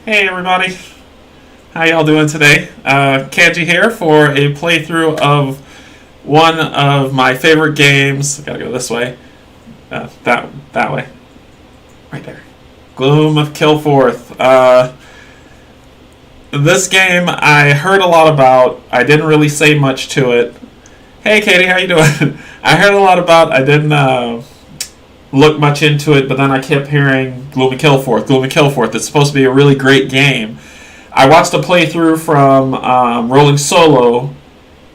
Hey everybody, how y'all doing today? Canje here for a playthrough of one of my favorite games. Gotta go this way. That way. Right there. Gloom of Kilforth. This game I heard a lot about. I didn't really say much to it. Hey Katie, how you doing? I heard a lot about. I didn't look much into it, but then I kept hearing Gloom of Kilforth. Gloom of Kilforth. It's supposed to be a really great game. I watched a playthrough from Rolling Solo,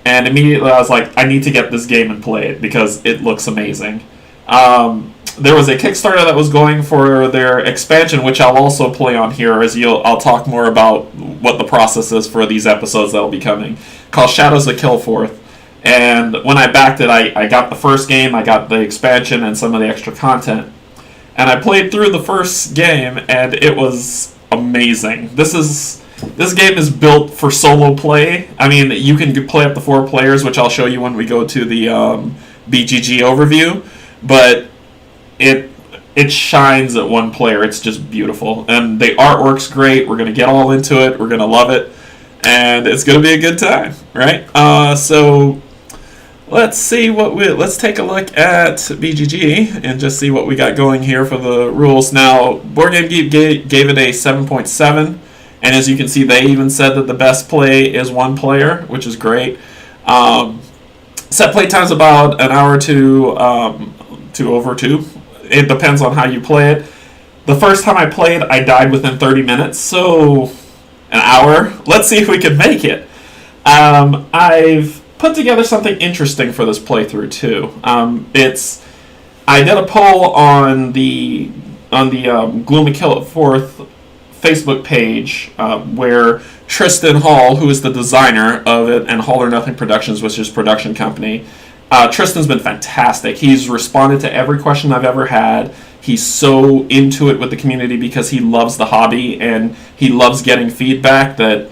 and immediately I was like, I need to get this game and play it because it looks amazing. There was a Kickstarter that was going for their expansion, which I'll also play on here, as I'll talk more about what the process is for these episodes that'll be coming, called Shadows of Kilforth. And when I backed it, I got the first game, I got the expansion and some of the extra content. And I played through the first game, and it was amazing. This game is built for solo play. I mean, you can play up to 4 players, which I'll show you when we go to the BGG overview. But it shines at 1 player. It's just beautiful. And the artwork's great. We're going to get all into it. We're going to love it. And it's going to be a good time, right? So let's see let's take a look at BGG and just see what we got going here for the rules. Now, Board Game Geek gave it a 7.7, and as you can see, they even said that the best play is 1 player, which is great. Set play time's about an hour to over 2. It depends on how you play it. The first time I played, I died within 30 minutes, so an hour. Let's see if we can make it. I've put together something interesting for this playthrough too. I did a poll on the Gloom of Kilforth Facebook page where Tristan Hall, who is the designer of it, and Hall or Nothing Productions, which is production company. Tristan's been fantastic. He's responded to every question I've ever had. He's so into it with the community because he loves the hobby and he loves getting feedback that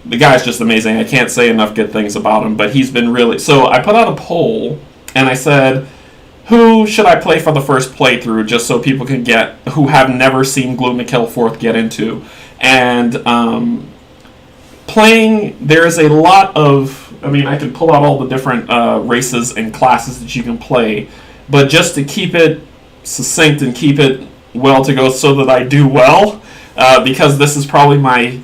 the guy's just amazing. I can't say enough good things about him, but he's been really... So I put out a poll and I said, who should I play for the first playthrough just so people can who have never seen Gloom of Kilforth get into. And there is a lot of... I mean, I could pull out all the different races and classes that you can play, but just to keep it succinct and keep it well to go so that I do well, because this is probably my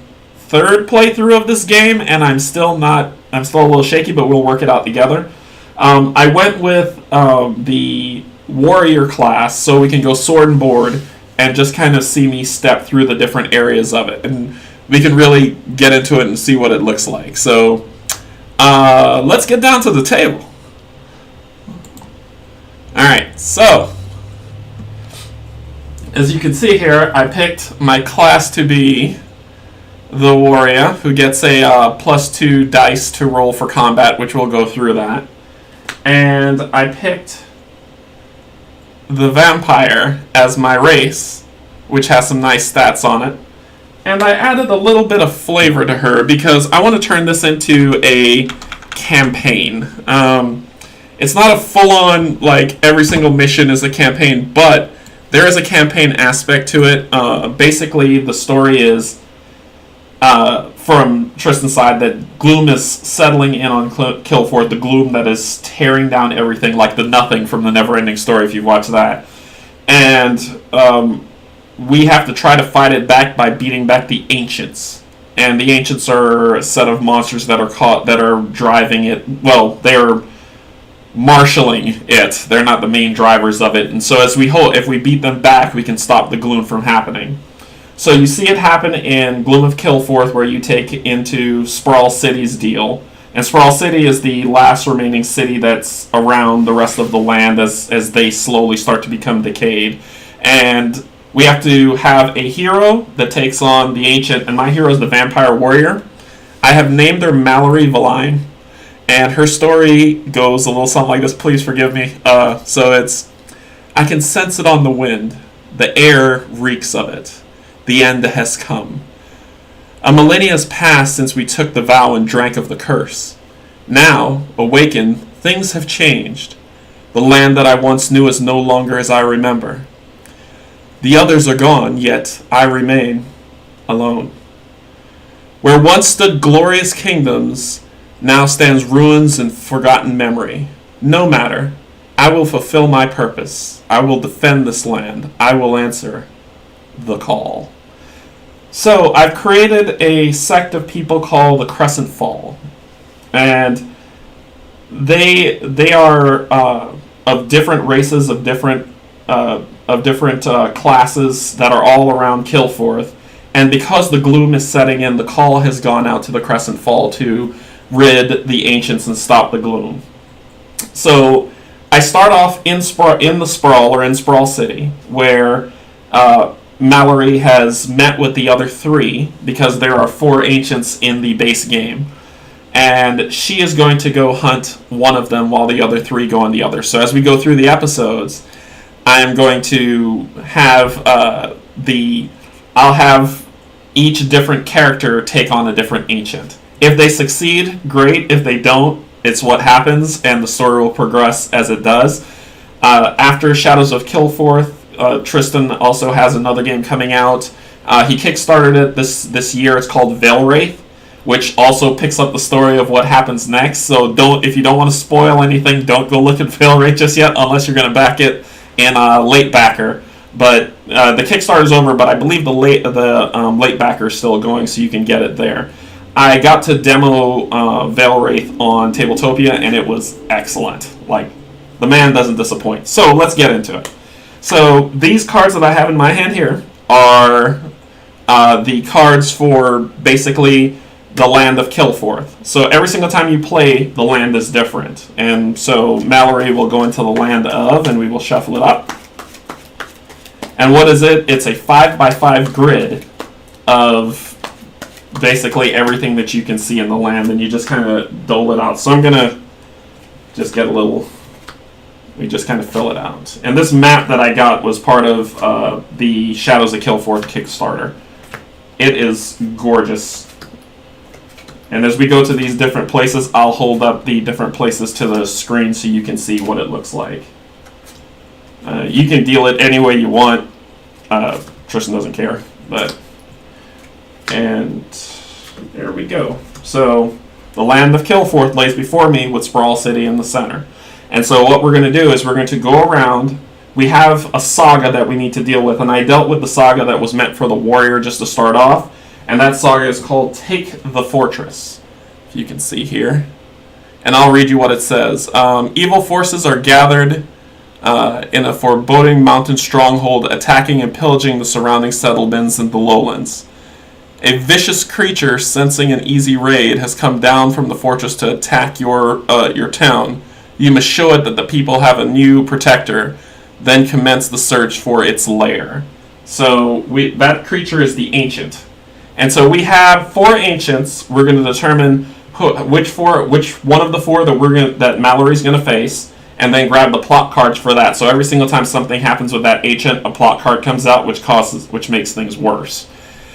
3rd playthrough of this game, and I'm still a little shaky, but we'll work it out together. I went with the warrior class, so we can go sword and board, and just kind of see me step through the different areas of it, and we can really get into it and see what it looks like. So let's get down to the table. Alright, so as you can see here, I picked my class to be the warrior, who gets a +2 dice to roll for combat, which we'll go through that. And I picked the vampire as my race, which has some nice stats on it. And I added a little bit of flavor to her because I want to turn this into a campaign. It's not a full-on, like, every single mission is a campaign, but there is a campaign aspect to it. Basically, the story is, from Tristan's side, that Gloom is settling in on Kilforth, the Gloom that is tearing down everything, like the Nothing from the Neverending Story, if you've watched that. And we have to try to fight it back by beating back the Ancients. And the Ancients are a set of monsters that are driving it. Well, they're marshalling it. They're not the main drivers of it. And so if we beat them back, we can stop the Gloom from happening. So you see it happen in Gloom of Kilforth, where you take into Sprawl City's deal. And Sprawl City is the last remaining city that's around the rest of the land as they slowly start to become decayed. And we have to have a hero that takes on the Ancient, and my hero is the Vampire Warrior. I have named her Mallory Valine, and her story goes a little something like this. Please forgive me. I can sense it on the wind. The air reeks of it. The end has come. A millennia has passed since we took the vow and drank of the curse. Now, awakened, things have changed. The land that I once knew is no longer as I remember. The others are gone, yet I remain. alone. Where once stood glorious kingdoms, now stands ruins and forgotten memory. No matter. I will fulfill my purpose. I will defend this land. I will answer the call. So I've created a sect of people called the Crescent Fall, and they are of different races, of different classes that are all around Kilforth. And because the gloom is setting in, the call has gone out to the Crescent Fall to rid the ancients and stop the gloom. So I start off in the Sprawl, or in Sprawl City, where Mallory has met with the other three, because there are 4 ancients in the base game. And she is going to go hunt one of them while the other 3 go on the other. So as we go through the episodes, I am going to have I'll have each different character take on a different ancient. If they succeed, great. If they don't, it's what happens, and the story will progress as it does. After Shadows of Kilforth, Tristan also has another game coming out. He kickstarted it this year. It's called Veilwraith, which also picks up the story of what happens next. So if you don't want to spoil anything, don't go look at Veilwraith just yet, unless you're going to back it in late backer. But the Kickstarter is over, but I believe the late backer is still going, so you can get it there. I got to demo Veilwraith on Tabletopia, and it was excellent. Like, the man doesn't disappoint. So let's get into it. So these cards that I have in my hand here are the cards for basically the land of Kilforth. So every single time you play, the land is different. And so Mallory will go into the land of, and we will shuffle it up. And what is it? It's a 5x5 grid of basically everything that you can see in the land, and you just kind of dole it out. So I'm going to just get we just kind of fill it out. And this map that I got was part of the Shadows of Kilforth Kickstarter. It is gorgeous. And as we go to these different places, I'll hold up the different places to the screen so you can see what it looks like. You can deal it any way you want. Tristan doesn't care, and there we go. So the land of Kilforth lays before me with Sprawl City in the center. And so what we're going to do is we're going to go around. We have a saga that we need to deal with, and I dealt with the saga that was meant for the warrior just to start off, and that saga is called Take the Fortress, if you can see here. And I'll read you what it says. Evil forces are gathered in a foreboding mountain stronghold, attacking and pillaging the surrounding settlements in the lowlands. A vicious creature, sensing an easy raid, has come down from the fortress to attack your town. You must show it that the people have a new protector, then commence the search for its lair. So that creature is the Ancient. And so we have 4 Ancients. We're going to determine which one of the 4 that Mallory's going to face, and then grab the plot cards for that. So every single time something happens with that Ancient, a plot card comes out, which makes things worse.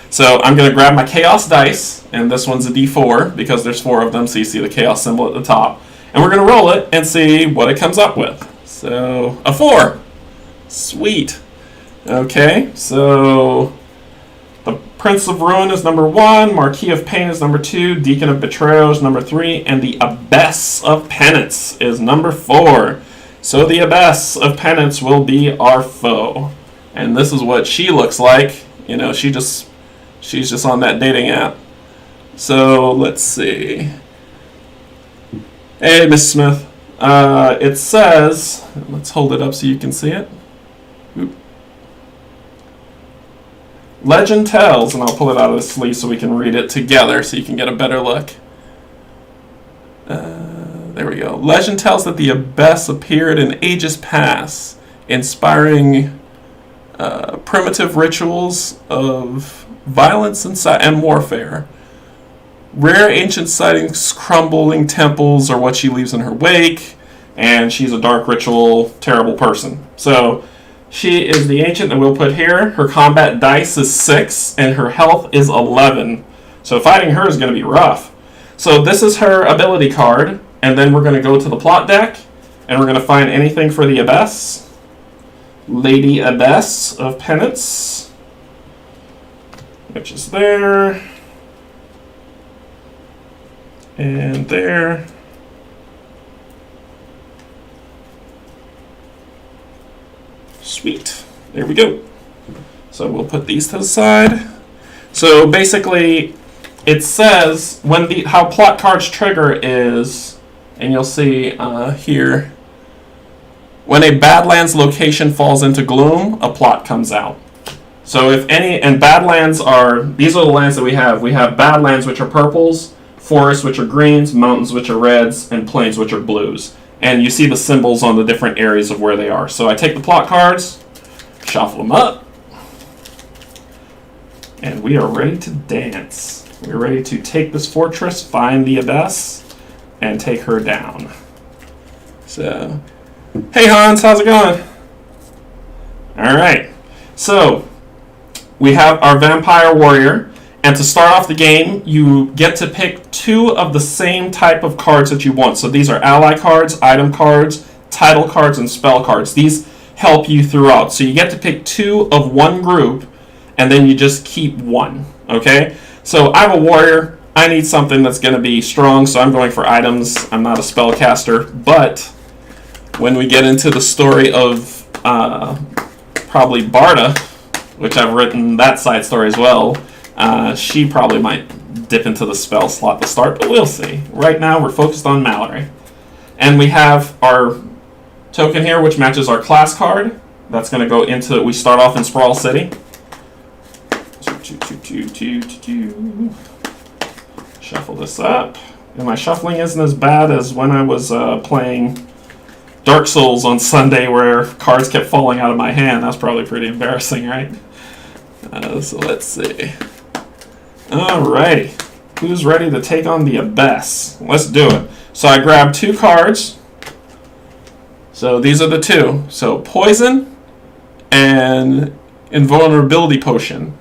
So I'm going to grab my Chaos dice, and this one's a D4, because there's 4 of them, so you see the Chaos symbol at the top. And we're going to roll it and see what it comes up with. So, a 4. Sweet. Okay, so the Prince of Ruin is number 1, Marquis of Pain is number 2, Deacon of Betrayal is number 3, and the Abbess of Penance is number 4. So the Abbess of Penance will be our foe. And this is what she looks like. You know, she's just on that dating app. So, let's see. Hey, Miss Smith. It says, let's hold it up so you can see it. Oop. Legend tells, and I'll pull it out of the sleeve so we can read it together so you can get a better look. There we go. Legend tells that the Abbess appeared in ages past, inspiring primitive rituals of violence and warfare. Rare ancient sightings, crumbling temples are what she leaves in her wake, and she's a dark ritual, terrible person. So she is the Ancient that we'll put here. Her combat dice is 6, and her health is 11. So fighting her is going to be rough. So this is her ability card, and then we're going to go to the plot deck, and we're going to find anything for the Abbess. Lady Abbess of Penance. which is there, and there. Sweet. There we go. So we'll put these to the side. So basically, it says how plot cards trigger is, and you'll see here, when a Badlands location falls into Gloom, a plot comes out. So if any, and Badlands these are the lands that we have. We have Badlands, which are purples, forests, which are greens, mountains, which are reds, and plains, which are blues. And you see the symbols on the different areas of where they are. So I take the plot cards, shuffle them up, and we are ready to dance. We're ready to take this fortress, find the abyss, and take her down. So, hey Hans, how's it going? Alright, so we have our vampire warrior, and to start off the game, you get to pick 2 of the same type of cards that you want. So these are ally cards, item cards, title cards, and spell cards. These help you throughout. So you get to pick 2 of one group, and then you just keep 1, okay? So I have a warrior. I need something that's going to be strong, so I'm going for items. I'm not a spellcaster, but when we get into the story of probably Barda, which I've written that side story as well, she probably might dip into the spell slot to start, but we'll see. Right now, we're focused on Mallory. And we have our token here, which matches our class card. That's going to go into, we start off in Sprawl City. Shuffle this up. And my shuffling isn't as bad as when I was playing Dark Souls on Sunday, where cards kept falling out of my hand. That's probably pretty embarrassing, right? So let's see. Alrighty. Who's ready to take on the abyss? Let's do it. So I grabbed 2 cards. So these are the 2. So Poison and Invulnerability Potion.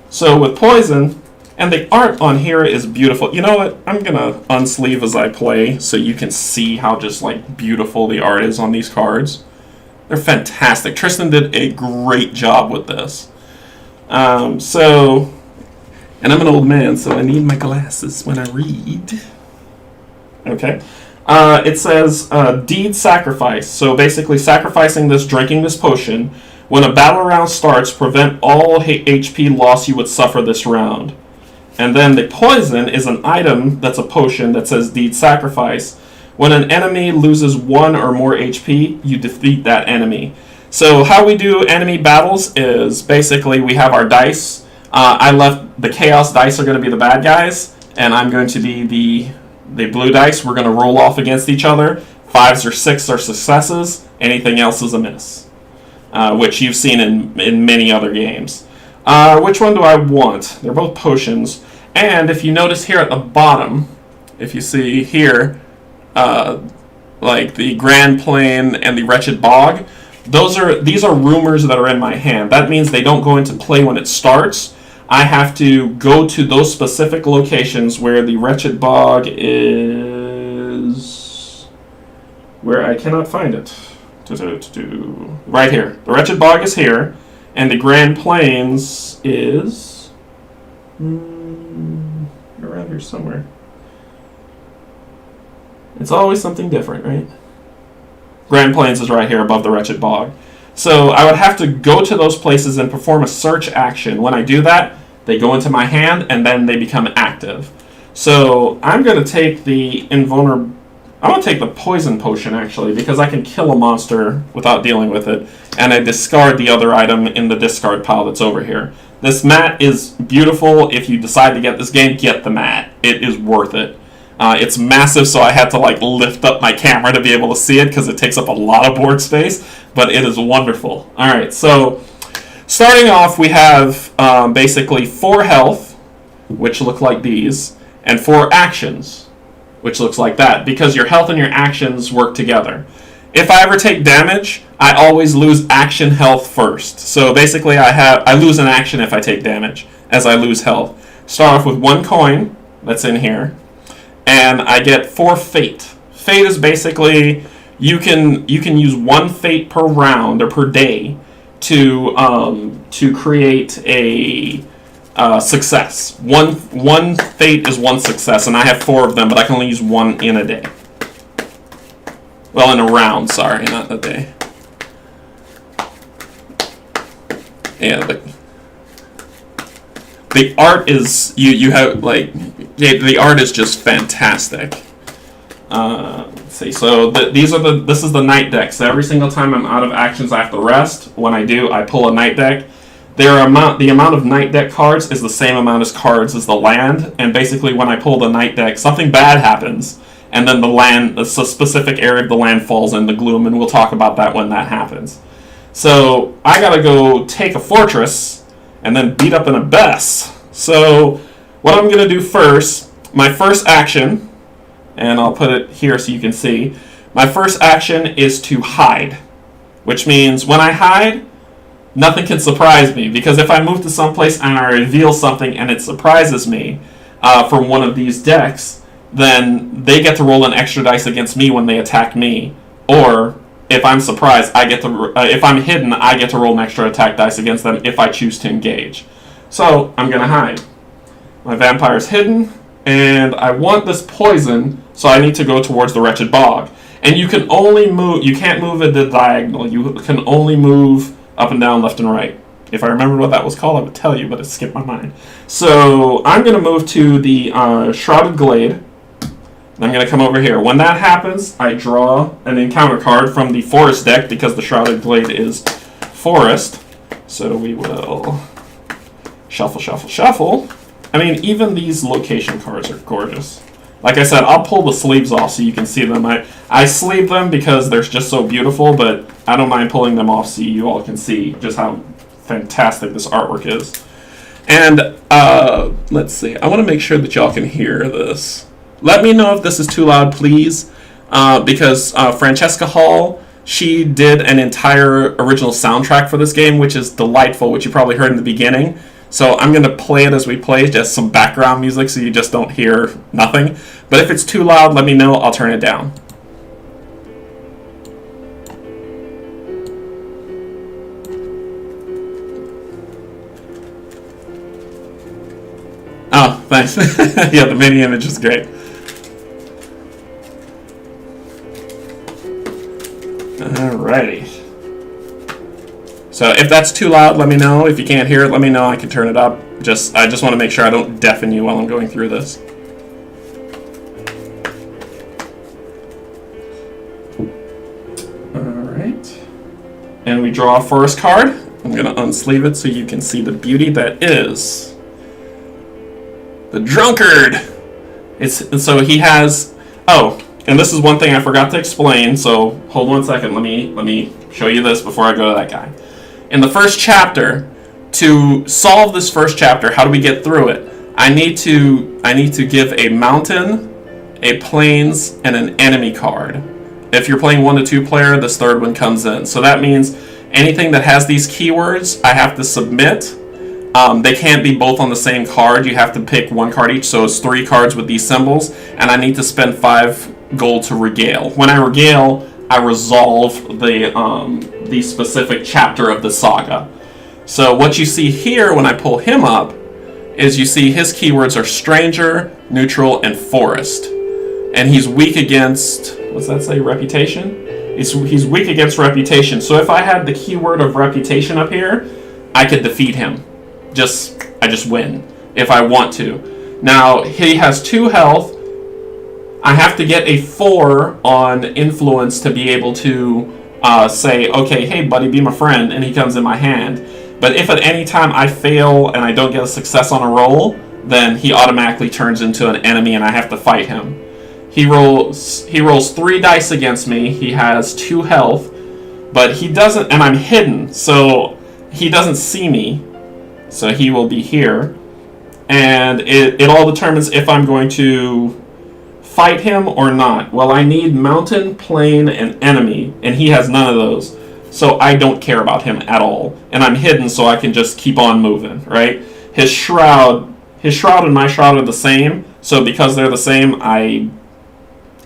So with Poison, and the art on here is beautiful. You know what? I'm going to unsleeve as I play so you can see how just like beautiful the art is on these cards. They're fantastic. Tristan did a great job with this. And I'm an old man, so I need my glasses when I read. Okay. It says Deed Sacrifice. So basically sacrificing this, drinking this potion. When a battle round starts, prevent all HP loss you would suffer this round. And then the Poison is an item that's a potion that says Deed Sacrifice. When an enemy loses 1 or more HP, you defeat that enemy. So how we do enemy battles is basically we have our dice. I left the Chaos dice are going to be the bad guys, and I'm going to be the blue dice. We're going to roll off against each other. 5s or 6s are successes. Anything else is a miss, which you've seen in many other games. Which one do I want? They're both potions. And if you notice here at the bottom, if you see here, like the Grand Plain and the Wretched Bog, these are rumors that are in my hand. That means they don't go into play when it starts. I have to go to those specific locations where the Wretched Bog is, where I cannot find it. Right here. The Wretched Bog is here, and the Grand Plains is around here somewhere. It's always something different, right? Grand Plains is right here above the Wretched Bog. So I would have to go to those places and perform a search action. When I do that, they go into my hand, and then they become active. So I'm going to take the I'm going to take the Poison Potion, actually, because I can kill a monster without dealing with it. And I discard the other item in the discard pile that's over here. This mat is beautiful. If you decide to get this game, get the mat. It is worth it. It's massive, so I had to like lift up my camera to be able to see it because it takes up a lot of board space, but it is wonderful. Alright, so starting off, we have basically 4 health, which look like these, and 4 actions, which looks like that, because your health and your actions work together. If I ever take damage, I always lose action health first. So basically I lose an action if I take damage, as I lose health. Start off with 1 coin, that's in here, and I get 4 fate. Fate is basically, you can use 1 fate per round, or per day, to create a success. One fate is one success, and I have 4 of them, but I can only use 1 in a day. Well, in a round, sorry, not a day. Yeah, the art is you have like the art is just fantastic. Let's see. So this is the night deck. So every single time I'm out of actions, I have to rest. When I do, I pull a night deck. The amount of night deck cards is the same amount as cards as the land, and basically when I pull the night deck, something bad happens, and then a specific area of the land falls into Gloom, and we'll talk about that when that happens. So I gotta go take a fortress, and then beat up an abyss. So what I'm gonna do first, my first action, and I'll put it here so you can see, my first action is to hide, which means when I hide, nothing can surprise me, because if I move to someplace and I reveal something and it surprises me from one of these decks, then they get to roll an extra dice against me when they attack me. Or if I'm surprised, if I'm hidden, I get to roll an extra attack dice against them if I choose to engage. So I'm gonna hide. My vampire's hidden, and I want this poison, so I need to go towards the wretched bog. And you can only move. You can't move at the diagonal. You can only move up and down, left and right. If I remembered what that was called, I would tell you, but it skipped my mind. So I'm going to move to the Shrouded Glade. And I'm going to come over here. When that happens, I draw an encounter card from the Forest deck, because the Shrouded Glade is Forest. So we will shuffle, shuffle, shuffle. I mean, even these location cards are gorgeous. Like I said, I'll pull the sleeves off so you can see them. I sleeve them because they're just so beautiful, but I don't mind pulling them off so you all can see just how fantastic this artwork is. And let's see. I want to make sure that y'all can hear this. Let me know if this is too loud, please, because Francesca Hall, she did an entire original soundtrack for this game, which is delightful, which you probably heard in the beginning. So I'm going to play it as we play, just some background music so you just don't hear nothing. But if it's too loud, let me know. I'll turn it down. Oh, thanks. Yeah, the mini image is great. Alrighty. So if that's too loud, let me know. If you can't hear it, let me know. I can turn it up. I just want to make sure I don't deafen you while I'm going through this. Alright. And we draw a forest card. I'm going to unsleeve it so you can see the beauty that is the Drunkard. So he has... Oh, and this is one thing I forgot to explain, so hold 1 second. Let me show you this before I go to that guy. In the first chapter, to solve this first chapter, how do we get through it? I need to give a mountain, a plains, and an enemy card. If you're playing 1 to 2 player, this third one comes in. So that means anything that has these keywords, I have to submit. They can't be both on the same card. You have to pick 1 card each, so it's 3 cards with these symbols, and I need to spend 5 gold to regale. When I regale, I resolve the specific chapter of the saga. So what you see here when I pull him up is you see his keywords are stranger, neutral, and forest. And he's weak against, what's that say, reputation? He's weak against reputation. So if I had the keyword of reputation up here, I could defeat him. I just win if I want to. Now, he has 2 health. I have to get a 4 on influence to be able to say, okay, hey buddy, be my friend, and he comes in my hand. But if at any time I fail and I don't get a success on a roll, then he automatically turns into an enemy and I have to fight him. He rolls 3 dice against me. He has 2 health, but he doesn't, and I'm hidden, so he doesn't see me. So he will be here. And it all determines if I'm going to fight him or not. Well, I need mountain, plain, and enemy, and he has none of those. So I don't care about him at all. And I'm hidden, so I can just keep on moving, right? His shroud and my shroud are the same, so because they're the same, I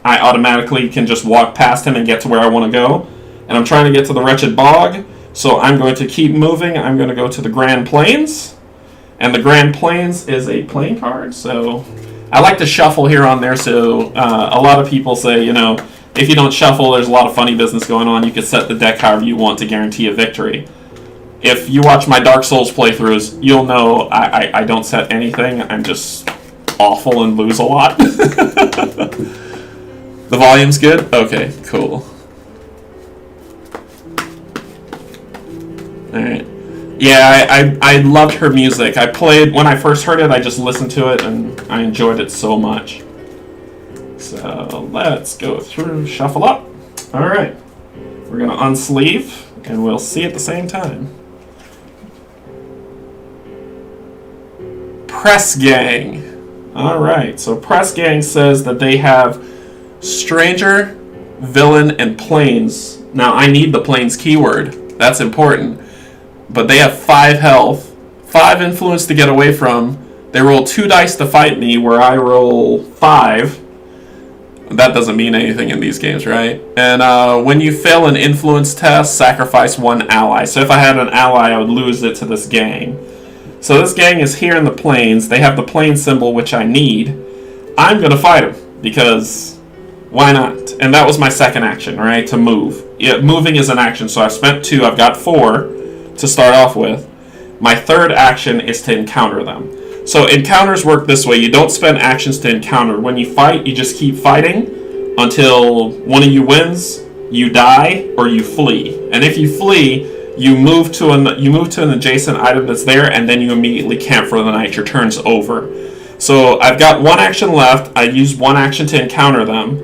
automatically can just walk past him and get to where I want to go. And I'm trying to get to the wretched bog, so I'm going to keep moving. I'm going to go to the Grand Plains, And the Grand Plains is a playing card, so I like to shuffle here on there. So a lot of people say, you know, if you don't shuffle, there's a lot of funny business going on. You can set the deck however you want to guarantee a victory. If you watch my Dark Souls playthroughs, you'll know I don't set anything. I'm just awful and lose a lot. The volume's good? Okay, cool. Alright. Yeah, I loved her music. I played, when I first heard it, I just listened to it, and I enjoyed it so much. So, let's go through, shuffle up. Alright. We're going to unsleeve, and we'll see at the same time. Press Gang. Alright, so Press Gang says that they have Stranger, Villain, and Plains. Now, I need the Plains keyword. That's important. But they have 5 health, 5 influence to get away from. They roll 2 dice to fight me, where I roll 5. That doesn't mean anything in these games, right? And when you fail an influence test, sacrifice 1 ally. So if I had an ally, I would lose it to this gang. So this gang is here in the Plains. They have the Plains symbol, which I need. I'm going to fight them, because why not? And that was my second action, right? To move. Yeah, moving is an action, so I've spent 2. I've got 4 to start off with. My third action is to encounter them. So encounters work this way. You don't spend actions to encounter. When you fight, you just keep fighting until one of you wins, you die, or you flee. And if you flee, you move to an adjacent item that's there, and then you immediately camp for the night. Your turn's over. So I've got 1 action left. I used 1 action to encounter them.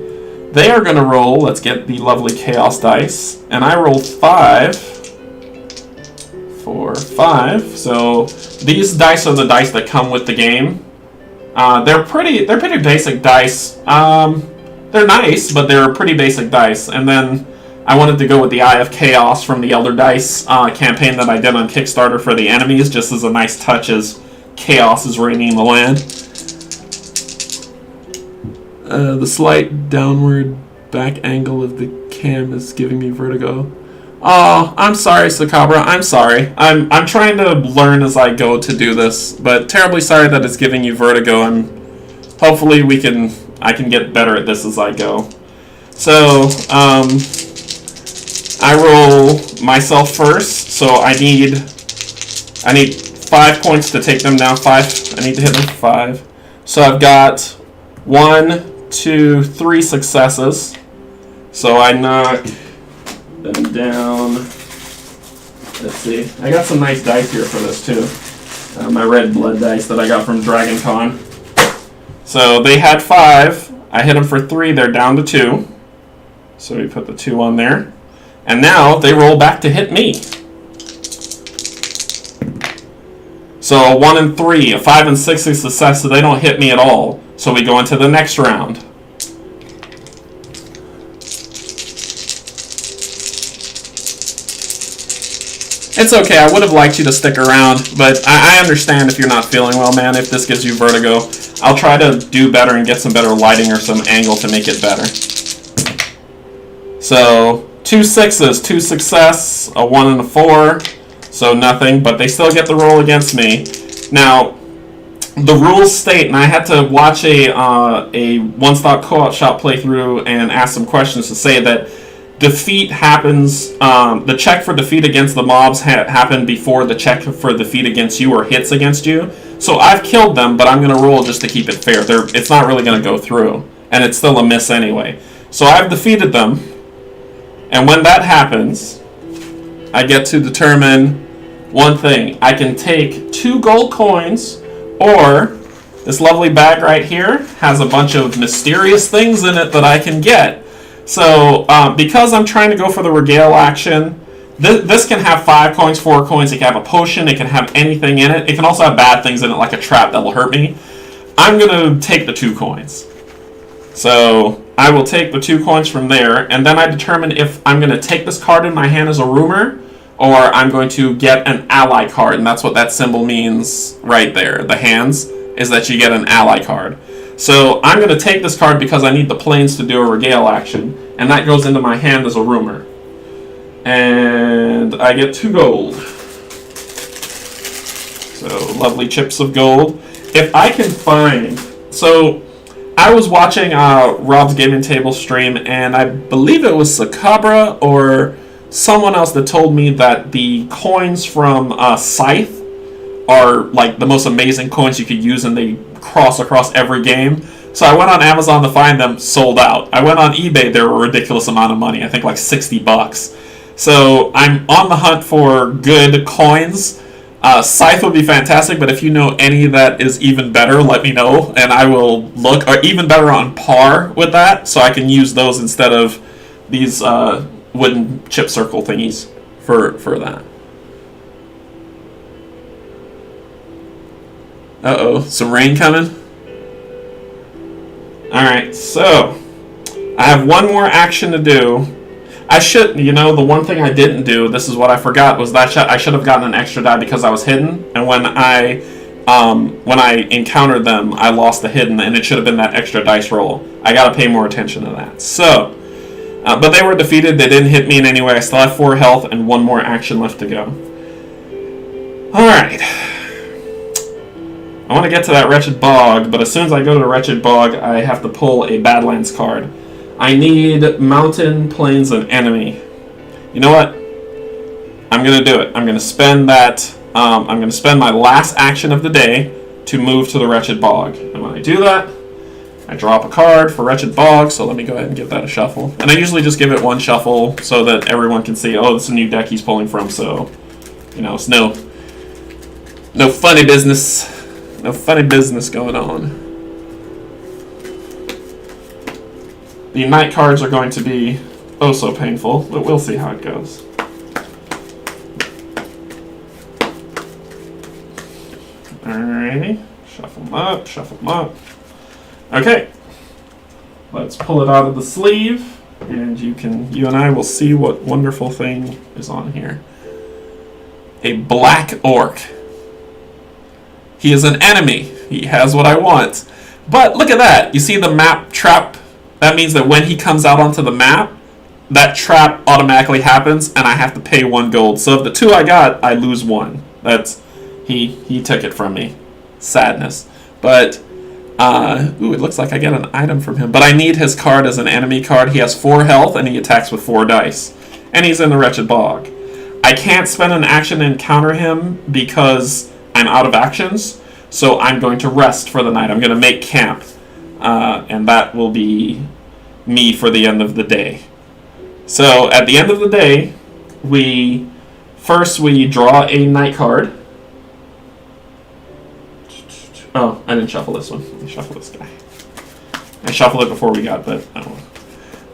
They are going to roll. Let's get the lovely chaos dice. And I rolled 5. 4, 5. So these dice are the dice that come with the game. They're pretty basic dice. They're nice, but they're pretty basic dice. And then I wanted to go with the Eye of Chaos from the Elder Dice campaign that I did on Kickstarter for the enemies, just as a nice touch as chaos is reigning the land. The slight downward back angle of the cam is giving me vertigo. Oh, I'm sorry, Sakabra. I'm sorry. I'm trying to learn as I go to do this, but terribly sorry that it's giving you vertigo. Hopefully I can get better at this as I go. So, I roll myself first, so I need 5 points to take them down. 5. I need to hit them 5. So I've got 1, 2, 3 successes. So I knock them down. Let's see. I got some nice dice here for this too. My red blood dice that I got from Dragon Con. So they had 5. I hit them for 3. They're down to 2. So we put the 2 on there. And now they roll back to hit me. So a 1 and 3, a 5 and 6 is success, so they don't hit me at all. So we go into the next round. It's okay, I would have liked you to stick around, but I understand if you're not feeling well, man, if this gives you vertigo. I'll try to do better and get some better lighting or some angle to make it better. So, 2 6s, 2 success, a 1 and a 4, so nothing, but they still get the roll against me. Now, the rules state, and I had to watch a one-stop co-op shop playthrough and ask some questions to say that defeat happens, the check for defeat against the mobs happen before the check for defeat against you or hits against you. So I've killed them, but I'm going to roll just to keep it fair. It's not really going to go through, and it's still a miss anyway. So I've defeated them, and when that happens, I get to determine one thing. I can take 2 gold coins, or this lovely bag right here has a bunch of mysterious things in it that I can get. So, because I'm trying to go for the regale action, this can have 5 coins, 4 coins, it can have a potion, it can have anything in it. It can also have bad things in it, like a trap that will hurt me. I'm going to take the 2 coins. So, I will take the 2 coins from there, and then I determine if I'm going to take this card in my hand as a rumor, or I'm going to get an ally card, and that's what that symbol means right there. The hands is that you get an ally card. So I'm going to take this card because I need the planes to do a regale action, and that goes into my hand as a rumor. And I get 2 gold. So, lovely chips of gold. If I can find... So, I was watching Rob's Gaming Table stream, and I believe it was Sakabra or someone else that told me that the coins from Scythe are like the most amazing coins you could use, and they cross across every game. So I went on Amazon to find them, sold out. I went on eBay, they were a ridiculous amount of money, I think like $60. So I'm on the hunt for good coins. Scythe would be fantastic, but if you know any that is even better, let me know, and I will look, or even better on par with that, so I can use those instead of these wooden chip circle thingies for that. Uh-oh, some rain coming? Alright, so I have one more action to do. I should, the one thing I didn't do, this is what I forgot, was that I should have gotten an extra die because I was hidden, and when I encountered them, I lost the hidden, and it should have been that extra dice roll. I gotta pay more attention to that. So, but they were defeated, they didn't hit me in any way, I still have 4 health, and 1 more action left to go. Alright. I want to get to that Wretched Bog, but as soon as I go to the Wretched Bog, I have to pull a Badlands card. I need Mountain, Plains, and Enemy. You know what? I'm going to do it. I'm going to spend that, I'm going to spend my last action of the day to move to the Wretched Bog. And when I do that, I drop a card for Wretched Bog, so let me go ahead and give that a shuffle. And I usually just give it 1 shuffle so that everyone can see, oh, it's a new deck he's pulling from, so, it's no funny business. No funny business going on. The night cards are going to be oh so painful, but we'll see how it goes. Alrighty. Shuffle them up, shuffle them up. Okay. Let's pull it out of the sleeve, and you and I will see what wonderful thing is on here. A black orc. He is an enemy. He has what I want. But look at that. You see the map trap? That means that when he comes out onto the map, that trap automatically happens, and I have to pay 1 gold. So of the 2 I got, I lose 1. That's he took it from me. Sadness. But it looks like I get an item from him. But I need his card as an enemy card. He has 4 health, and he attacks with 4 dice. And he's in the Wretched Bog. I can't spend an action to encounter him because I'm out of actions, so I'm going to rest for the night. I'm going to make camp, and that will be me for the end of the day. So at the end of the day, we draw a night card. Oh, I didn't shuffle this one. Let me shuffle this guy. I shuffled it before we got, but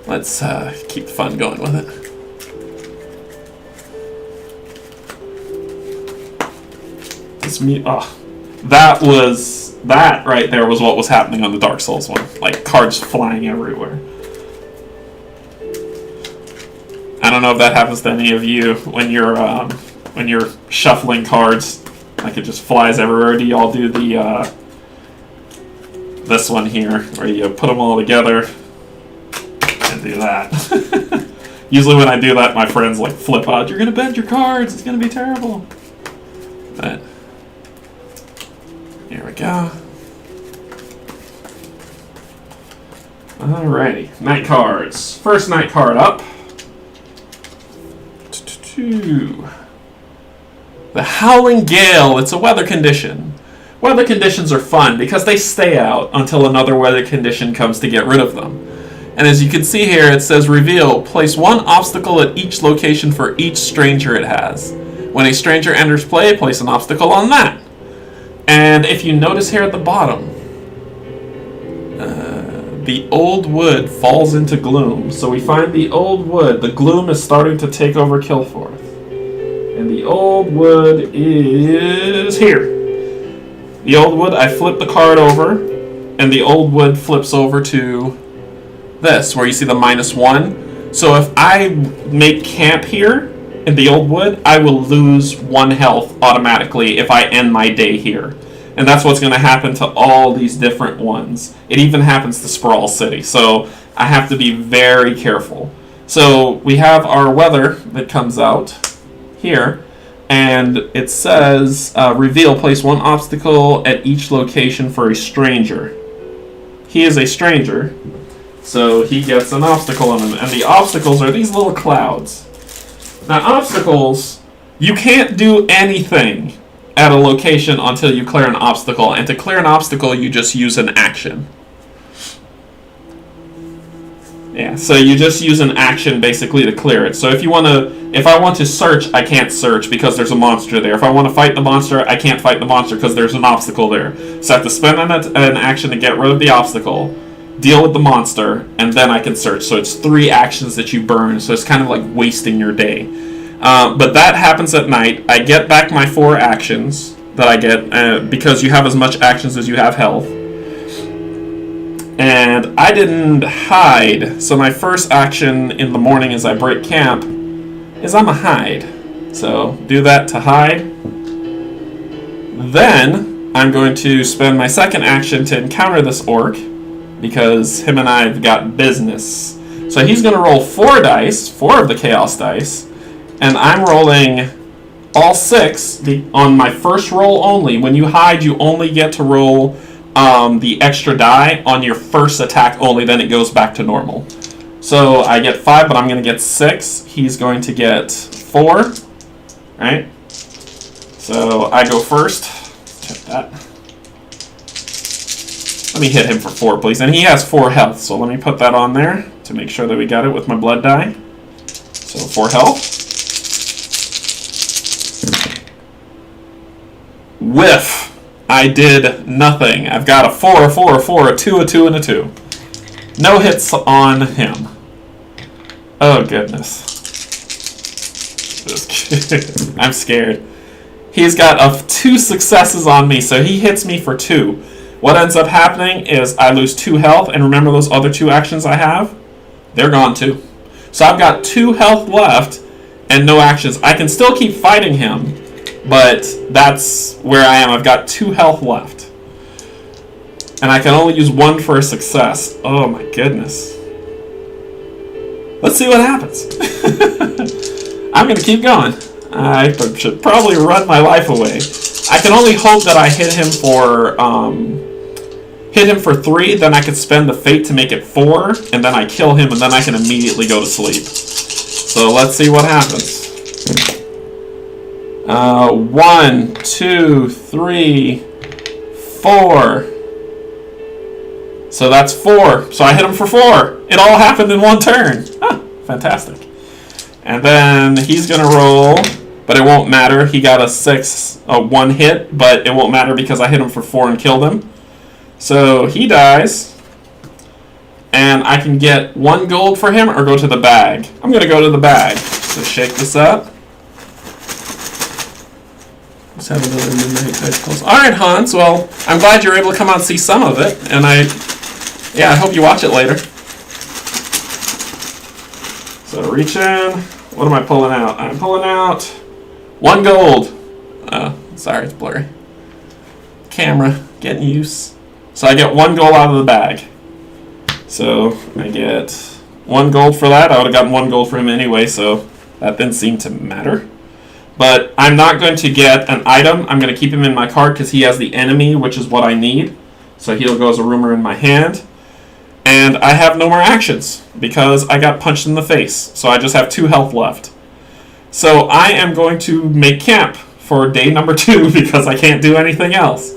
let's keep the fun going with it. That right there was what was happening on the Dark Souls one. Like, cards flying everywhere. I don't know if that happens to any of you when you're shuffling cards. Like, it just flies everywhere. Do y'all do the this one here, where you put them all together and do that? Usually when I do that, my friends like flip out. You're gonna bend your cards. It's gonna be terrible. But here we go. Alrighty, night cards. First night card up. The Howling Gale. It's a weather condition. Weather conditions are fun because they stay out until another weather condition comes to get rid of them. And as you can see here, it says reveal. Place 1 obstacle at each location for each stranger it has. When a stranger enters play, place an obstacle on that. And if you notice here at the bottom, the old wood falls into gloom. So we find the old wood. The gloom is starting to take over Kilforth. And the old wood is here. The old wood, I flip the card over, and the old wood flips over to this, where you see the -1. So if I make camp here in the old wood, I will lose 1 health automatically if I end my day here. And that's what's going to happen to all these different ones. It even happens to Sprawl City, so I have to be very careful. So we have our weather that comes out here. And it says, reveal, place one obstacle at each location for a stranger. He is a stranger, so he gets an obstacle on him. And the obstacles are these little clouds. Now, obstacles, you can't do anything at a location until you clear an obstacle. And to clear an obstacle, you just use an action. Yeah, so you just use an action basically to clear it. So if I want to search, I can't search because there's a monster there. If I want to fight the monster, I can't fight the monster because there's an obstacle there. So I have to spend an action to get rid of the obstacle, deal with the monster, and then I can search. So it's 3 actions that you burn, so it's kind of like wasting your day. But that happens at night. I get back my 4 actions that I get because you have as much actions as you have health. And I didn't hide, so my first action in the morning as I break camp is I'm a hide. So do that to hide. Then I'm going to spend my second action to encounter this orc because him and I have got business. So he's going to roll 4 dice, 4 of the chaos dice, and I'm rolling all 6 on my first roll only. When you hide, you only get to roll the extra die on your first attack only, then it goes back to normal. So I get 5, but I'm going to get 6. He's going to get 4. Right? So I go first. Check that. Let me hit him for 4, please. And he has 4 health, so let me put that on there to make sure that we got it with my blood die. So 4 health. Whiff. I did nothing. I've got a 4, a 4, a 4, a 2, a 2, and a 2. No hits on him. Oh, goodness. Just kidding. I'm scared. He's got 2 successes on me, so he hits me for 2. What ends up happening is I lose 2 health, and remember those other 2 actions I have? They're gone too. So I've got 2 health left and no actions. I can still keep fighting him, but that's where I am. I've got 2 health left. And I can only use 1 for a success. Oh my goodness. Let's see what happens. I'm going to keep going. I should probably run my life away. I can only hope that I hit him for 3, then I could spend the fate to make it 4, and then I kill him, and then I can immediately go to sleep. So let's see what happens. 1, 2, 3, 4. So that's 4. So I hit him for 4. It all happened in 1 turn. Huh, fantastic. And then he's going to roll, but it won't matter. He got a 1 hit, but it won't matter because I hit him for 4 and killed him. So he dies. And I can get 1 gold for him or go to the bag. I'm going to go to the bag. So shake this up. Let's have another midnight type close. Alright, Hans. Well, I'm glad you're able to come out and see some of it. And I hope you watch it later. So reach in. What am I pulling out? I'm pulling out 1 gold. Sorry, it's blurry. Camera, getting used. So I get 1 gold out of the bag. So I get 1 gold for that. I would have gotten 1 gold for him anyway, so that didn't seem to matter. But I'm not going to get an item. I'm going to keep him in my card because he has the enemy, which is what I need. So he'll go as a rumor in my hand. And I have no more actions because I got punched in the face. So I just have 2 health left. So I am going to make camp for day number 2 because I can't do anything else.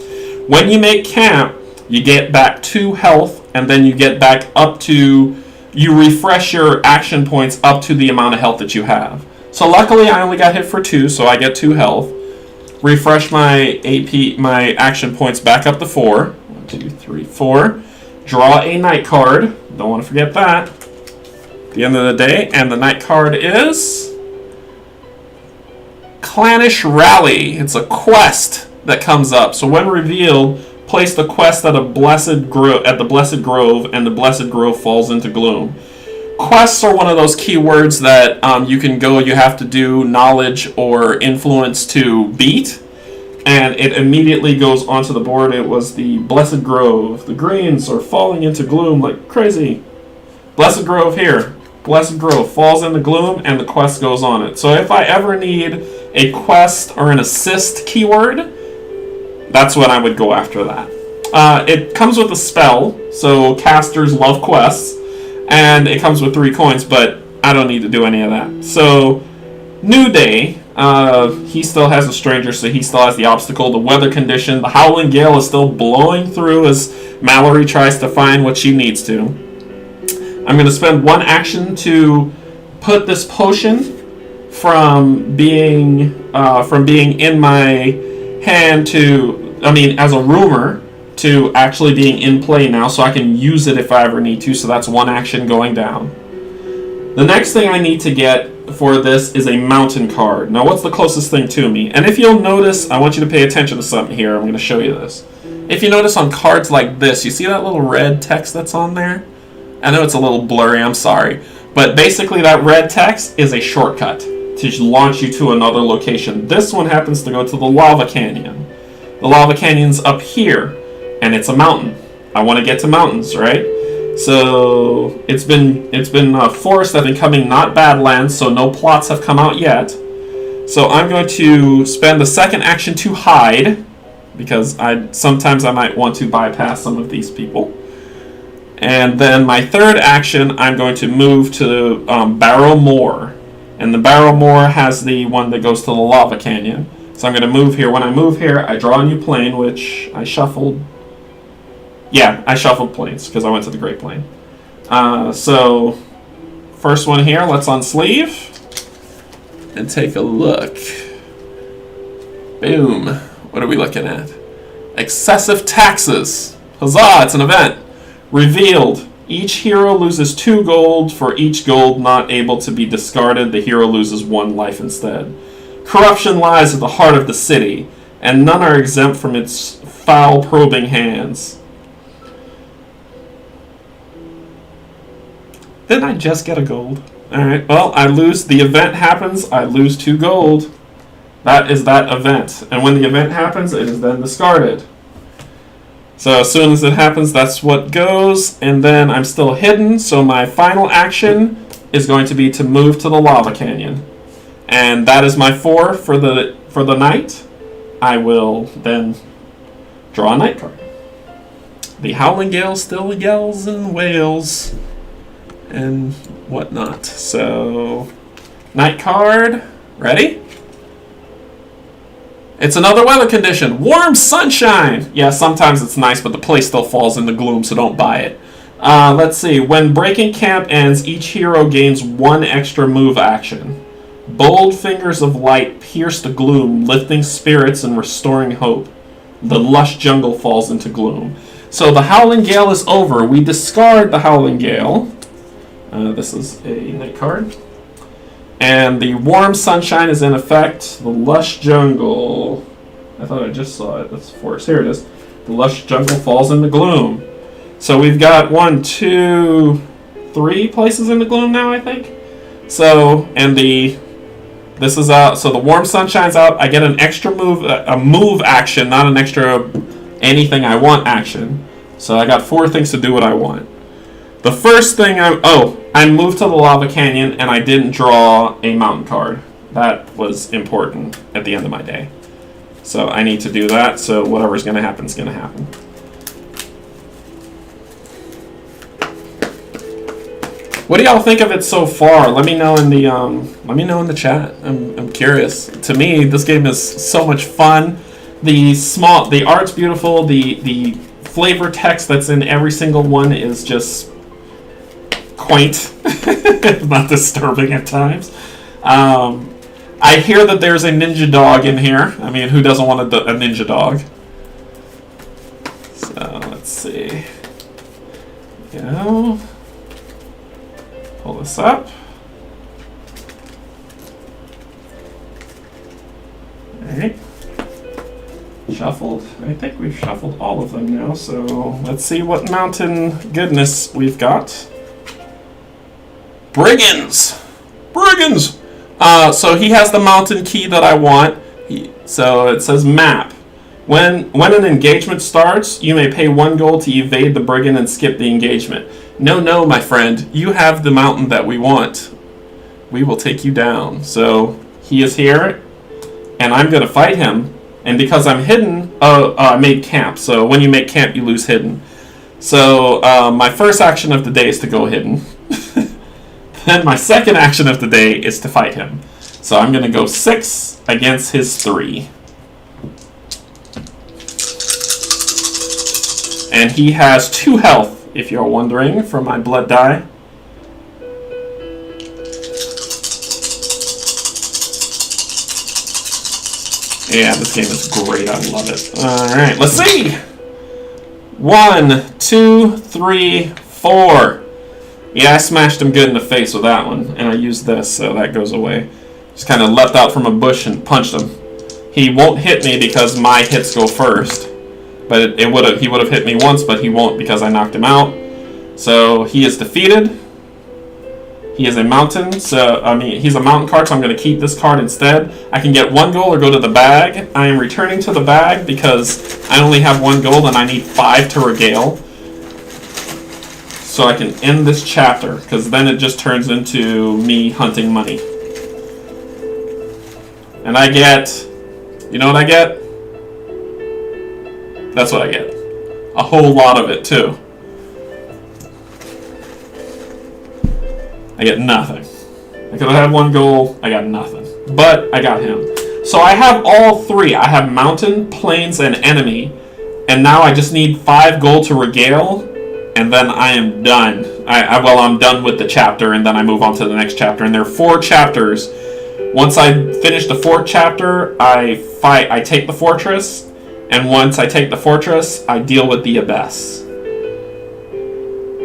When you make camp, you get back 2 health, and then you get back up to, you refresh your action points up to the amount of health that you have. So luckily I only got hit for 2, so I get 2 health. Refresh my AP, my action points back up to 4. 1, 2, 3, 4. Draw a night card. Don't want to forget that. At the end of the day, and the night card is Clannish Rally. It's a quest that comes up. So when revealed, place the quest at the Blessed Grove, and the Blessed Grove falls into Gloom. Quests are one of those keywords that you can go, you have to do knowledge or influence to beat, and it immediately goes onto the board. It was the Blessed Grove. The greens are falling into Gloom like crazy. Blessed Grove here. Blessed Grove falls into Gloom, and the quest goes on it. So if I ever need a quest or an assist keyword, that's when I would go after that. It comes with a spell, so casters love quests, and it comes with 3 coins, but I don't need to do any of that. So, New Day, he still has a stranger, so he still has the obstacle, the weather condition. The howling gale is still blowing through as Mallory tries to find what she needs to. I'm going to spend 1 action to put this potion from being in my hand to, as a rumor, to actually being in play now, so I can use it if I ever need to. So that's 1 action going down. The next thing I need to get for this is a mountain card. Now, what's the closest thing to me? And if you'll notice, I want you to pay attention to something here. I'm going to show you this. If you notice on cards like this, you see that little red text that's on there? I know it's a little blurry, I'm sorry. But basically that red text is a shortcut to launch you to another location. This one happens to go to the lava canyon. The lava canyon's up here, and it's a mountain. I want to get to mountains, right? So it's been forest that becoming not Badlands, so no plots have come out yet. So I'm going to spend the 2nd action to hide, because sometimes I might want to bypass some of these people. And then my 3rd action, I'm going to move to Barrow Moor. And the Barrow Moor has the one that goes to the lava canyon. So I'm going to move here. When I move here, I draw a new plane, which I shuffled. Yeah, I shuffled planes because I went to the Great Plain. So, first one here, let's unsleeve and take a look. Boom. What are we looking at? Excessive taxes. Huzzah, it's an event. Revealed. Each hero loses 2 gold. For each gold not able to be discarded, the hero loses 1 life instead. Corruption lies at the heart of the city, and none are exempt from its foul probing hands. Didn't I just get a gold? Alright, well, I lose. The event happens, I lose 2 gold. That is that event. And when the event happens, it is then discarded. So as soon as it happens, that's what goes. And then I'm still hidden, so my final action is going to be to move to the lava canyon. And that is my 4 for the night. I will then draw a night card. The howling gale still yells and wails and whatnot. So, night card. Ready? It's another weather condition. Warm sunshine. Yeah, sometimes it's nice, but the place still falls into gloom, so don't buy it. Let's see. When breaking camp ends, each hero gains 1 extra move action. Bold fingers of light pierce the gloom, lifting spirits and restoring hope. The lush jungle falls into gloom. So the howling gale is over. We discard the howling gale. This is a night card. And the warm sunshine is in effect. The lush jungle. I thought I just saw it. That's forest. Here it is. The lush jungle falls into gloom. So we've got 1, 2, 3 places in the gloom now, I think. So, and this is out. So the warm sunshine's out. I get an extra move, a move action, not an extra anything I want action. So I got 4 things to do what I want. The first thing I moved to the lava canyon and I didn't draw a mountain card. That was important at the end of my day. So I need to do that, so whatever's going to happen is going to happen. What do y'all think of it so far? Let me know in the chat. I'm curious. To me, this game is so much fun. The art's beautiful. The flavor text that's in every single one is just quaint, not disturbing at times. I hear that there's a ninja dog in here. I mean, who doesn't want a ninja dog? So, let's see. Go. Pull this up. Alright. Shuffled. I think we've shuffled all of them now, so let's see what mountain goodness we've got. Brigands! Brigands! So he has the mountain key that I want. So it says map. When an engagement starts, you may pay 1 gold to evade the brigand and skip the engagement. No, my friend. You have the mountain that we want. We will take you down. So he is here. and I'm going to fight him. And because I'm hidden, I made camp. So when you make camp, you lose hidden. So my first action of the day is to go hidden. Then my second action of the day is to fight him. So I'm going to go 6 against his 3. And he has 2 health, if you're wondering, from my blood die. Yeah, this game is great. I love it. Alright, let's see! 1, 2, 3, 4. Yeah, I smashed him good in the face with that one. And I used this, so that goes away. Just kind of leapt out from a bush and punched him. He won't hit me because my hits go first. But he would have hit me once, but he won't because I knocked him out. So he is defeated. He is a mountain, so he's a mountain card, so I'm going to keep this card instead. I can get 1 gold or go to the bag. I am returning to the bag because I only have 1 gold and I need 5 to regale. So I can end this chapter, because then it just turns into me hunting money. And I get... You know what I get? That's what I get. A whole lot of it, too. I get nothing. I could have had 1 goal, I got nothing. But I got him. So I have all 3. I have mountain, plains, and enemy. And now I just need 5 gold to regale, and then I am done. I'm done with the chapter, and then I move on to the next chapter. And there are 4 chapters. Once I finish the 4th chapter, I take the fortress. And once I take the fortress, I deal with the abyss.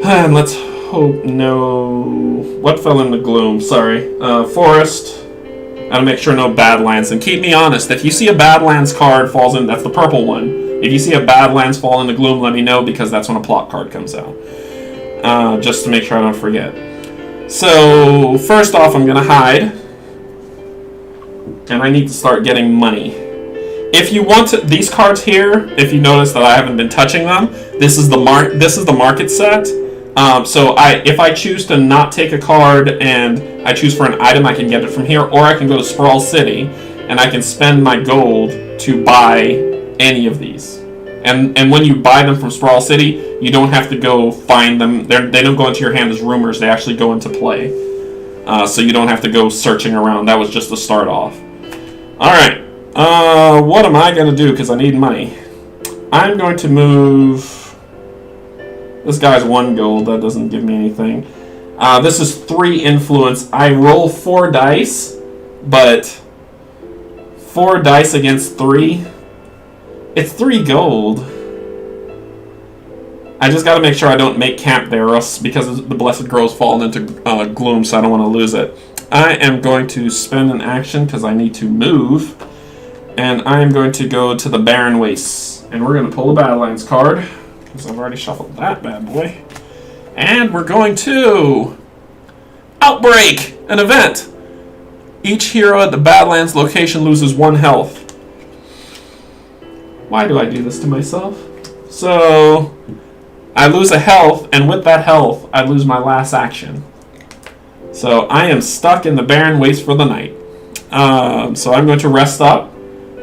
And let's hope no... What fell in the gloom? Sorry. Forest. Gotta make sure no Badlands. And keep me honest, if you see a Badlands card falls in... That's the purple one. If you see a Badlands fall in the gloom, let me know, because that's when a plot card comes out. Just to make sure I don't forget. So, first off, I'm gonna hide. And I need to start getting money. If you want to, these cards here, if you notice that I haven't been touching them, this is the market set. So if I choose to not take a card and I choose for an item, I can get it from here, or I can go to Sprawl City and I can spend my gold to buy any of these. And when you buy them from Sprawl City, you don't have to go find them. They don't go into your hand as rumors. They actually go into play. So you don't have to go searching around. That was just the start off. Alright. What am I going to do? Because I need money. I'm going to move... This guy's 1 gold. That doesn't give me anything. This is 3 influence. I roll 4 dice, but 4 dice against 3. It's 3 gold. I just got to make sure I don't make camp there, or else because the Blessed Grow's fallen into Gloom, so I don't want to lose it. I am going to spend an action because I need to move, and I am going to go to the Barren Wastes, and we're going to pull a Badlands card. Because I've already shuffled that bad boy. And we're going to... Outbreak! An event! Each hero at the Badlands location loses 1 health. Why do I do this to myself? So... I lose a health, and with that health, I lose my last action. So I am stuck in the Barren Waste for the night. So I'm going to rest up,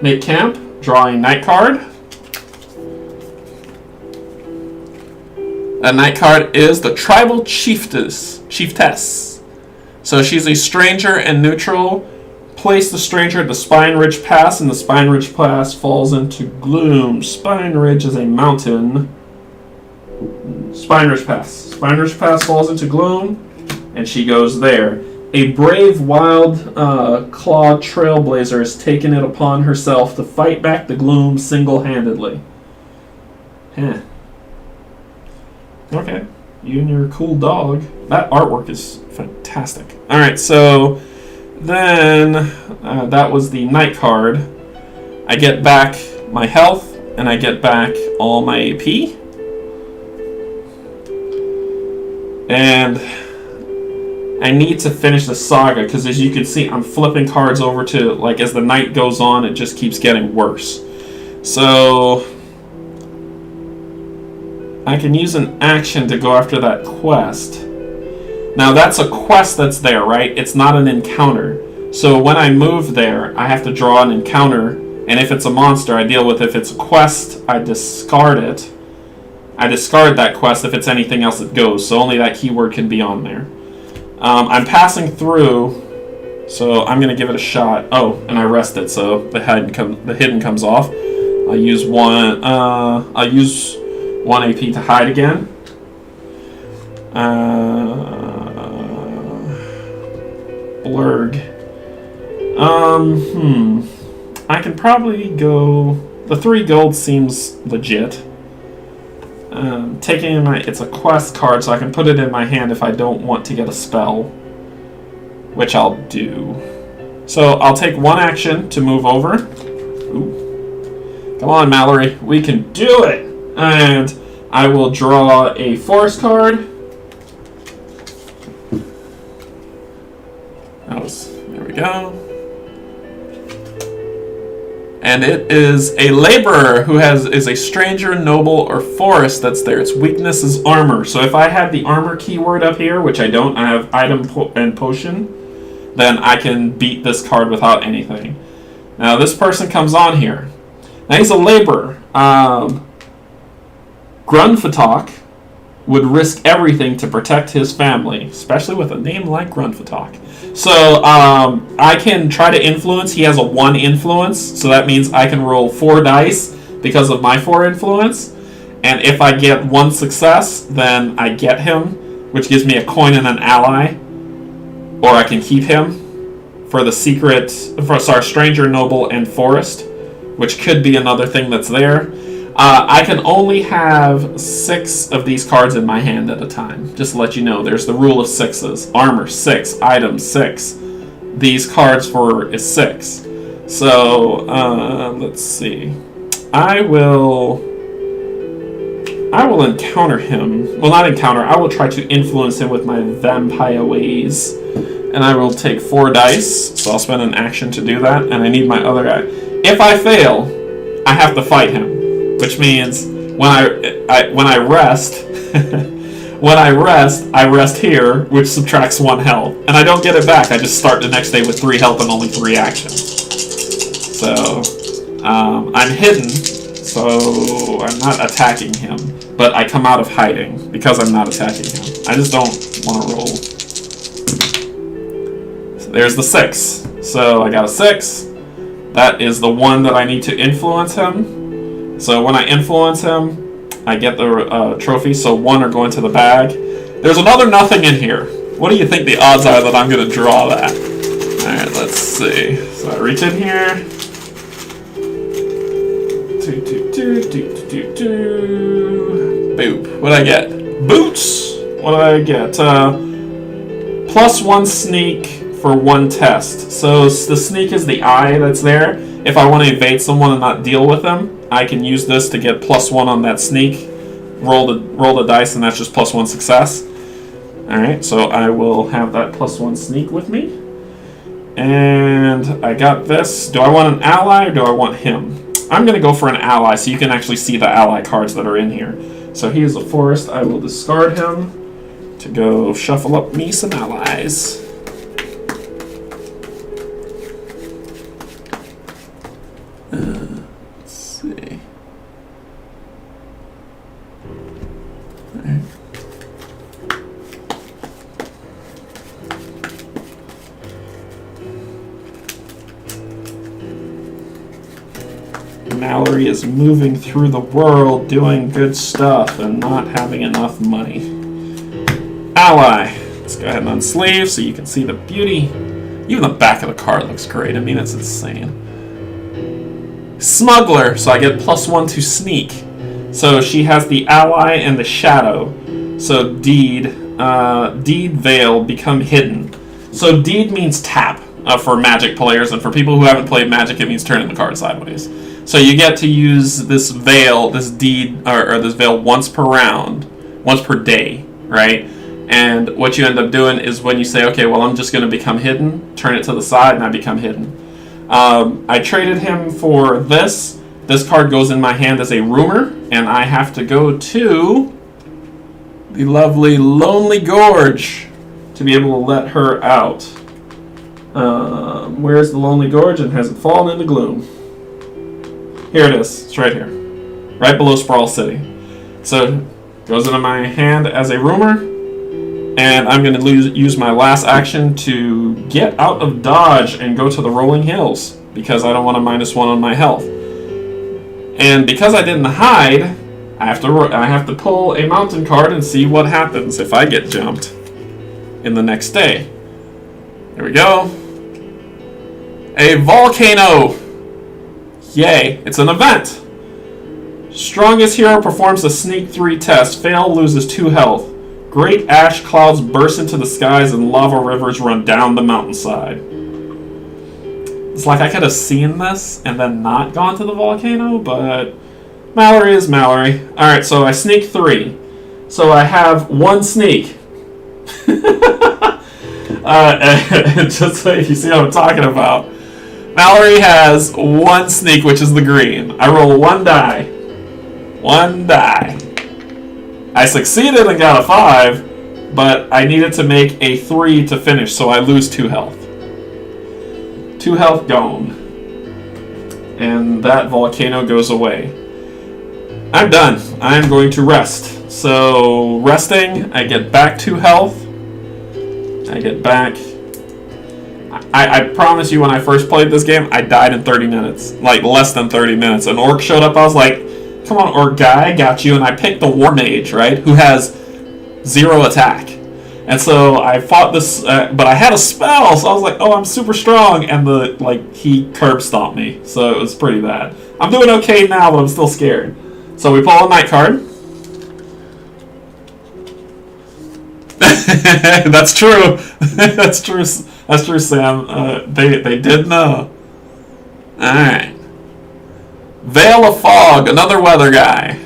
make camp, draw a night card. That night card is the Tribal Chiefess. So she's a stranger and neutral. Place the stranger at the Spine Ridge Pass, and the Spine Ridge Pass falls into Gloom. Spine Ridge is a mountain. Spine Ridge Pass. Spine Ridge Pass falls into Gloom, and she goes there. A brave, wild, clawed trailblazer has taken it upon herself to fight back the Gloom single-handedly. Huh. Okay, you and your cool dog. That artwork is fantastic. Alright, so then that was the night card. I get back my health, and I get back all my AP. And I need to finish the saga, because as you can see, I'm flipping cards over to, like, as the night goes on, it just keeps getting worse. So I can use an action to go after that quest. Now, that's a quest that's there, right? It's not an encounter. So when I move there, I have to draw an encounter, and if it's a monster, I deal with it. If it's a quest, I discard it. I discard that quest. If it's anything else, it goes. So only that keyword can be on there. I'm passing through, so I'm going to give it a shot. Oh, and I rest it, so the hidden comes off. I'll use one AP to hide again. Blurg. I can probably go... The 3 gold seems legit. Taking it's a quest card, so I can put it in my hand if I don't want to get a spell, which I'll do. So I'll take 1 action to move over. Ooh. Come on, Mallory, we can do it! And I will draw a forest card. There we go. And it is a laborer who is a stranger, noble, or forest that's there. Its weakness is armor. So if I have the armor keyword up here, which I don't, I have item and potion, then I can beat this card without anything. Now this person comes on here. Now he's a laborer. Grunfatok would risk everything to protect his family, especially with a name like Grunfatok. So I can try to influence. He has a 1 influence, so that means I can roll 4 dice because of my 4 influence. And if I get 1 success, then I get him, which gives me a coin and an ally. Or I can keep him for the secret, stranger, noble, and forest, which could be another thing that's there. I can only have 6 of these cards in my hand at a time. Just to let you know, there's the rule of 6s. Armor, 6. Items, 6. These cards is 6. So, let's see. I will encounter him. Well, not encounter. I will try to influence him with my vampire ways. And I will take 4 dice. So I'll spend an action to do that. And I need my other guy. If I fail, I have to fight him. Which means when I rest, I rest here, which subtracts 1 health, and I don't get it back. I just start the next day with 3 health and only 3 actions. So I'm hidden, so I'm not attacking him, but I come out of hiding because I'm not attacking him. I just don't want to roll. So there's the 6. So I got a 6. That is the 1 that I need to influence him. So when I influence him, I get the trophy, so 1 are going to the bag. There's another nothing in here. What do you think the odds are that I'm going to draw that? Alright, let's see. So I reach in here. Boop. What do I get? Boots! What do I get? +1 sneak for 1 test. So the sneak is the eye that's there. If I want to evade someone and not deal with them, I can use this to get +1 on that sneak. Roll the dice, and that's just +1 success. Alright, so I will have that +1 sneak with me. And I got this. Do I want an ally or do I want him? I'm going to go for an ally so you can actually see the ally cards that are in here. So he is a forest. I will discard him to go shuffle up me some allies. Let's see. Right. Mallory is moving through the world doing good stuff and not having enough money. Ally. Let's go ahead and unsleeve so you can see the beauty. Even the back of the card looks great. I mean, it's insane. Smuggler, so I get +1 to sneak. So she has the ally and the shadow. So deed, veil, become hidden. So deed means tap for Magic players, and for people who haven't played Magic, it means turning the card sideways. So you get to use this veil, this deed, or this veil once per round, once per day, right? And what you end up doing is when you say, okay, well, I'm just going to become hidden, turn it to the side, and I become hidden. I traded him for this. This card goes in my hand as a rumor, and I have to go to the lovely Lonely Gorge to be able to let her out. Where's the Lonely Gorge and has it fallen into gloom? Here it is. It's right here. Right below Sprawl City. So, it goes into my hand as a rumor. And I'm going to use my last action to get out of dodge and go to the rolling hills. Because I don't want a -1 on my health. And because I didn't hide, I have to pull a mountain card and see what happens if I get jumped in the next day. There we go. A volcano! Yay, it's an event! Strongest hero performs a sneak 3 test. Fail, loses 2 health. Great ash clouds burst into the skies and lava rivers run down the mountainside. It's like I could have seen this and then not gone to the volcano, but Mallory is Mallory. Alright, so I sneak 3. So I have 1 sneak. Just so you see what I'm talking about. Mallory has 1 sneak, which is the green. I roll 1 die. 1 die. I succeeded and got a 5, but I needed to make a 3 to finish, so I lose 2 health. 2 health gone. And that volcano goes away. I'm done. I'm going to rest. So, resting, I get back 2 health. I get back... I promise you, when I first played this game, I died in 30 minutes. Like, less than 30 minutes. An orc showed up, I was like, come on, orc guy, I got you. And I picked the war mage, right? Who has 0 attack. And so I fought this, but I had a spell, so I was like, oh, I'm super strong. And he curb stomped me. So it was pretty bad. I'm doing okay now, but I'm still scared. So we pull a night card. That's true. That's true. That's true, Sam. They did know. Alright. Vala Fog, another weather guy.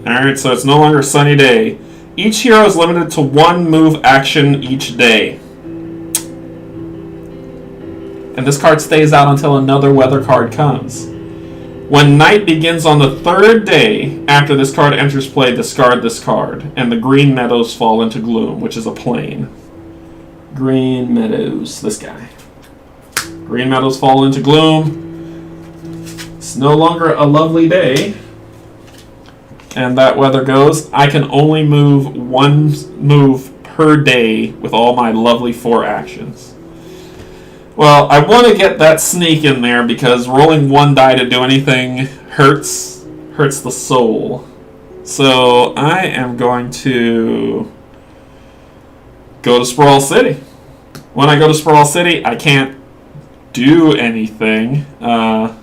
Alright, so it's no longer a sunny day. Each hero is limited to 1 move action each day. And this card stays out until another weather card comes. When night begins on the 3rd day after this card enters play, discard this card. And the green meadows fall into gloom, which is a plain. Green meadows, this guy. Green meadows fall into gloom. It's no longer a lovely day. And that weather goes. I can only move 1 move per day with all my lovely 4 actions. Well, I want to get that sneak in there because rolling 1 die to do anything hurts the soul. So I am going to go to Sprawl City. When I go to Sprawl City, I can't do anything. But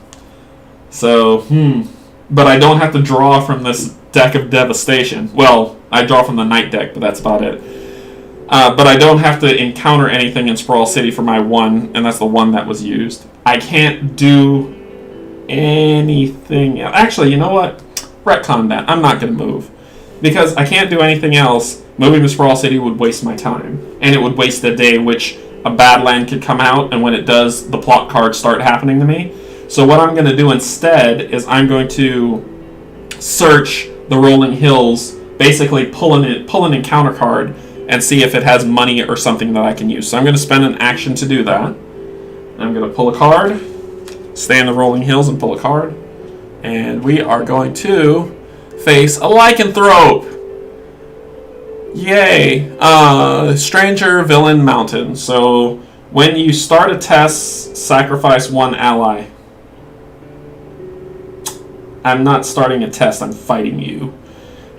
I don't have to draw from this deck of devastation. Well, I draw from the night deck, but that's about it. But I don't have to encounter anything in Sprawl City for my 1, and that's the 1 that was used. I can't do anything else. Actually, you know what? Retcon that. I'm not going to move. Because I can't do anything else. Moving to Sprawl City would waste my time. And it would waste a day, which a Badland could come out, and when it does, the plot cards start happening to me. So what I'm going to do instead is I'm going to search the rolling hills, basically pull an encounter card, and see if it has money or something that I can use. So I'm going to spend an action to do that. I'm going to pull a card, stay in the rolling hills and pull a card. And we are going to face a lycanthrope. Yay. Stranger Villain Mountain. So when you start a test, sacrifice 1 ally. I'm not starting a test, I'm fighting you.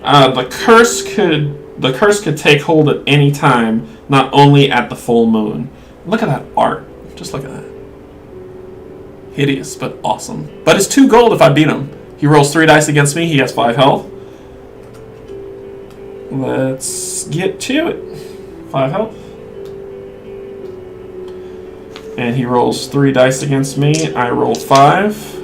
The curse could take hold at any time, not only at the full moon. Look at that art. Just look at that. Hideous, but awesome. But it's 2 gold if I beat him. He rolls 3 dice against me, he has 5 health. Let's get to it. 5 health. And he rolls 3 dice against me, I roll 5.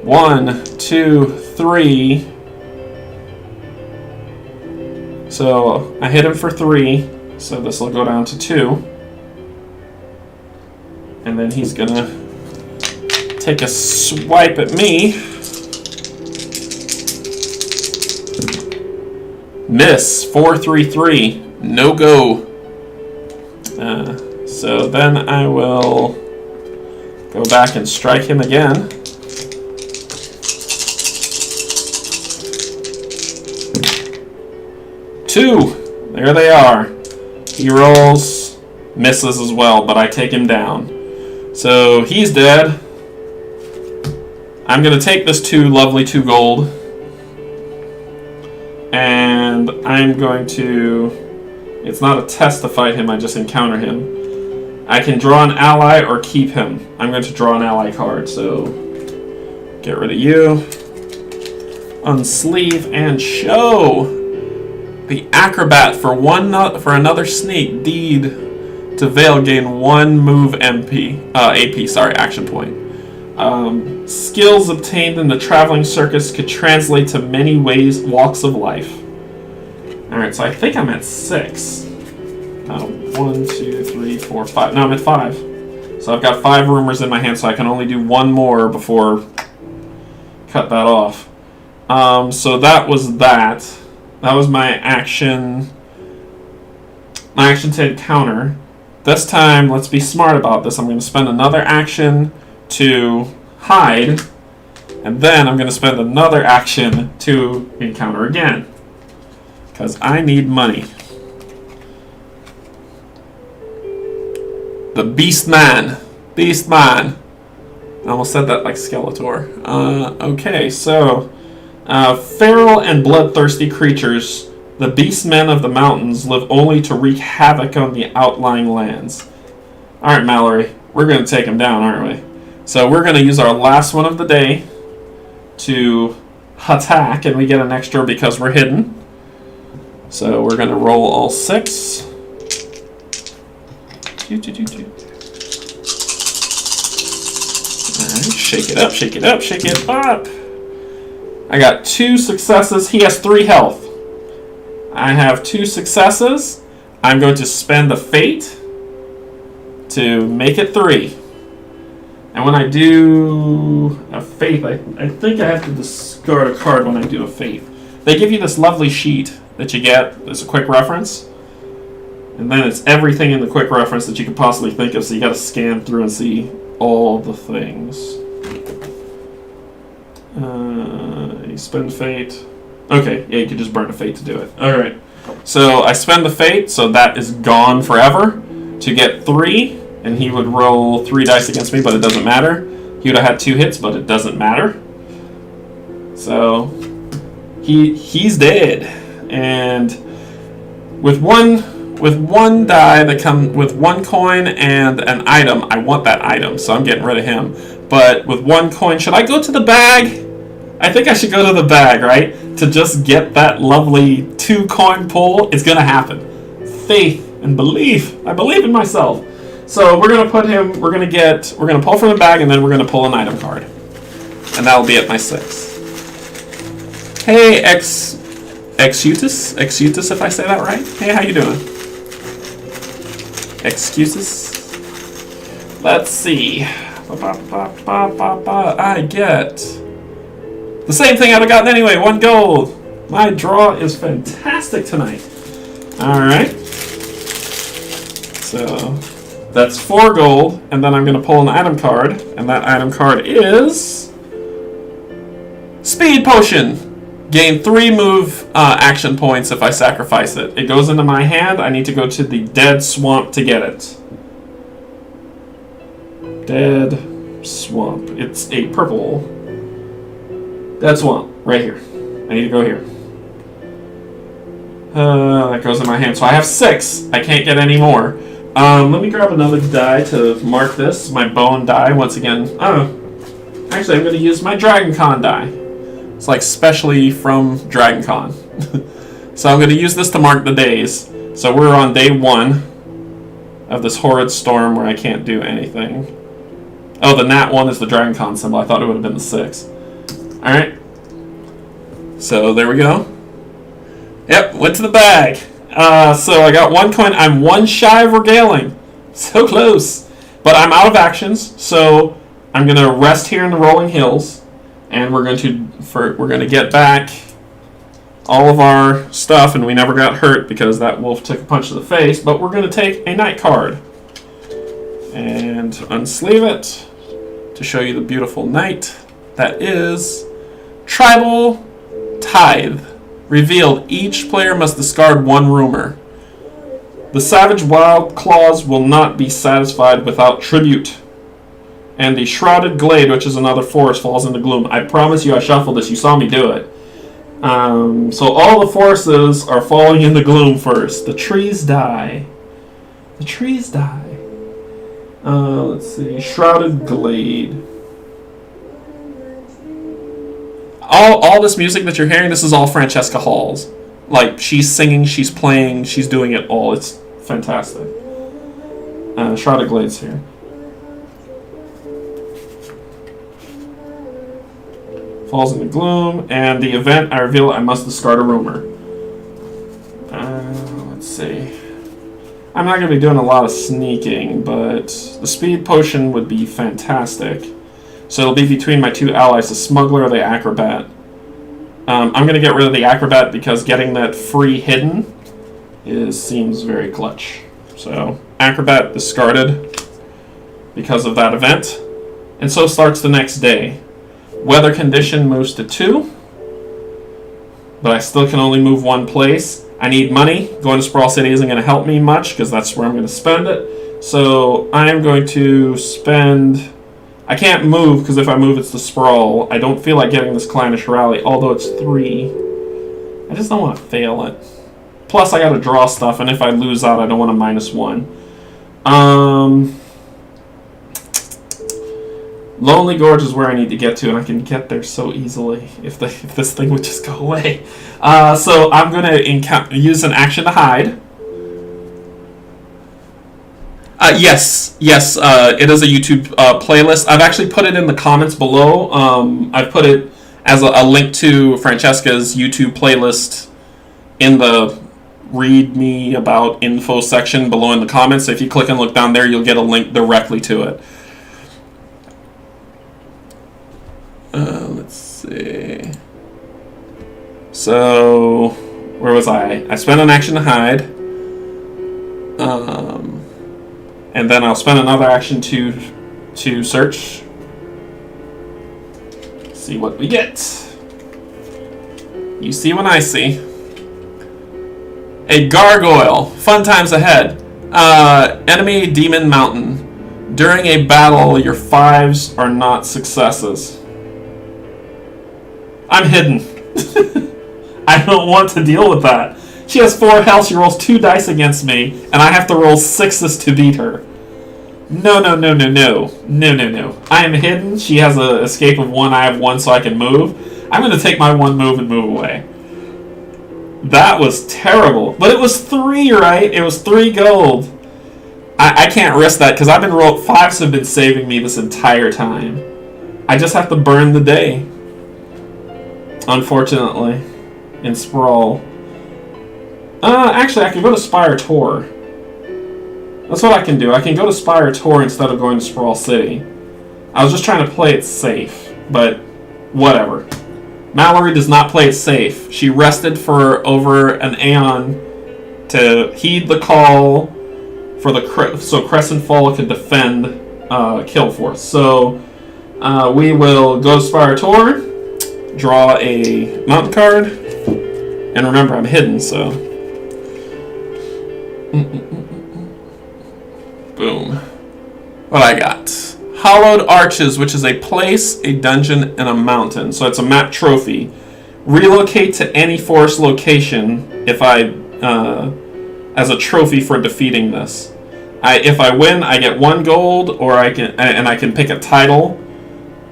One, 2, 3. So I hit him for 3. So this will go down to 2. And then he's gonna take a swipe at me. Miss. 433. No go. So then I will go back and strike him again. Two. There they are. He rolls, misses as well, but I take him down. So he's dead. I'm going to take this lovely 2 gold. And I'm going to... It's not a test to fight him, I just encounter him. I can draw an ally or keep him. I'm going to draw an ally card, so... Get rid of you. Unsleeve and show! The Acrobat for another sneak deed to Vale gain 1 move action point. Skills obtained in the traveling circus could translate to many walks of life. Alright, so I think I'm at 6. 1, 2, 3, 4, 5. No, I'm at 5. So I've got 5 rumors in my hand, so I can only do 1 more before cut that off. So that was that. That was my action. My action to encounter. This time, let's be smart about this. I'm going to spend another action to hide, and then I'm going to spend another action to encounter again. Because I need money. The Beastman. Beastman. I almost said that like Skeletor. Okay, so... feral and bloodthirsty creatures, the beastmen of the mountains live only to wreak havoc on the outlying lands. Alright, Mallory, we're going to take them down, aren't we? So we're going to use our last one of the day to attack, and we get an extra because we're hidden. So we're going to roll all 6. Alright, shake it up, shake it up, shake it up. I got 2 successes. He has 3 health. I have 2 successes. I'm going to spend a fate to make it 3. And when I do a fate, I think I have to discard a card when I do a fate. They give you this lovely sheet that you get. There's a quick reference. And then it's everything in the quick reference that you could possibly think of, so you got to scan through and see all the things. You spend fate. Okay, yeah, you could just burn a fate to do it. Alright. So I spend the fate, so that is gone forever. To get 3, and he would roll 3 dice against me, but it doesn't matter. He would have had 2 hits, but it doesn't matter. So he's dead. And with one die that comes with 1 coin and an item, I want that item, so I'm getting rid of him. But with 1 coin, should I go to the bag? I think I should go to the bag, right? To just get that lovely 2 coin pull. It's gonna happen. Faith and belief. I believe in myself. So we're gonna put him. We're gonna pull from the bag, and then we're gonna pull an item card, and that'll be at my 6. Hey, Exutus, if I say that right. Hey, how you doing? Excuses. Let's see. I get the same thing I'd have gotten anyway. 1 gold. My draw is fantastic tonight. Alright. So that's 4 gold. And then I'm going to pull an item card. And that item card is Speed Potion. Gain 3 move action points if I sacrifice it. It goes into my hand. I need to go to the Dead Swamp to get it. Dead Swamp. It's a purple Dead Swamp. Right here. I need to go here. That goes in my hand. So I have 6. I can't get any more. Let me grab another die to mark this. My bone die once again. Oh. Actually, I'm going to use my Dragon Con die. It's like specially from Dragon Con. So I'm going to use this to mark the days. So we're on day 1 of this horrid storm where I can't do anything. Oh, the nat 1 is the Dragon Con symbol. I thought it would have been the 6. Alright. So there we go. Yep, went to the bag. So I got 1 coin. I'm 1 shy of regaling. So close. But I'm out of actions, so I'm going to rest here in the rolling hills, and we're going to get back all of our stuff, and we never got hurt because that wolf took a punch to the face, but we're going to take a night card and unsleeve it to show you the beautiful knight that is Tribal Tithe. Revealed, each player must discard one rumor. The savage wild claws will not be satisfied without tribute. And the shrouded glade, which is another forest, falls into gloom. I promise you I shuffled this. You saw me do it. So all the forces are falling into gloom first. The trees die. The trees die. Let's see. Shrouded glade. All this music that you're hearing, this is all Francesca Hall's. Like, she's singing, she's playing, she's doing it all. It's fantastic. Shrouded Glade's here. Falls into gloom, and the event, I reveal I must discard a rumor. Let's see. I'm not going to be doing a lot of sneaking, but the speed potion would be fantastic. So it'll be between my two allies, the smuggler or the acrobat. I'm going to get rid of the acrobat because getting that free hidden seems very clutch. So acrobat discarded because of that event. And so starts the next day. Weather condition moves to 2, but I still can only move one place. I need money. Going to Sprawl City isn't going to help me much because that's where I'm going to spend it. So I am going to spend... I can't move because if I move it's the Sprawl. I don't feel like getting this Clannish Rally, although it's 3. I just don't want to fail it. Plus I got to draw stuff, and if I lose out I don't want a -1. Lonely Gorge is where I need to get to, and I can get there so easily if this thing would just go away. So I'm going to use an action to hide. Yes, it is a YouTube playlist. I've actually put it in the comments below. I've put it as a link to Francesca's YouTube playlist in the read me about info section below in the comments. So if you click and look down there, you'll get a link directly to it. Let's see. So, where was I? I spent an action to hide. And then I'll spend another action to search. See what we get. You see when I see. A gargoyle. Fun times ahead. Enemy Demon Mountain. During a battle, your 5s are not successes. I'm hidden. I don't want to deal with that. She has 4 health, she rolls 2 dice against me, and I have to roll 6s to beat her. No. No. I am hidden, she has an escape of 1, I have 1 so I can move. I'm going to take my 1 move and move away. That was terrible. But it was 3, right? It was 3 gold. I can't risk that, because I've been rolled 5s have been saving me this entire time. I just have to burn the day. Unfortunately, in Sprawl. Actually, I can go to Spire Tor. That's what I can do. I can go to Spire Tor instead of going to Sprawl City. I was just trying to play it safe, but whatever. Mallory does not play it safe. She rested for over an aeon to heed the call for so Crescent Fall could defend Kilforth. So we will go to Spire Tor. Draw a mountain card, and remember I'm hidden, so boom. What I got? Hollowed Arches, which is a place, a dungeon, and a mountain. So it's a map trophy. Relocate to any forest location if I as a trophy for defeating this. If I win, I get 1 gold, or I can pick a title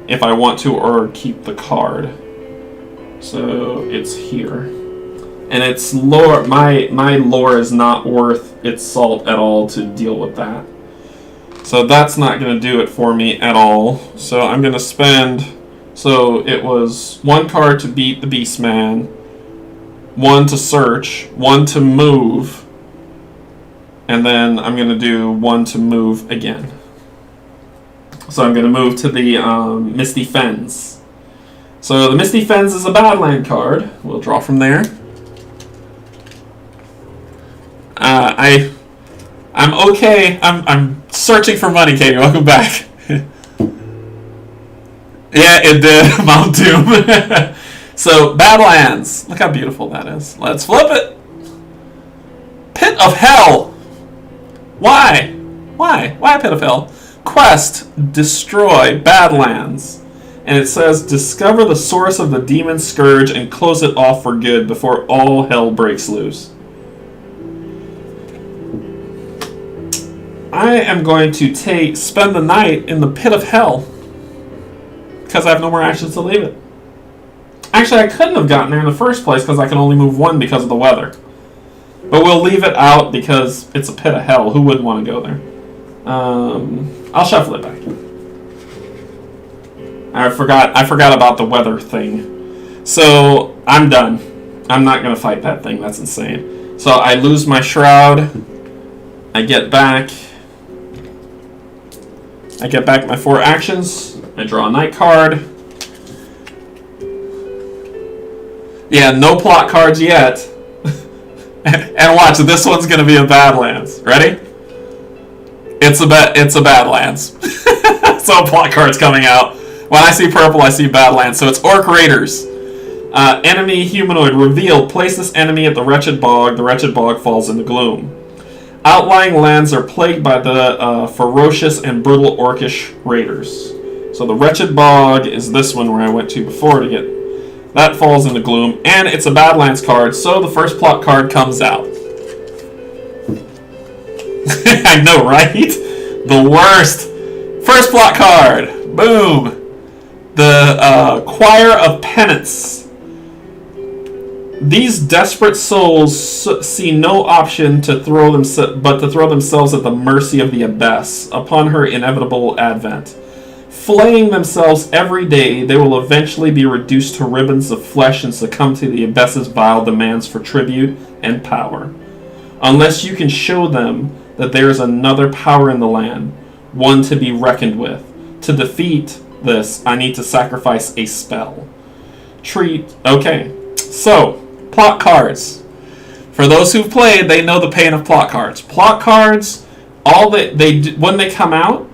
if I want to, or keep the card. So it's here, and it's lore. My lore is not worth its salt at all to deal with that. So that's not going to do it for me at all. So I'm going to spend. So it was 1 card to beat the Beastman, 1 to search, 1 to move, and then I'm going to do 1 to move again. So I'm going to move to the Misty Fens. So the Misty Fens is a Badland card. We'll draw from there. I'm okay. I'm searching for money, Katie. Welcome back. Yeah, it did. Mount Doom. So, Badlands. Look how beautiful that is. Let's flip it. Pit of Hell. Why? Why? Why Pit of Hell? Quest. Destroy Badlands. And it says, discover the source of the demon scourge and close it off for good before all hell breaks loose. I am going to spend the night in the Pit of Hell. Because I have no more actions to leave it. Actually, I couldn't have gotten there in the first place because I can only move one because of the weather. But we'll leave it out because it's a Pit of Hell. Who wouldn't want to go there? I'll shuffle it back. I forgot about the weather thing. So, I'm done. I'm not going to fight that thing. That's insane. So, I lose my Shroud. I get back my 4 actions. I draw a night card. Yeah, no plot cards yet. And watch, this one's going to be a Badlands. Ready? It's a Badlands. So plot cards coming out. When I see purple, I see Badlands. So it's Orc Raiders. Enemy humanoid revealed. Place this enemy at the Wretched Bog. The Wretched Bog falls into Gloom. Outlying lands are plagued by the ferocious and brutal Orcish raiders. So the Wretched Bog is this one where I went to before to get... That falls into Gloom. And it's a Badlands card, so the first plot card comes out. I know, right? The worst. First plot card. Boom. The Choir of Penance. These desperate souls see no option but to throw themselves at the mercy of the Abyss upon her inevitable advent. Flaying themselves every day, they will eventually be reduced to ribbons of flesh and succumb to the Abyss's vile demands for tribute and power. Unless you can show them that there is another power in the land, one to be reckoned with. To defeat this, I need to sacrifice a spell. Okay, so, plot cards. For those who've played, they know the pain of plot cards. Plot cards, when they come out,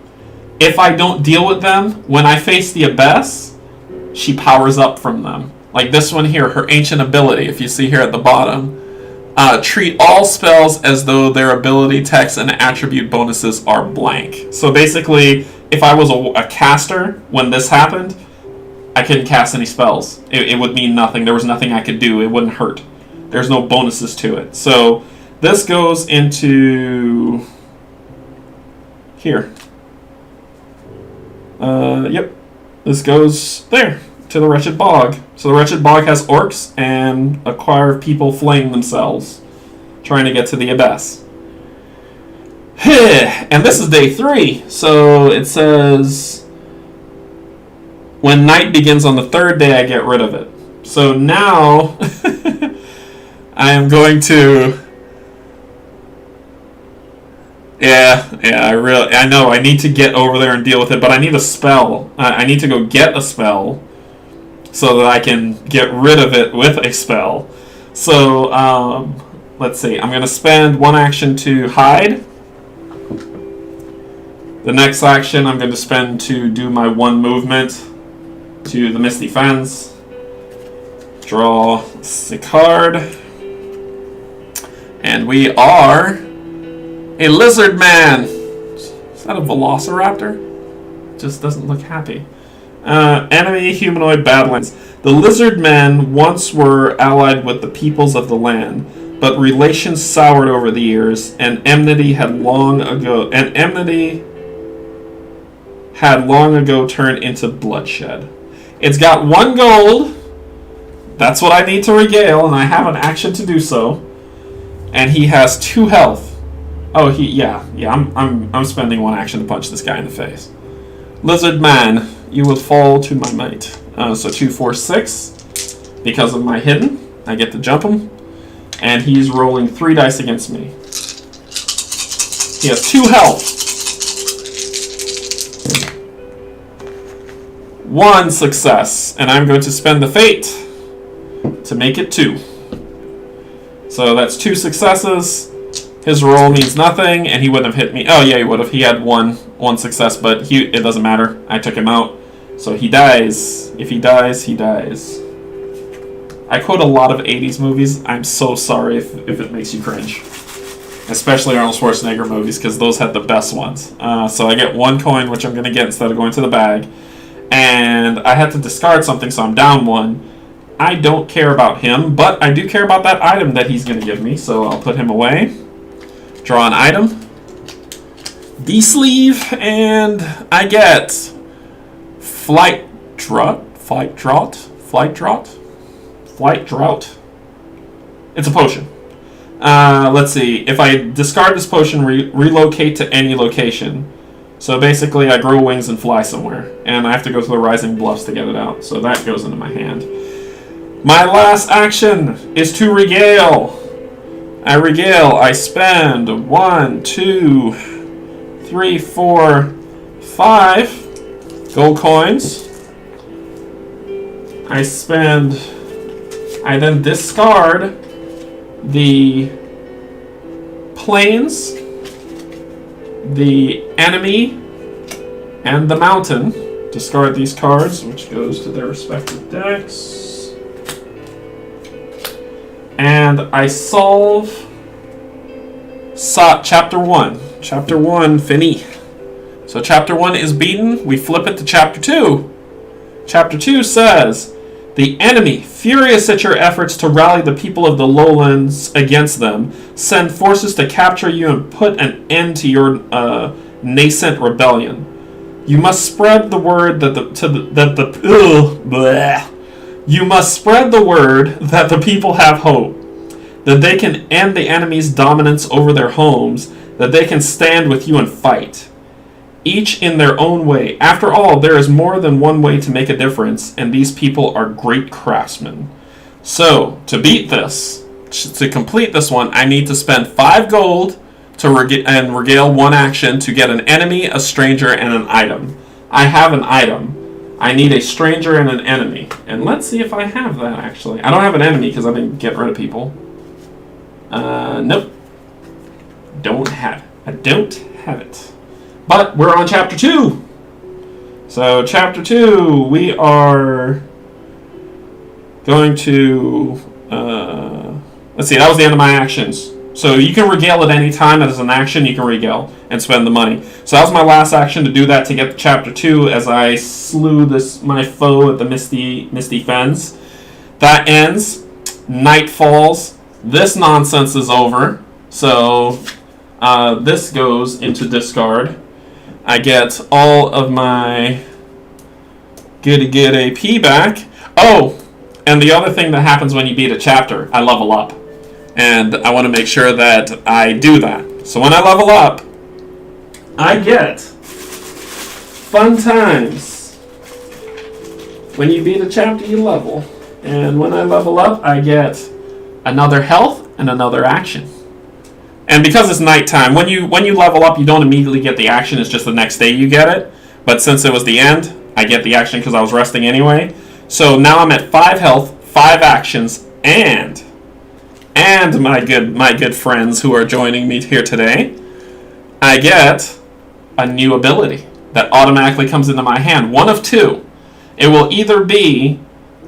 if I don't deal with them, when I face the Abyss, she powers up from them. Like this one here, her ancient ability, if you see here at the bottom. Treat all spells as though their ability text and attribute bonuses are blank. So basically, if I was a caster when this happened, I couldn't cast any spells. It would mean nothing. There was nothing I could do. It wouldn't hurt. There's no bonuses to it. So this goes into here. Yep. This goes there, to the Wretched Bog. So the Wretched Bog has orcs and a choir of people flaying themselves, trying to get to the Abyss. And this is day 3. So it says, when night begins on the 3rd day, I get rid of it. So now, I am going to... I know, I need to get over there and deal with it, but I need a spell. I need to go get a spell so that I can get rid of it with a spell. So, let's see. I'm going to spend 1 action to hide. The next action I'm going to spend to do my 1 movement to the Misty Fens. Draw a card. And we are... a lizard man. Is that a velociraptor? Just doesn't look happy. Enemy humanoid Badlands. The lizard men once were allied with the peoples of the land, but relations soured over the years, and enmity had long ago turned into bloodshed. It's got 1 gold. That's what I need to regale, and I have an action to do so. And he has 2 health. Oh, I'm spending 1 action to punch this guy in the face. Lizard man, you will fall to my might. So 2, 4, 6. Because of my hidden, I get to jump him. And he's rolling 3 dice against me. He has 2 health. 1 success, and I'm going to spend the fate to make it 2. So that's 2 successes. His roll means nothing, and he wouldn't have hit me. Oh yeah, he would have. He had one success, but it doesn't matter. I took him out, so he dies. If he dies, he dies. I quote a lot of 80s movies. I'm so sorry if it makes you cringe. Especially Arnold Schwarzenegger movies, because those had the best ones. So I get 1 coin, which I'm going to get instead of going to the bag. And I had to discard something, so I'm down 1. I don't care about him, but I do care about that item that he's going to give me, so I'll put him away. Draw an item. D-sleeve, and I get Flight Drought. It's a potion. Let's see. If I discard this potion, relocate to any location. So basically, I grow wings and fly somewhere. And I have to go to the Rising Bluffs to get it out. So that goes into my hand. My last action is to regale. I regale. I spend 1, 2, 3, 4, 5 gold coins. I then discard the plains, the enemy, and the mountain. Discard these cards, which goes to their respective decks. And I solve Chapter 1. Chapter 1, fini. So Chapter 1 is beaten. We flip it to Chapter 2. Chapter 2 says, the enemy, furious at your efforts to rally the people of the lowlands against them, send forces to capture you and put an end to your nascent rebellion. You must spread the word that You must spread the word that the people have hope, that they can end the enemy's dominance over their homes, that they can stand with you and fight. Each in their own way. After all, there is more than one way to make a difference, and these people are great craftsmen. So, to beat this, to complete this one, I need to spend 5 gold to regale 1 action to get an enemy, a stranger, and an item. I have an item. I need a stranger and an enemy. And let's see if I have that, actually. I don't have an enemy because I didn't get rid of people. Nope. Don't have it. I don't have it. But we're on Chapter 2. So, Chapter 2, we are going to... let's see, that was the end of my actions. So you can regale at any time. As an action, you can regale and spend the money. So that was my last action to do that to get to Chapter 2 as I slew my foe at the Misty Fens. That ends. Night falls. This nonsense is over. So this goes into discard. I get all of my good AP back. Oh, and the other thing that happens when you beat a chapter, I level up. And I want to make sure that I do that. So when I level up, I get fun times. When you beat a chapter, you level. And when I level up, I get another health and another action. And because it's nighttime, when you level up, you don't immediately get the action. It's just the next day you get it. But since it was the end, I get the action because I was resting anyway. So now I'm at 5 health, 5 actions, and my good friends who are joining me here today, I get a new ability that automatically comes into my hand. One of 2. It will either be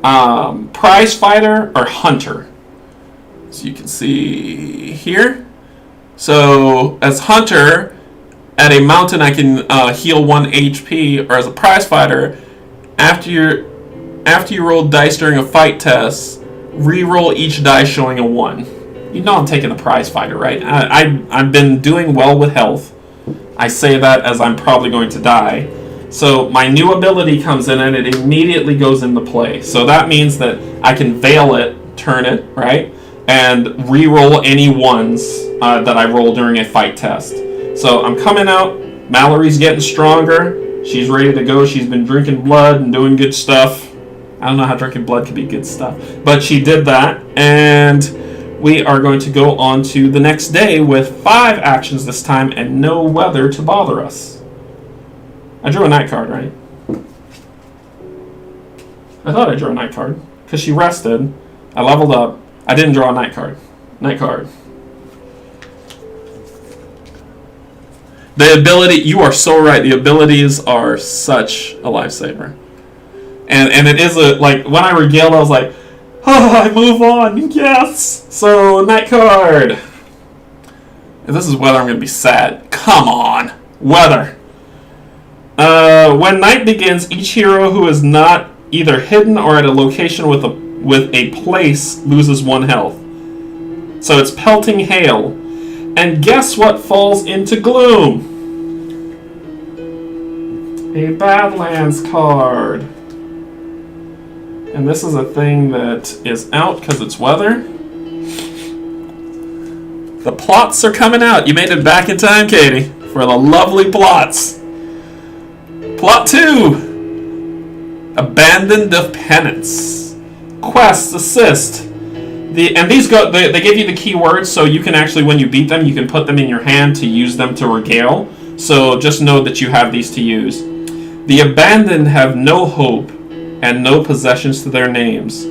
Prize Fighter or Hunter. So you can see here. So, as Hunter, at a mountain I can heal 1 HP, or as a prize fighter, after you roll dice during a fight test, re-roll each die showing a 1. You know I'm taking a prize fighter, right? I've been doing well with health. I say that as I'm probably going to die. So, my new ability comes in and it immediately goes into play. So that means that I can veil it, turn it, right? And re-roll any ones that I roll during a fight test. So I'm coming out. Mallory's getting stronger. She's ready to go. She's been drinking blood and doing good stuff. I don't know how drinking blood could be good stuff. But she did that. And we are going to go on to the next day with 5 actions this time and no weather to bother us. I drew a night card, right? I thought I drew a night card. Because she rested. I leveled up. I didn't draw a night card. Night card. The ability, you are so right. The abilities are such a lifesaver. And it is a, like, when I regaled, I was like, oh, I move on. Yes. So, night card. If this is weather, I'm going to be sad. Come on. Weather. When night begins, each hero who is not either hidden or at a location with a place loses 1 health. So it's pelting hail. And guess what falls into Gloom? A Badlands card. And this is a thing that is out because it's weather. The plots are coming out. You made it back in time, Katie, for the lovely plots. Plot 2. Abandoned of Penance. Quests, assist. And these go. They give you the keywords, so you can actually, when you beat them, you can put them in your hand to use them to regale. So just know that you have these to use. The abandoned have no hope and no possessions to their names.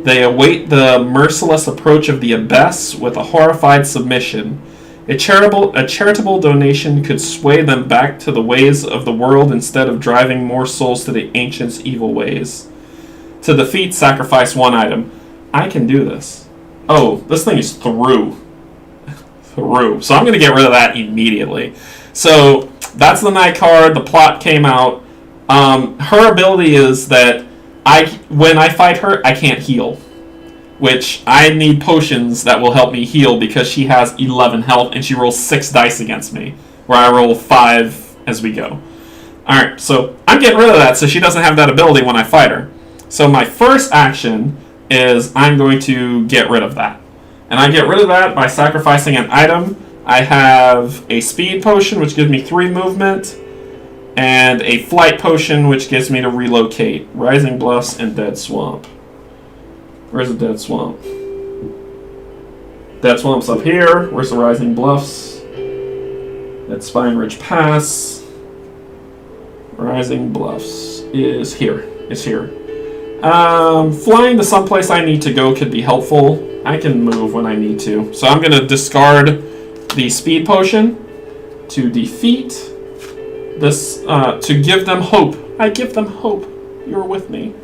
They await the merciless approach of the abyss with a horrified submission. A charitable donation could sway them back to the ways of the world instead of driving more souls to the ancients' evil ways. To defeat, sacrifice 1 item. I can do this. Oh, this thing is through. Through. So I'm going to get rid of that immediately. So that's the night card. The plot came out. Her ability is that when I fight her, I can't heal. Which I need potions that will help me heal because she has 11 health and she rolls 6 dice against me, where I roll 5 as we go. Alright, so I'm getting rid of that so she doesn't have that ability when I fight her. So my first action is I'm going to get rid of that. And I get rid of that by sacrificing an item. I have a speed potion, which gives me 3 movement, and a flight potion, which gives me to relocate. Rising Bluffs and Dead Swamp. Where's the Dead Swamp? Dead Swamp's up here. Where's the Rising Bluffs? That's Spine Ridge Pass. Rising Bluffs is here. It's here. Flying to someplace I need to go could be helpful. I can move when I need to. So I'm going to discard the speed potion to defeat this, to give them hope. I give them hope. You're with me.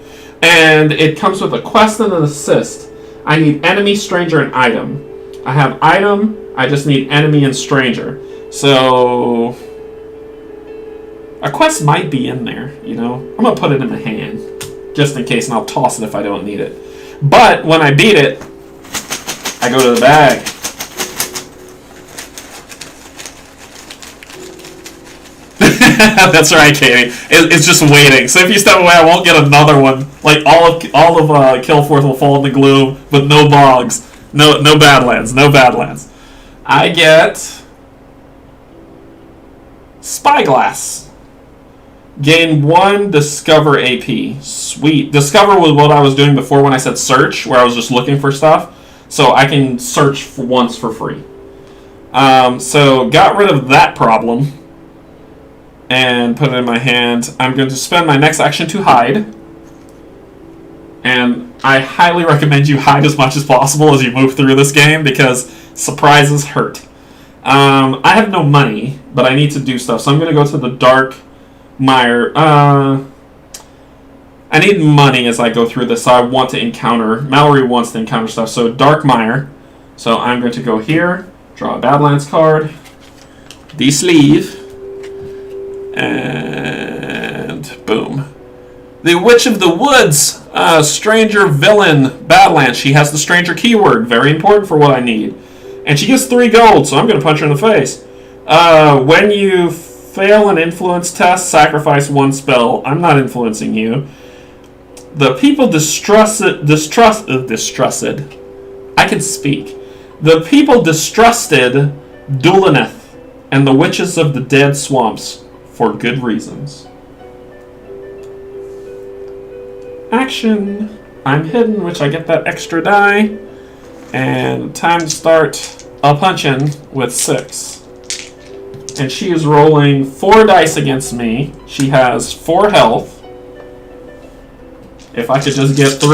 And it comes with a quest and an assist. I need enemy, stranger, and item. I have item. I just need enemy and stranger. So a quest might be in there, you know. I'm going to put it in the hand just in case, and I'll toss it if I don't need it. But when I beat it, I go to the bag. That's right, Katie. It's just waiting. So if you step away, I won't get another one. Like all of Kilforth will fall in the gloom with no bogs, no badlands, no badlands. I get Spyglass. Gain 1 Discover AP. Sweet. Discover was what I was doing before when I said search, where I was just looking for stuff. So I can search for once for free. So got rid of that problem. And put it in my hand. I'm going to spend my next action to hide. And I highly recommend you hide as much as possible as you move through this game, because surprises hurt. I have no money, but I need to do stuff. So I'm going to go to the Dark Mire. I need money as I go through this, so I want to encounter... Mallory wants to encounter stuff. So Dark Mire. So I'm going to go here, draw a Badlands card, de-sleeve, and boom. The Witch of the Woods, Stranger Villain, Badlands. She has the Stranger keyword, very important for what I need. And she gets 3 gold, so I'm going to punch her in the face. When you fail an influence test, sacrifice 1 spell. I'm not influencing you. The people distrusted. I can speak. The people distrusted Dulaneth and the Witches of the Dead Swamps for good reasons. Action. I'm hidden, which I get that extra die. And time to start a punch-in with 6. And she is rolling 4 dice against me. She has 4 health. If I could just get 3,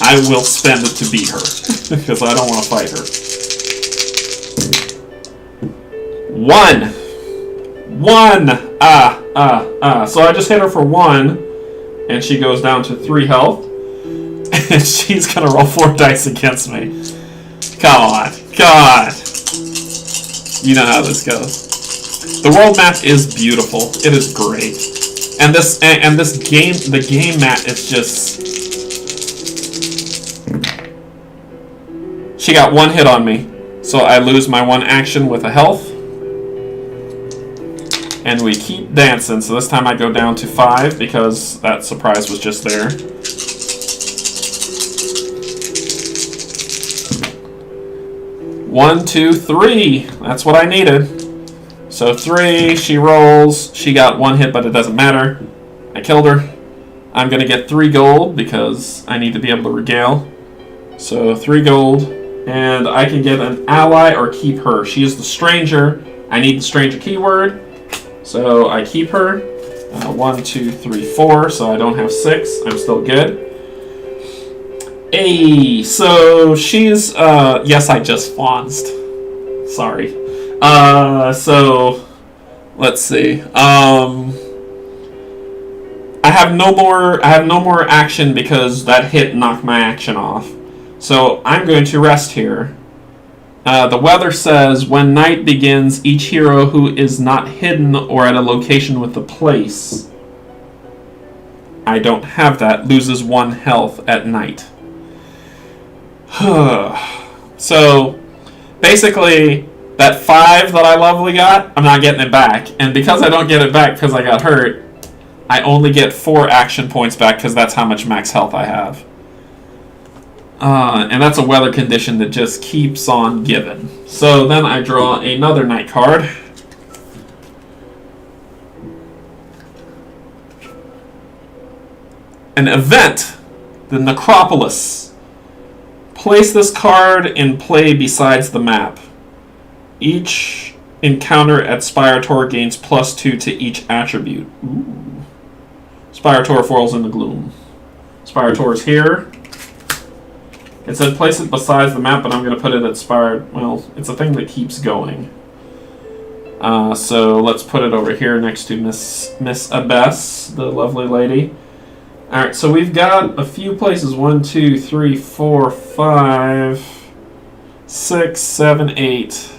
I will spend it to beat her. Because I don't want to fight her. 1! So I just hit her for 1. And she goes down to 3 health. And she's going to roll 4 dice against me. Come on. You know how this goes. The world map is beautiful. It is great. And this game, the game map is just... She got 1 hit on me. So I lose my 1 action with a health. And we keep dancing. So this time I go down to 5 because that surprise was just there. One, 2, 3. That's what I needed. So 3, she rolls. She got 1 hit, but it doesn't matter. I killed her. I'm going to get 3 gold because I need to be able to regale. So 3 gold. And I can get an ally or keep her. She is the stranger. I need the stranger keyword. So I keep her. 1, 2, 3, 4. So I don't have 6. I'm still good. Hey, so she's, yes, I just fonsed. Sorry. So, let's see. I have no more action because that hit knocked my action off. So I'm going to rest here. The weather says, when night begins, each hero who is not hidden or at a location with the place, I don't have that, loses 1 health at night. So, basically, that 5 that I lovely got, I'm not getting it back. And because I don't get it back because I got hurt, I only get 4 action points back because that's how much max health I have. And that's a weather condition that just keeps on giving. So then I draw another night card. An event, the Necropolis. Place this card in play besides the map. Each encounter at Spirator gains +2 to each attribute. Ooh. Spirator foils in the Gloom. Spirator's here. It said place it besides the map, but I'm going to put it at Spire. Well, it's a thing that keeps going. So let's put it over here next to Miss Abbess, the lovely lady. Alright, so we've got a few places. 1, 2, 3, 4, 5, 6, 7, 8,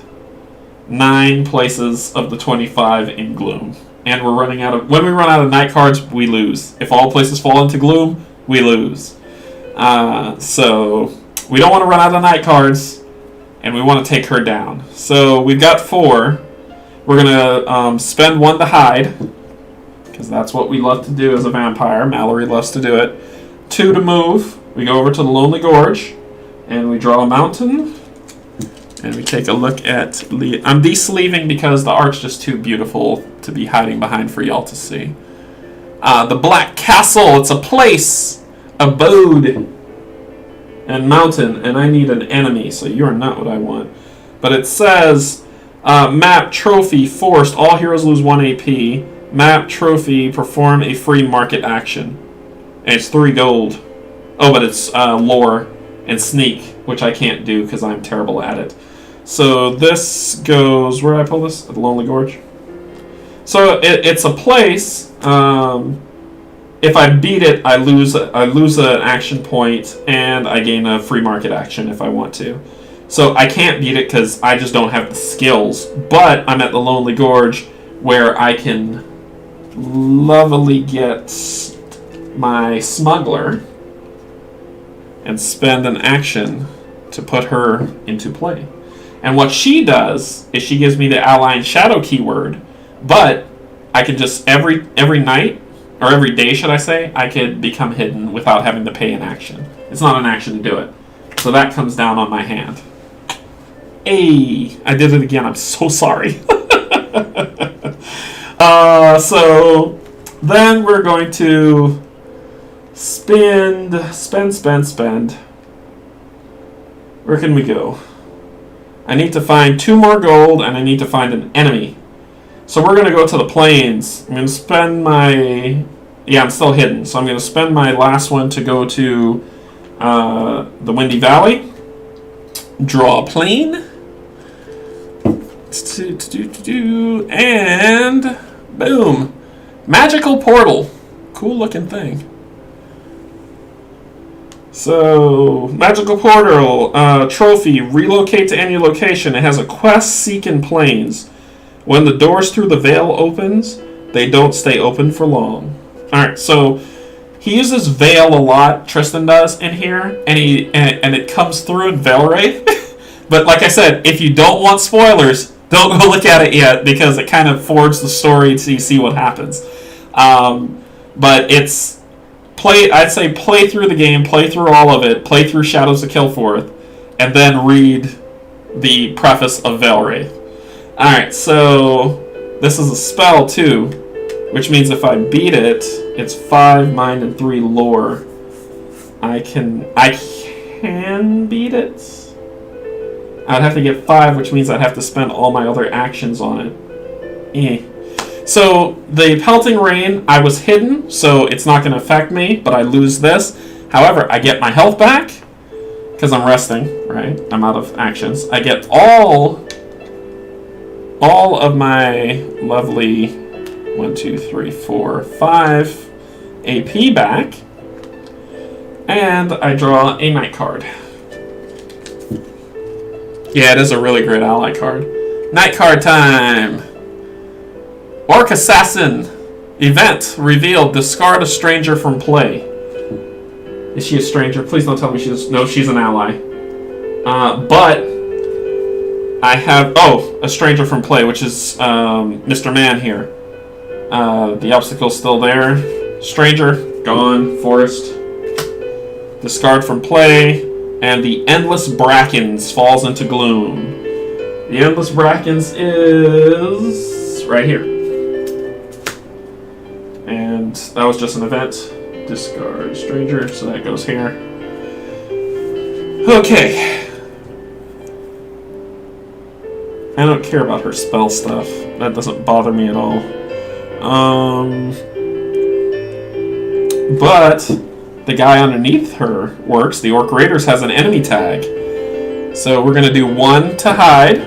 9 places of the 25 in Gloom. And we're running out of... When we run out of night cards, we lose. If all places fall into Gloom, we lose. So we don't want to run out of night cards, and we want to take her down. So we've got 4. We're going to spend 1 to hide, because that's what we love to do as a vampire. Mallory loves to do it. 2 to move. We go over to the Lonely Gorge, and we draw a mountain, and we take a look at... I'm de-sleeving because the art's just too beautiful to be hiding behind for y'all to see. The Black Castle. It's a place, abode, and mountain, and I need an enemy, so you're not what I want. But it says, map, trophy, forced. All heroes lose 1 AP. Map, trophy, perform a free market action. And it's 3 gold. Oh, but it's lore and sneak, which I can't do because I'm terrible at it. So this goes... Where did I pull this? At the Lonely Gorge. So it's a place. If I beat it, I lose an action point, and I gain a free market action if I want to. So I can't beat it because I just don't have the skills. But I'm at the Lonely Gorge where I can lovely get my smuggler and spend an action to put her into play. And what she does is she gives me the ally and shadow keyword, but I can just every night, or every day should I say, I could become hidden without having to pay an action. It's not an action to do it. So that comes down on my hand. Hey, I did it again. I'm so sorry. So then we're going to spend. Where can we go? I need to find 2 more gold, and I need to find an enemy. So we're going to go to the plains. I'm going to spend my Yeah, I'm still hidden. So I'm going to spend my last one to go to the Windy Valley. Draw a plane. And boom. Magical portal. Cool looking thing. So, magical portal, trophy, relocate to any location. It has a quest, seek in planes. When the doors through the veil opens, they don't stay open for long. Alright, so he uses veil a lot, Tristan does, in here, and it comes through in Veilwraith. But like I said, if you don't want spoilers, don't go look at it yet, because it kind of forwards the story so you see what happens. But it's... I'd say play through the game, play through all of it, play through Shadows of Kilforth, and then read the preface of Veilwraith. Alright, so this is a spell too, which means if I beat it, it's 5 mind and 3 lore. I can beat it. I'd have to get 5, which means I'd have to spend all my other actions on it. So, the Pelting Rain, I was hidden, so it's not going to affect me, but I lose this. However, I get my health back, because I'm resting, right? I'm out of actions. I get all of my lovely 1, 2, 3, 4, 5 AP back, and I draw a Knight card. Yeah, it is a really great ally card. Knight card time! Orc Assassin. Event. Revealed. Discard a stranger from play. Is she a stranger? Please don't tell me she's... No, she's an ally. But I have... Oh, a stranger from play, which is Mr. Man here. The obstacle's still there. Stranger. Gone. Forest. Discard from play. And the Endless Brackens falls into Gloom. The Endless Brackens is... right here. And that was just an event. Discard stranger, so that goes here. Okay. I don't care about her spell stuff. That doesn't bother me at all. But the guy underneath her works. The Orc Raiders has an enemy tag. So we're going to do 1 to hide.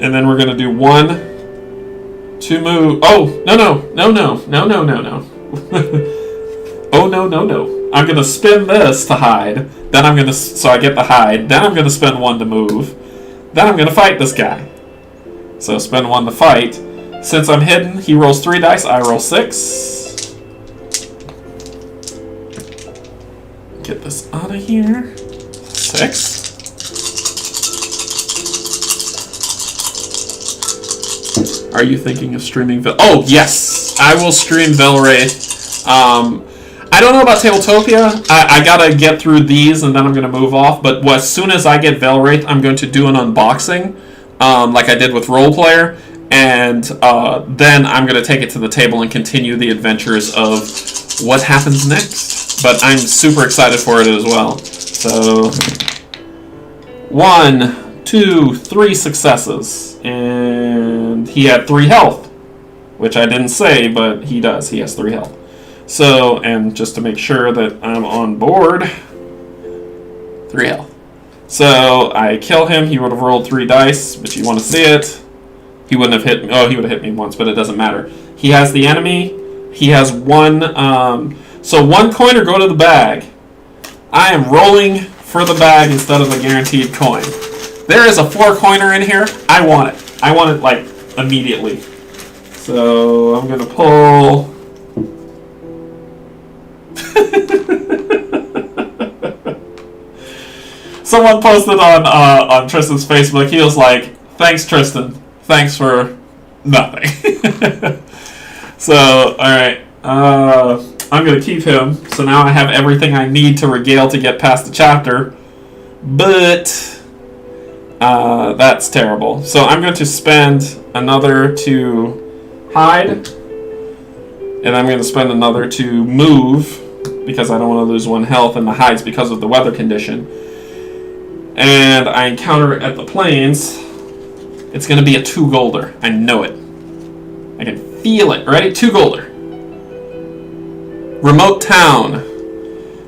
And then we're going to do 1 to move. Oh, no. Oh, no. I'm going to spin this to hide. Then I'm going to... So I get the hide. Then I'm going to spend 1 to move. Then I'm going to fight this guy. So spend 1 to fight. Since I'm hidden, he rolls 3 dice. I roll 6. Get this out of here. 6. Are you thinking of streaming Oh, yes! I will stream Veilwraith. I don't know about Tabletopia. I gotta get through these and then I'm gonna move off. But as soon as I get Veilwraith, I'm going to do an unboxing, like I did with Roleplayer. And then I'm gonna take it to the table and continue the adventures of what happens next. But I'm super excited for it as well. So, 1, 2, 3 successes. And he had 3 health, which I didn't say, but he does. He has 3 health. So, and just to make sure that I'm on board, 3 health. So, I kill him. He would have rolled 3 dice, but you want to see it. He wouldn't have hit me. Oh, he would have hit me once, but it doesn't matter. He has the enemy. He has 1. So 1 coin or go to the bag. I am rolling for the bag instead of a guaranteed coin. There is a 4-coiner in here. I want it. I want it, like, immediately. So, I'm going to pull... Someone posted on Tristan's Facebook, he was like, thanks, Tristan. Thanks for nothing. So, alright. I'm going to keep him. So now I have everything I need to regale to get past the chapter. But... that's terrible. So I'm going to spend another to hide. And I'm going to spend another to move, because I don't want to lose 1 health, and the hide's because of the weather condition. And I encounter it at the plains. It's going to be a 2 golder. I know it. I can Feel it. Ready? 2 golder. Remote town.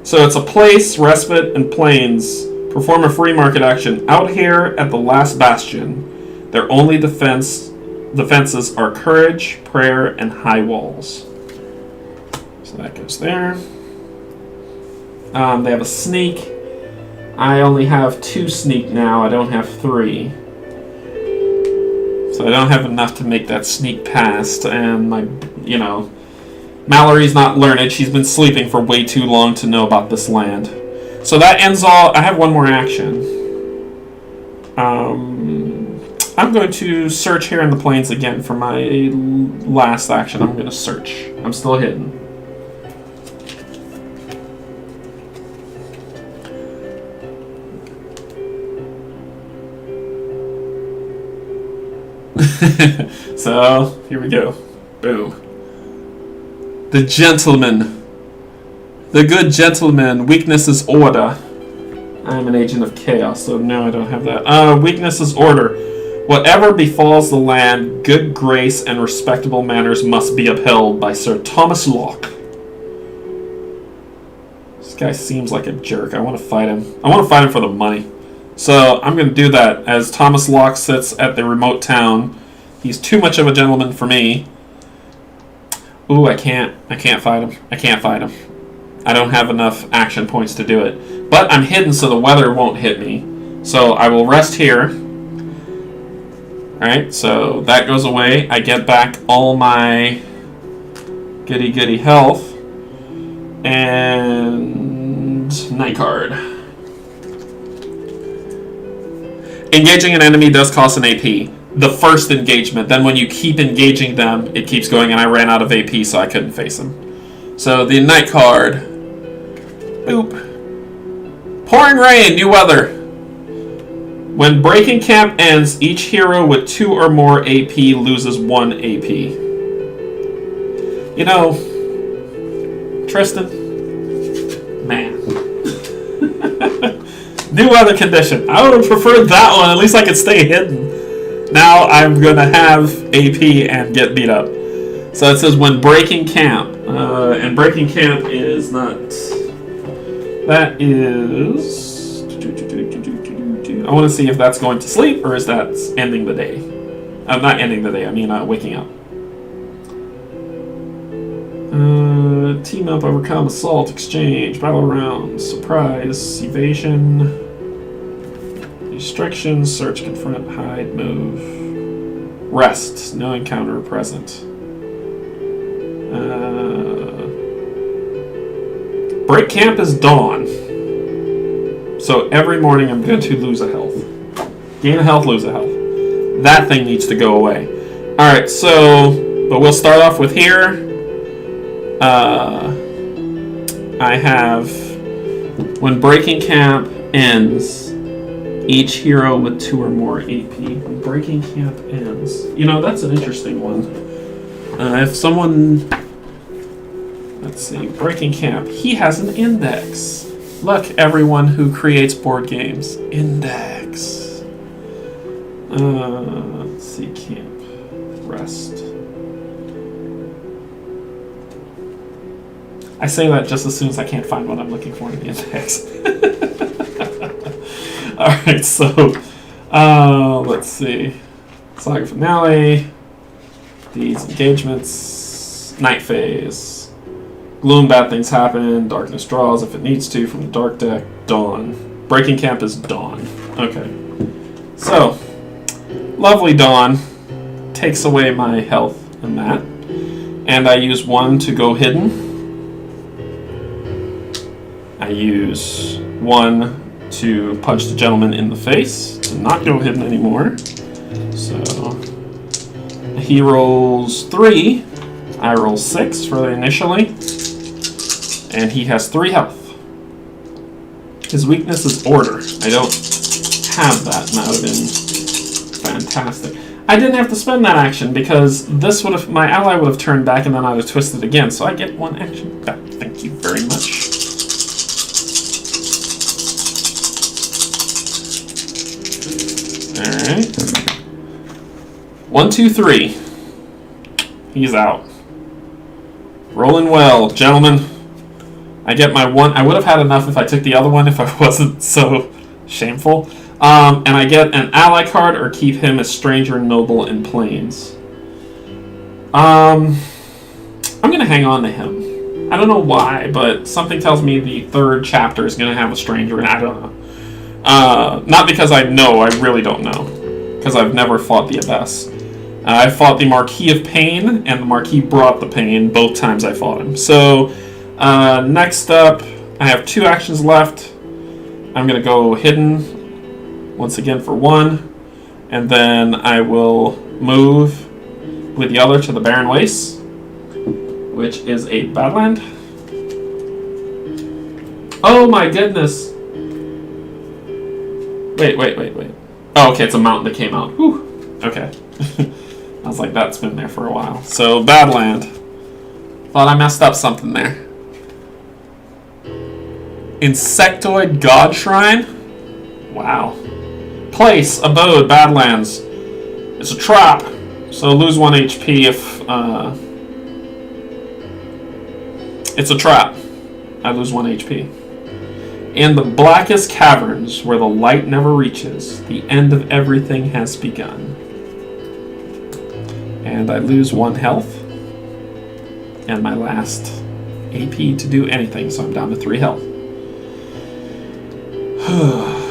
So it's a place, respite, and plains. Perform a free market action. Out here at the last bastion, their only defenses are courage, prayer, and high walls. So that goes there. They have a sneak. I only have 2 sneak now. I don't have 3. So I don't have enough to make that sneak past. And Mallory's not learned. She's been sleeping for way too long to know about this land. So that ends all. I have 1 more action. I'm going to search here in the plains again for my last action. I'm going to search. I'm still hidden. So, here we go. Boom. The gentleman. The good gentleman. Weakness is order. I'm an agent of chaos, so no, I don't have that. Weakness is order. Whatever befalls the land, good grace and respectable manners must be upheld by Sir Thomas Locke. This guy seems like a jerk. I want to fight him. I want to fight him for the money. So I'm going to do that as Thomas Locke sits at the remote town. He's too much of a gentleman for me. Ooh, I can't fight him. I can't fight him. I don't have enough action points to do it. But I'm hidden so the weather won't hit me. So I will rest here. Alright, so that goes away. I get back all my goody health. And night card. Engaging an enemy does cost an AP. The first engagement. Then when you keep engaging them, it keeps going, and I ran out of AP, so I couldn't face them. So the night card. Boop. Pouring rain, new weather. When breaking camp ends, each hero with 2 or more AP loses 1 AP. You know, Tristan, man. New weather condition. I would have preferred that one. At least I could stay hidden. Now I'm going to have AP and get beat up. So it says when breaking camp. And breaking camp is not... That is... I want to see if that's going to sleep or is that ending the day. I'm not ending the day. I mean waking up. Team up, overcome, assault, exchange, battle rounds, surprise, evasion, restriction, search, confront, hide, move, rest, no encounter present. Break camp is dawn. So every morning I'm going to lose a health. Gain a health, lose a health. That thing needs to go away. Alright, so, but we'll start off with here. I have, when breaking camp ends, each hero with 2 or more AP. When breaking camp ends. You know, that's an interesting one. If someone, let's see, breaking camp, he has an index. Look, everyone who creates board games. Index. Let's see, camp. Rest. I say that just as soon as I can't find what I'm looking for in the index. Alright, so, let's see. Saga finale. These engagements. Night phase. Gloom, bad things happen. Darkness draws if it needs to from the dark deck. Dawn. Breaking camp is dawn. Okay. So, lovely dawn takes away my health and that. And I use 1 to go hidden. I use 1 to punch the gentleman in the face to not go hidden anymore. So, he rolls 3. I roll 6 for the initially. And he has 3 health. His weakness is order. I don't have that, and that would have been fantastic. I didn't have to spend that action because this would have, my ally would have turned back and then I'd have twisted again. So I get 1 action back. Thank you very much. Alright. 1, 2, 3. He's out. Rolling well, gentlemen. I get my one. I would have had enough if I took the other one if I wasn't so shameful. And I get an ally card or keep him as stranger, noble, and plains. I'm going to hang on to him. I don't know why, but something tells me the third chapter is going to have a stranger, and I don't know. Not because I know, I really don't know. Because I've never fought the Abyss. I fought the Marquis of Pain, and the Marquis brought the pain both times I fought him. So, next up, I have 2 actions left. I'm going to go Hidden, once again for 1. And then I will move with the other to the Barren Wastes, which is a Badland. Oh my goodness! Wait. Oh, okay, it's a mountain that came out. Whew. Okay. I was like, that's been there for a while. So, Badland. Thought I messed up something there. Insectoid God Shrine? Wow. Place, abode, Badlands. It's a trap. So lose 1 HP if... It's a trap. I lose 1 HP. In the blackest caverns, where the light never reaches, the end of everything has begun. And I lose 1 health. And my last AP to do anything, so I'm down to 3 health.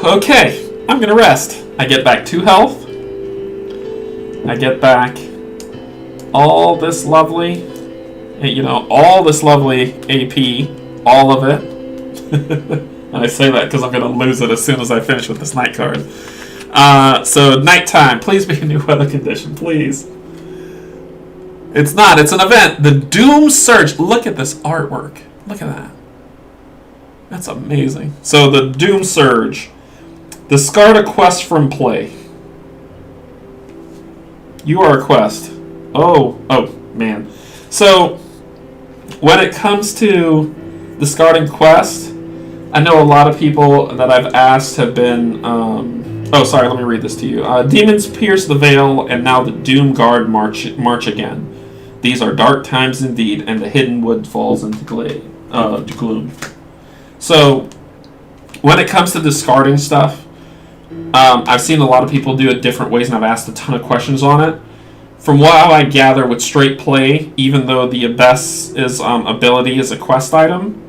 Okay, I'm gonna rest. I get back 2 health. I get back all this lovely, all this lovely AP, all of it. And I say that because I'm gonna lose it as soon as I finish with this night card. So nighttime, please be a new weather condition, please. It's not, it's an event. The Doom Surge. Look at this artwork. Look at that. That's amazing. So the Doom Surge. Discard a quest from play. You are a quest. Oh, man. So, when it comes to discarding quest, I know a lot of people that I've asked have been... sorry, let me read this to you. Demons pierce the veil, and now the Doom Guard march again. These are dark times indeed, and the hidden wood falls into gloom. So, when it comes to discarding stuff, I've seen a lot of people do it different ways, and I've asked a ton of questions on it. From what I gather with straight play, even though the Abyss ability is a quest item,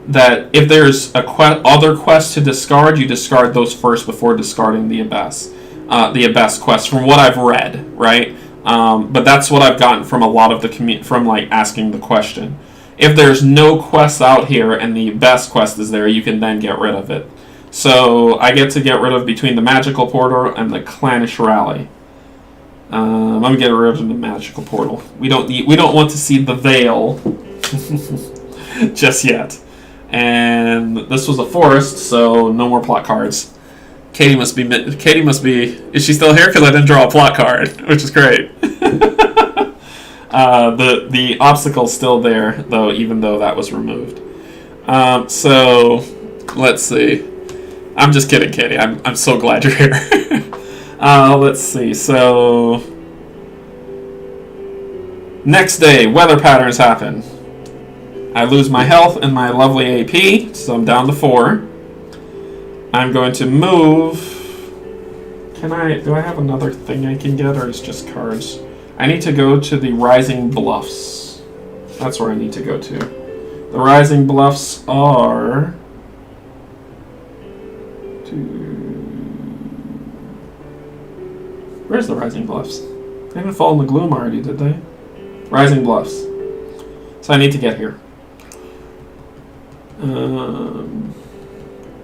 that if there's other quests to discard, you discard those first before discarding the Abyss quest, from what I've read, right? But that's what I've gotten from a lot of from asking the question. If there's no quests out here and the best quest is there, you can then get rid of it. So I get to get rid of between the Magical Portal and the Clannish Rally. I'm gonna get rid of the Magical Portal. We don't want to see the Veil just yet. And this was a forest, so no more plot cards. Katie must be. Is she still here? Because I didn't draw a plot card, which is great. The obstacle's still there, though, even though that was removed. So let's see. I'm just kidding, Katie. I'm so glad you're here. Let's see. So next day, weather patterns happen. I lose my health and my lovely AP, so I'm down to 4. I'm going to move. Do I have another thing I can get, or is it just cards? I need to go to the Rising Bluffs. That's where I need to go to. The Rising Bluffs are... Where's the Rising Bluffs? They didn't fall in the Gloom already, did they? Rising Bluffs. So I need to get here.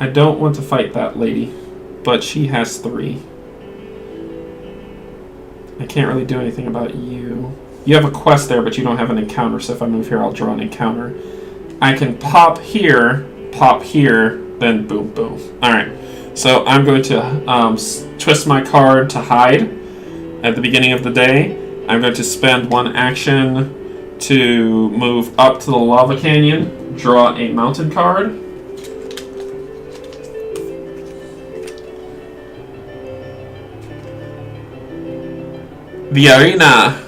I don't want to fight that lady, but she has 3. I can't really do anything about you. You have a quest there, but you don't have an encounter, so if I move here, I'll draw an encounter. I can pop here, then boom, boom. Alright, so I'm going to twist my card to hide at the beginning of the day. I'm going to spend 1 action to move up to the lava canyon, draw a mountain card. The arena.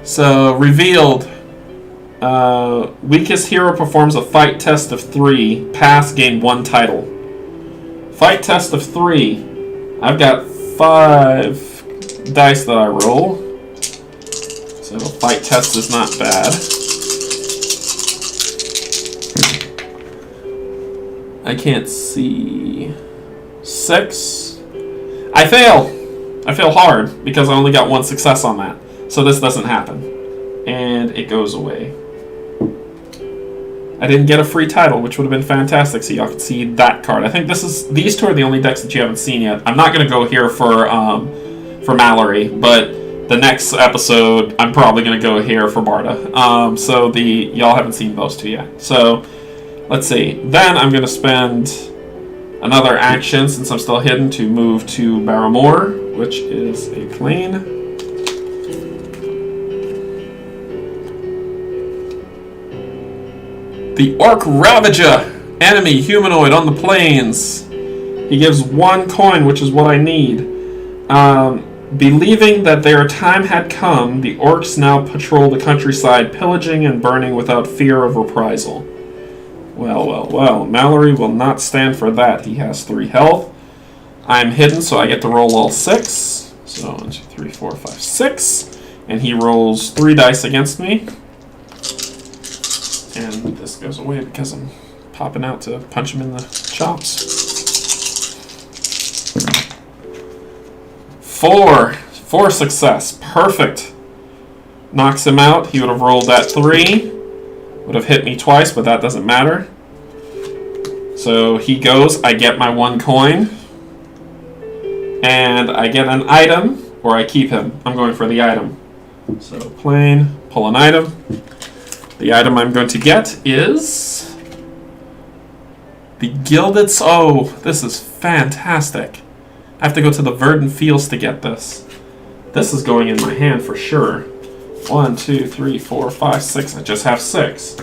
So, revealed. Weakest hero performs a fight test of 3. Pass, gain 1 title. Fight test of 3. I've got 5 dice that I roll. So, fight test is not bad. I can't see. 6. I fail! I fail hard because I only got 1 success on that. So this doesn't happen. And it goes away. I didn't get a free title, which would have been fantastic, so y'all could see that card. I think these two are the only decks that you haven't seen yet. I'm not going to go here for Mallory, but the next episode I'm probably going to go here for Barda. So y'all haven't seen those two yet. So let's see. Then I'm going to spend another action, since I'm still hidden, to move to Barrymore, which is a plane. The Orc Ravager, enemy humanoid on the plains. He gives 1 coin, which is what I need. Believing that their time had come, the orcs now patrol the countryside, pillaging and burning without fear of reprisal. Well, well, well. Mallory will not stand for that. He has 3 health. I'm hidden, so I get to roll all 6. So 1, 2, 3, 4, 5, 6. And he rolls 3 dice against me. And this goes away because I'm popping out to punch him in the chops. 4 success. Perfect. Knocks him out. He would have rolled that 3. Would have hit me twice, but that doesn't matter. So he goes. I get my 1 coin. And I get an item, or I keep him. I'm going for the item. So plane, pull an item. The item I'm going to get is the Gilded... Oh, this is fantastic. I have to go to the Verdant Fields to get this. This is going in my hand for sure. 1, 2, 3, 4, 5, 6. I just have 6.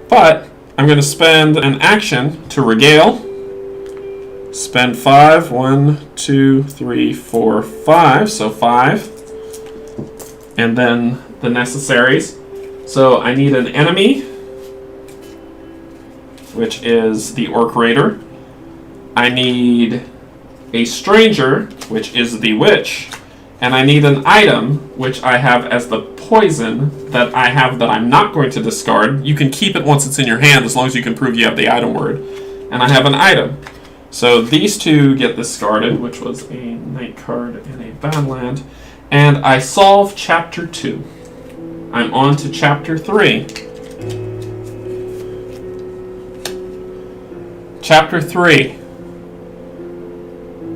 But I'm going to spend an action to regale. Spend 5. 1, 2, 3, 4, 5. So 5. And then the necessaries. So I need an enemy, which is the Orc Raider. I need a stranger, which is the Witch. And I need an item, which I have as the poison that I have that I'm not going to discard. You can keep it once it's in your hand as long as you can prove you have the item word. And I have an item. So these 2 get discarded, which was a night card and a Badland. And I solve Chapter 2. I'm on to Chapter 3. Chapter 3.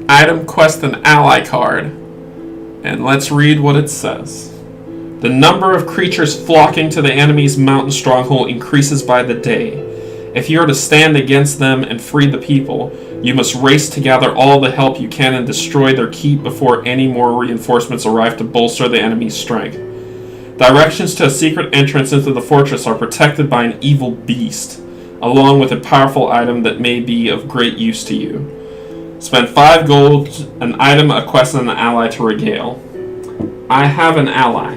Item, quest, and ally card. And let's read what it says. The number of creatures flocking to the enemy's mountain stronghold increases by the day. If you are to stand against them and free the people, you must race to gather all the help you can and destroy their keep before any more reinforcements arrive to bolster the enemy's strength. Directions to a secret entrance into the fortress are protected by an evil beast, along with a powerful item that may be of great use to you. Spend 5 gold, an item, a quest, and an ally to regale. I have an ally.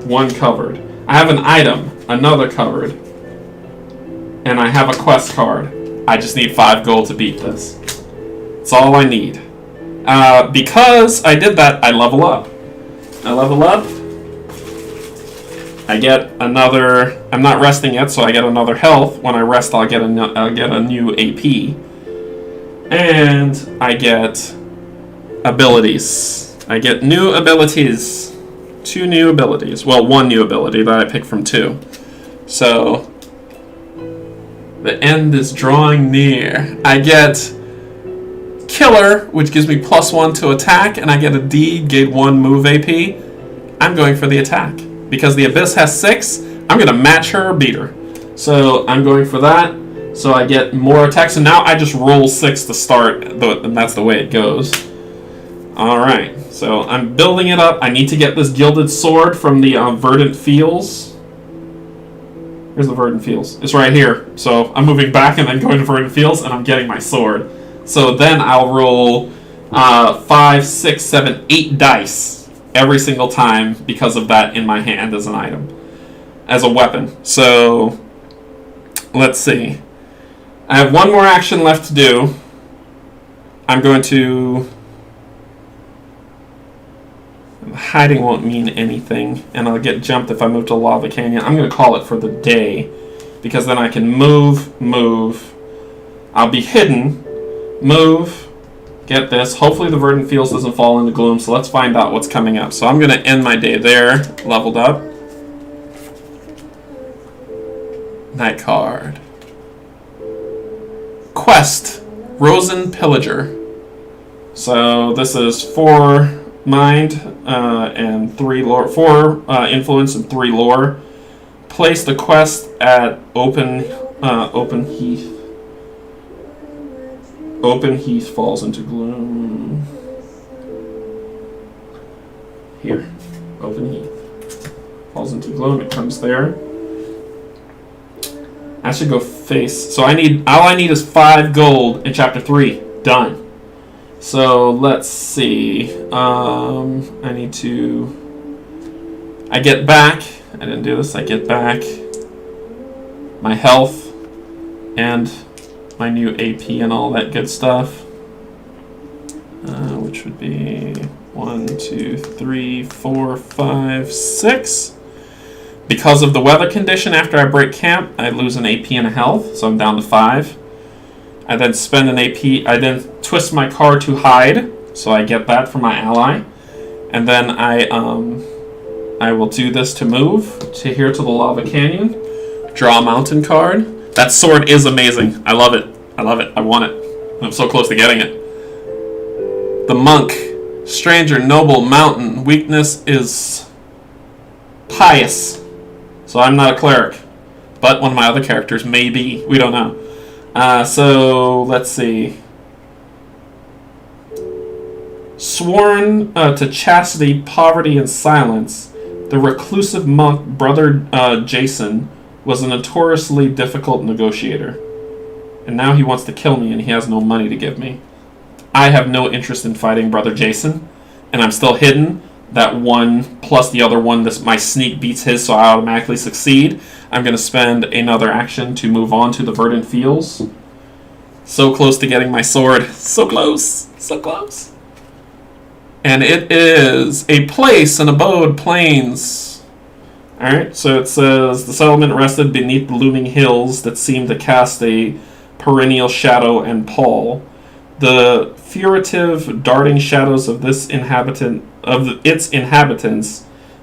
1 covered. I have an item. Another covered. And I have a quest card. I just need 5 gold to beat this. That's all I need. Because I did that, I level up. I level up. I get another... I'm not resting yet, so I get another health. When I rest, I'll get a new AP. And I get abilities. I get new abilities. 2 new abilities. Well, 1 new ability that I picked from 2. So, the end is drawing near. I get Killer, which gives me +1 to attack, and I get a D, gain 1 move AP. I'm going for the attack. Because the Abyss has 6, I'm going to match her or beat her. So, I'm going for that. So I get more attacks, and now I just roll 6 to start, and that's the way it goes. Alright, so I'm building it up. I need to get this Gilded Sword from the Verdant Fields. Here's the Verdant Fields. It's right here. So I'm moving back and then going to Verdant Fields, and I'm getting my sword. So then I'll roll 5, 6, 7, 8 dice every single time because of that in my hand as an item, as a weapon. So, let's see. I have one more action left to do. I'm going to... Hiding won't mean anything, and I'll get jumped if I move to Lava Canyon. I'm going to call it for the day, because then I can move. I'll be hidden, move, get this. Hopefully the Verdant Fields doesn't fall into Gloom, so let's find out what's coming up. So I'm going to end my day there, leveled up. Night card. Quest, Rosen Pillager. So this is 4 mind and 3 lore, 4 influence and 3 lore. Place the quest at Open Heath. Open Heath falls into Gloom. Here, Open Heath falls into Gloom. It comes there. I should go face. So all I need is 5 gold in chapter 3. Done. So let's see. I need to. I get back. I didn't do this. I get back my health and my new AP and all that good stuff. Which would be 1, 2, 3, 4, 5, 6. Because of the weather condition, after I break camp, I lose an AP and a health, so I'm down to 5. I then spend an AP. I then twist my card to hide, so I get that from my ally, and then I will do this to move to here to the Lava Canyon. Draw a mountain card. That sword is amazing. I love it. I love it. I want it. I'm so close to getting it. The monk, stranger, noble, mountain. Weakness is pious. So I'm not a cleric, but one of my other characters may be. We don't know. So let's see. Sworn to chastity, poverty, and silence, the reclusive monk Brother Jason was a notoriously difficult negotiator. And now he wants to kill me and he has no money to give me. I have no interest in fighting Brother Jason, and I'm still hidden. That one plus the other one, my sneak beats his, so I automatically succeed. I'm going to spend another action to move on to the Verdant Fields. So close to getting my sword. So close. So close. And it is a place, an abode, plains. Alright, so it says, the settlement rested beneath the looming hills that seemed to cast a perennial shadow and pall. The furtive, darting shadows of its inhabitants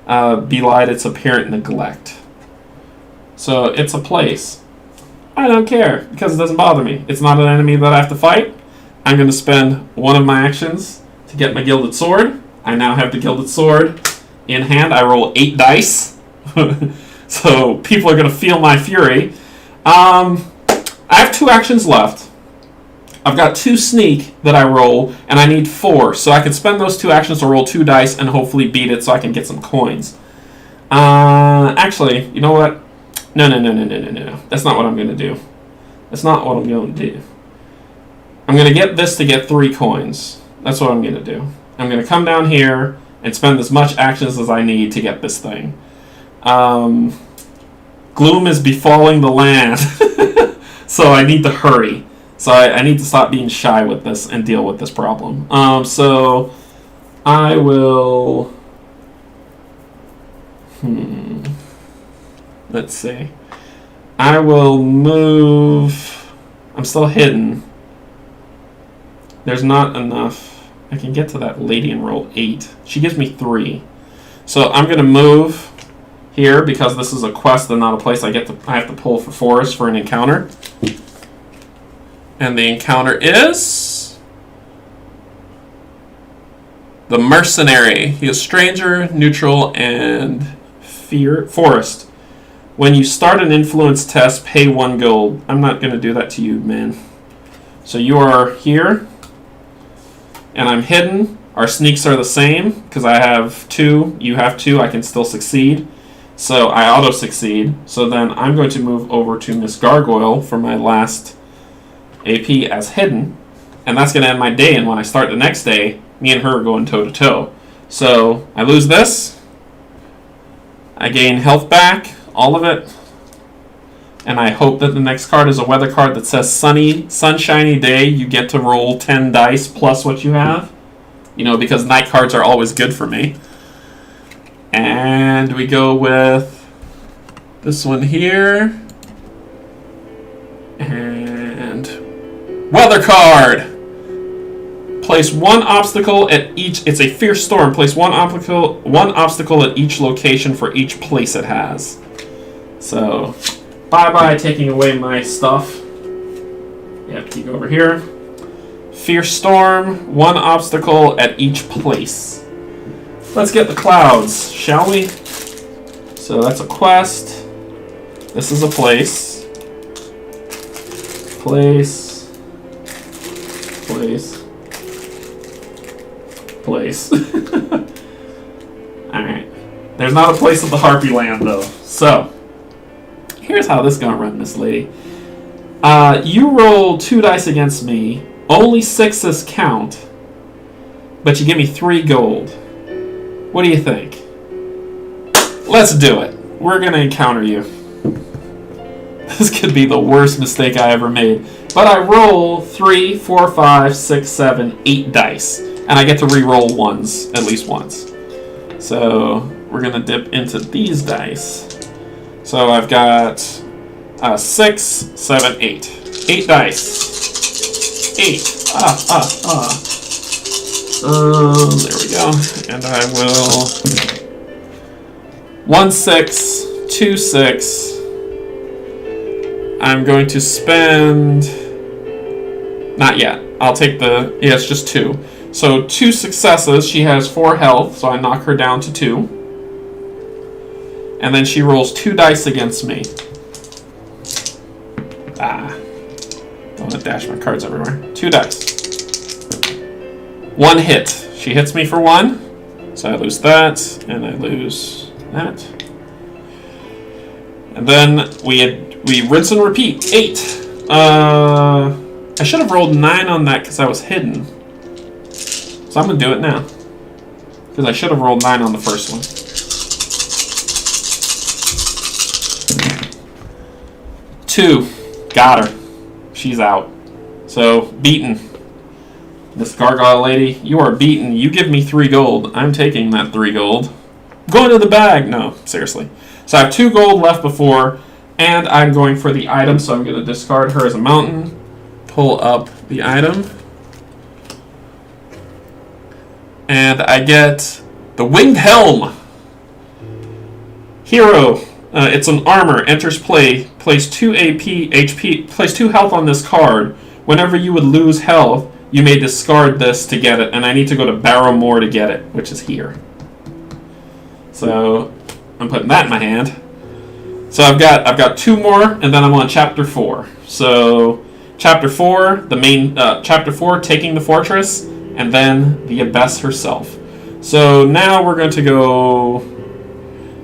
belied its apparent neglect. So it's a place. I don't care, because it doesn't bother me. It's not an enemy that I have to fight. I'm going to spend one of my actions to get my Gilded Sword. I now have the Gilded Sword in hand. I roll 8 dice. So people are going to feel my fury. I have 2 actions left. I've got 2 sneak that I roll, and I need 4. So I can spend those 2 actions to roll 2 dice and hopefully beat it so I can get some coins. Actually, you know what? No. That's not what I'm going to do. That's not what I'm going to do. I'm going to get this to get 3 coins. That's what I'm going to do. I'm going to come down here and spend as much actions as I need to get this thing. Gloom is befalling the land. So I need to hurry. So I need to stop being shy with this and deal with this problem. So I will... Let's see. I will move... I'm still hidden. There's not enough. I can get to that lady and roll 8. She gives me 3. So I'm going to move here because this is a quest and not a place I have to pull for forest for an encounter. And the encounter is the mercenary. He is stranger, neutral, and forest. When you start an influence test, pay 1 gold. I'm not going to do that to you, man. So you are here, and I'm hidden. Our sneaks are the same because I have 2. You have 2. I can still succeed. So I auto-succeed. So then I'm going to move over to Miss Gargoyle for my last AP as hidden, and that's going to end my day, and when I start the next day, me and her are going toe-to-toe. So I lose this. I gain health back, all of it. And I hope that the next card is a weather card that says sunshiny day. You get to roll 10 dice plus what you have. You know, because night cards are always good for me. And we go with this one here. And weather card. Place one obstacle at each. It's a fierce storm. Place one obstacle at each location for each place it has. So, bye taking away my stuff. Yeah, keep over here. Fierce storm. One obstacle at each place. Let's get the clouds, shall we? So that's a quest. This is a place. Place. Alright. There's not a place at the Harpy Land, though. So, here's how this is gonna run, Miss Lady. You roll 2 dice against me. Only 6s count. But you give me 3 gold. What do you think? Let's do it. We're gonna encounter you. This could be the worst mistake I ever made. But I roll 3, 4, 5, 6, 7, 8 dice. And I get to re-roll ones, at least once. So we're going to dip into these dice. So I've got 6, 7, 8. 8 dice. 8. There we go. And I will... 1, 6, 2, 6. I'm going to spend... Not yet. I'll take the... Yeah, it's just 2. So 2 successes. She has 4 health, so I knock her down to 2. And then she rolls 2 dice against me. Don't want to dash my cards everywhere. 2 dice. 1 hit. She hits me for 1. So I lose that, and I lose that. And then we rinse and repeat. 8. I should have rolled 9 on that because I was hidden. So I'm going to do it now. Because I should have rolled 9 on the first one. 2. Got her. She's out. So, beaten. This gargoyle lady, you are beaten. You give me 3 gold. I'm taking that 3 gold. Going to the bag. No, seriously. So I have 2 gold left before, and I'm going for the item, so I'm going to discard her as a mountain. Pull up the item. And I get the Winged Helm. Hero. It's an armor. Enters play. Place 2 HP. Place 2 health on this card. Whenever you would lose health, you may discard this to get it. And I need to go to Barrowmore to get it, which is here. So I'm putting that in my hand. So I've got 2 more, and then I'm on Chapter 4. So Chapter 4, the main Chapter 4, taking the fortress, and then the Abbess herself. So now we're going to go.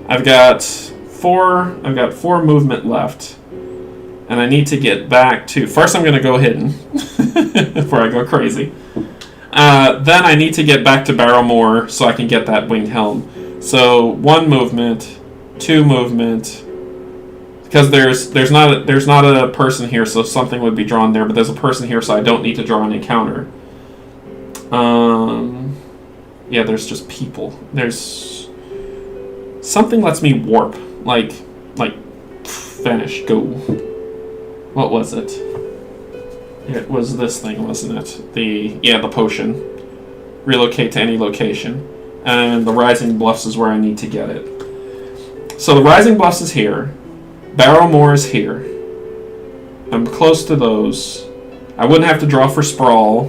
I've got 4 movement left, and I need to get back to. First, I'm going to go hidden before I go crazy. Then I need to get back to Barrowmore so I can get that Winged Helm. So 1 movement, 2 movement. Because there's not a person here, so something would be drawn there. But there's a person here, so I don't need to draw an encounter. Yeah, there's just people. There's something lets me warp, like vanish, go. What was it? It was this thing, wasn't it? The potion. Relocate to any location, and the Rising Bluffs is where I need to get it. So the Rising Bluffs is here. Barrowmore is here. I'm close to those. I wouldn't have to draw for Sprawl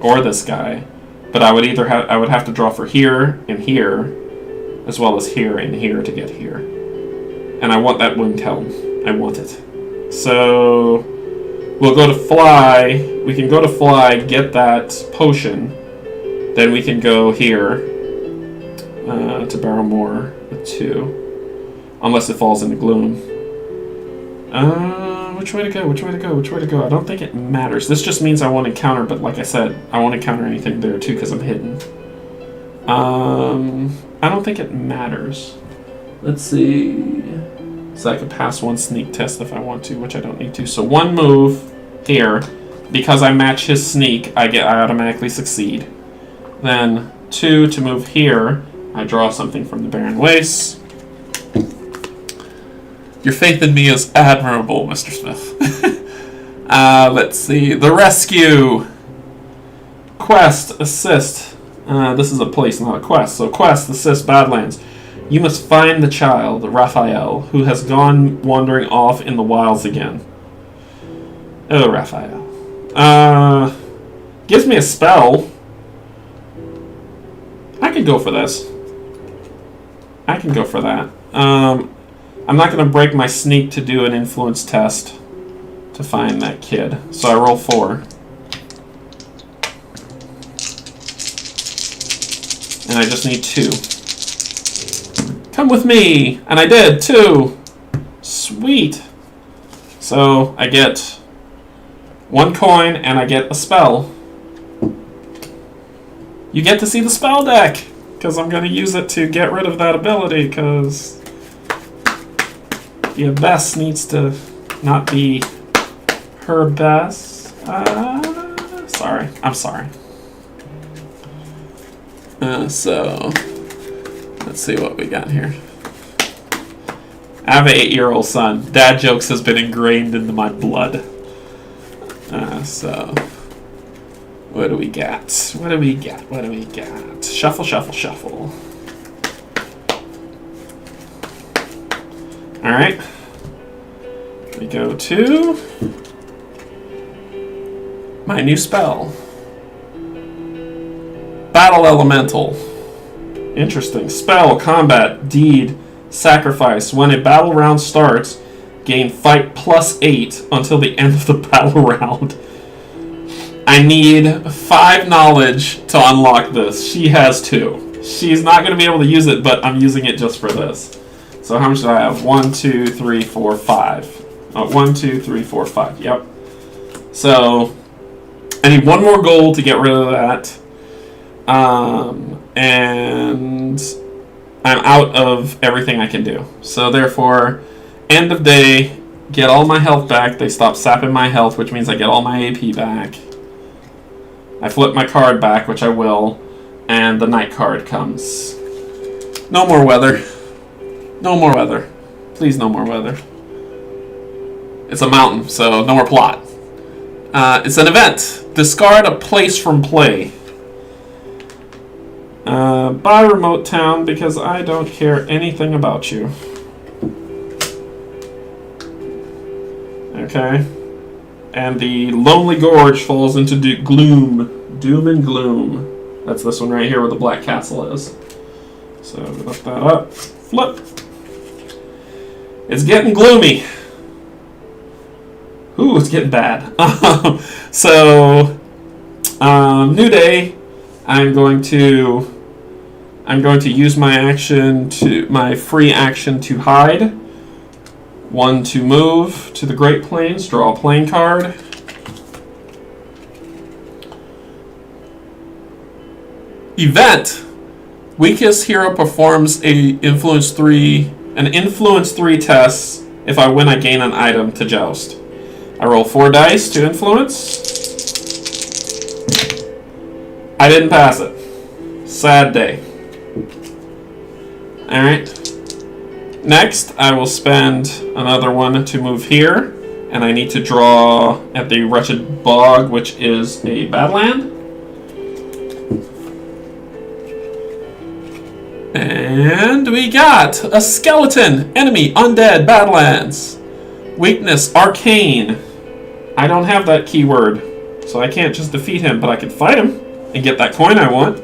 or this guy, but I would have to draw for here and here, as well as here and here to get here. And I want that Winged Helm. I want it. So we'll go to Fly. We can go to Fly, get that potion. Then we can go here to Barrowmore with 2, unless it falls into Gloom. Which way to go? I don't think it matters. This just means I won't encounter, but like I said, I won't encounter anything there too because I'm hidden. I don't think it matters. Let's see. So I could pass one sneak test if I want to, which I don't need to. So one move here. Because I match his sneak, I automatically succeed. Then 2 to move here. I draw something from the Barren Wastes. Your faith in me is admirable, Mr. Smith. Let's see. The Rescue. Quest, assist. This is a place, not a quest. So quest, assist, Badlands. You must find the child, Raphael, who has gone wandering off in the wilds again. Oh, Raphael. Gives me a spell. I could go for this. I can go for that. I'm not going to break my sneak to do an influence test to find that kid. So I roll 4. And I just need 2. Come with me! And I did, 2! Sweet! So I get 1 coin and I get a spell. You get to see the spell deck! Because I'm going to use it to get rid of that ability, because the best needs to not be her best. Sorry. I'm sorry. So, let's see what we got here. I have an 8-year-old son. Dad jokes has been ingrained into my blood. So, what do we got? What do we got? What do we got? Shuffle, shuffle, shuffle. Alright. We go to my new spell. Battle Elemental. Interesting. Spell, combat, deed, sacrifice. When a battle round starts, gain fight +8 until the end of the battle round. I need 5 knowledge to unlock this. She has 2. She's not going to be able to use it, but I'm using it just for this. So how much do I have? 1, 2, 3, 4, 5. 1, 2, 3, 4, 5. Yep. So I need 1 more gold to get rid of that. And I'm out of everything I can do. So therefore, end of day, get all my health back. They stop sapping my health, which means I get all my AP back. I flip my card back, which I will, and the night card comes. No more weather. No more weather. Please, no more weather. It's a mountain, so no more plot. It's an event. Discard a place from play. Buy remote town because I don't care anything about you. Okay. And the Lonely Gorge falls into gloom. Doom and gloom. That's this one right here where the Black Castle is. So lift that up. Flip. It's getting gloomy. Ooh, it's getting bad. New day. I'm going to use my free action to hide. 1 to move to the Great Plains, draw a playing card. Event. Weakest hero performs an influence 3 test. If I win, I gain an item to joust. I roll 4 dice to influence. I didn't pass it. Sad day. Alright. Next, I will spend another 1 to move here. And I need to draw at the Wretched Bog, which is a Badland. And we got a skeleton. Enemy, undead, Badlands. Weakness, arcane. I don't have that keyword, so I can't just defeat him, but I can fight him and get that coin I want.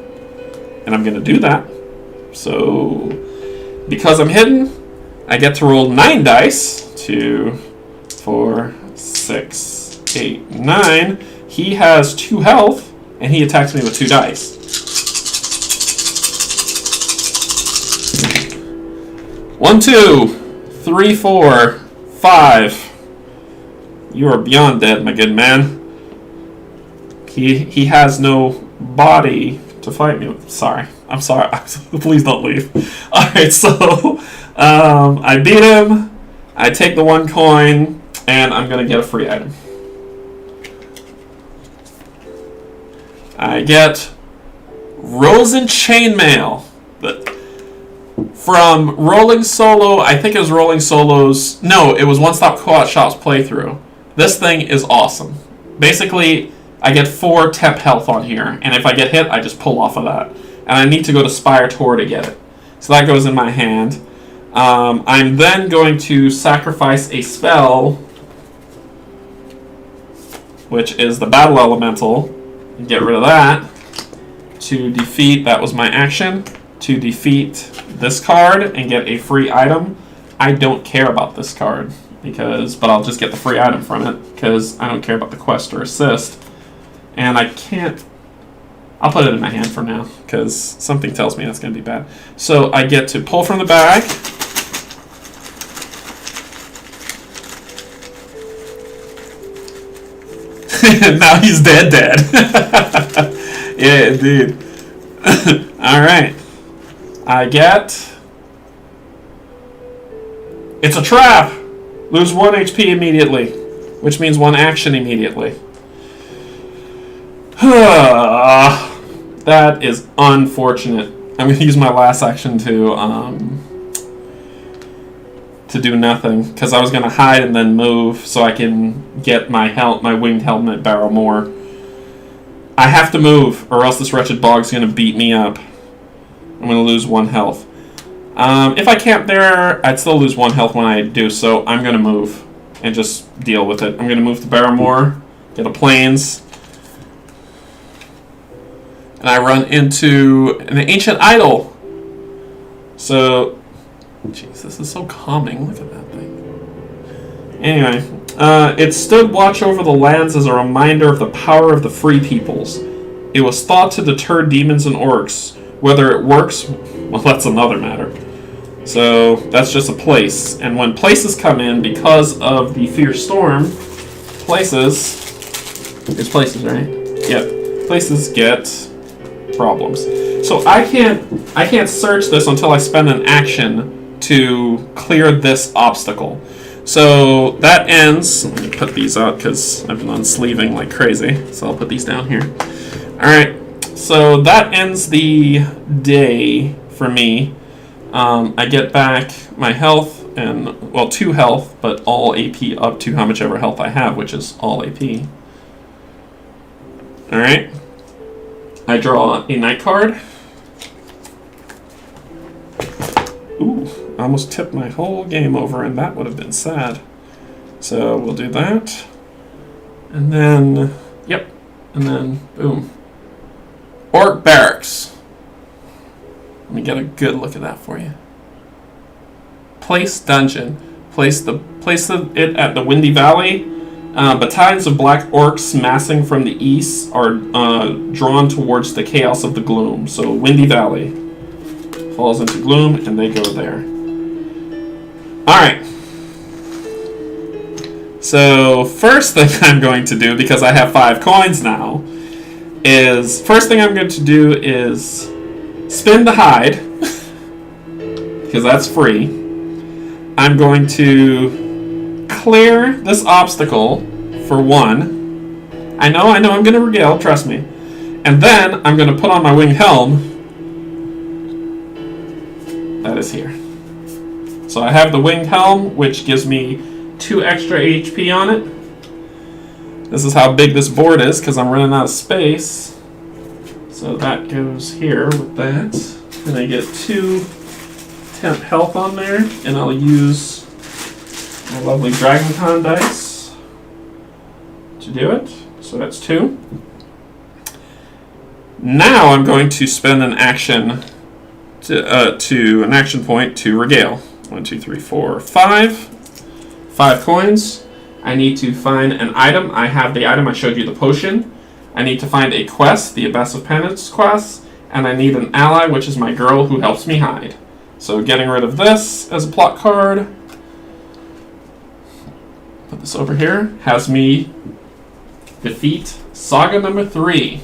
And I'm going to do that. So, because I'm hidden, I get to roll 9 dice. 2, 4, 6, 8, 9. He has 2 health, and he attacks me with 2 dice. 1, 2, 3, 4, 5. You are beyond dead, my good man. He has no body to to fight me. Sorry. I'm sorry. Please don't leave. Alright, so I beat him. I take the 1 coin, and I'm going to get a free item. I get Rose and Chainmail. From Rolling Solo, I think it was Rolling Solo's... No, it was One Stop Shop's playthrough. This thing is awesome. Basically, I get 4 temp health on here, and if I get hit, I just pull off of that. And I need to go to Spire Tor to get it. So that goes in my hand. I'm then going to sacrifice a spell, which is the Battle Elemental, and get rid of that, to defeat, that was my action, to defeat this card and get a free item. I don't care about this card, but I'll just get the free item from it, because I don't care about the quest or assist. And I can't... I'll put it in my hand for now, because something tells me that's going to be bad. So I get to pull from the bag. Now he's dead. Yeah, indeed. Alright. I get... It's a trap! Lose 1 HP immediately, which means 1 action immediately. That is unfortunate. I'm going to use my last action to do nothing, because I was going to hide and then move so I can get my winged helmet barrel more. I have to move, or else this wretched bog's going to beat me up. I'm going to lose 1 health. If I camp there, I'd still lose 1 health when I do, so I'm going to move and just deal with it. I'm going to move to Barrowmore, get a plains, and I run into an ancient idol. So, jeez, this is so calming. Look at that thing. Anyway, it stood watch over the lands as a reminder of the power of the free peoples. It was thought to deter demons and orcs. Whether it works, well, that's another matter. So, that's just a place. And when places come in, because of the fierce storm, places... It's places, right? Yep. Places get problems. So I can't search this until I spend an action to clear this obstacle. So that ends... Let me put these out because I've been unsleeving like crazy. So I'll put these down here. Alright. So that ends the day for me. I get back my health and, well, 2 health, but all AP up to how much ever health I have, which is all AP. Alright. I draw a night card. Ooh, I almost tipped my whole game over, and that would have been sad. So we'll do that. And then, yep, and then, boom. Orc Barracks. Let me get a good look at that for you. Place dungeon. Place it at the Windy Valley. Battalions of black orcs massing from the east are drawn towards the chaos of the Gloom. So Windy Valley falls into Gloom, and they go there. Alright. So first thing I'm going to do, because I have 5 coins now, is first thing I'm going to do is spin the hide, because that's free. I'm going to clear this obstacle for 1. I know, I'm going to regale, trust me. And then I'm going to put on my winged helm. That is here. So I have the winged helm, which gives me 2 extra HP on it. This is how big this board is, because I'm running out of space. So that goes here with that. And I get 2 temp health on there, and I'll use my lovely Dragon Con dice to do it. So that's 2. Now I'm going to spend an action to an action point to regale. 1, 2, 3, 4, 5. 5 coins. I need to find an item. I have the item. I showed you the potion. I need to find a quest, the Abyss of Penance quest, and I need an ally, which is my girl who helps me hide. So getting rid of this as a plot card. Put this over here. Has me defeat Saga number 3.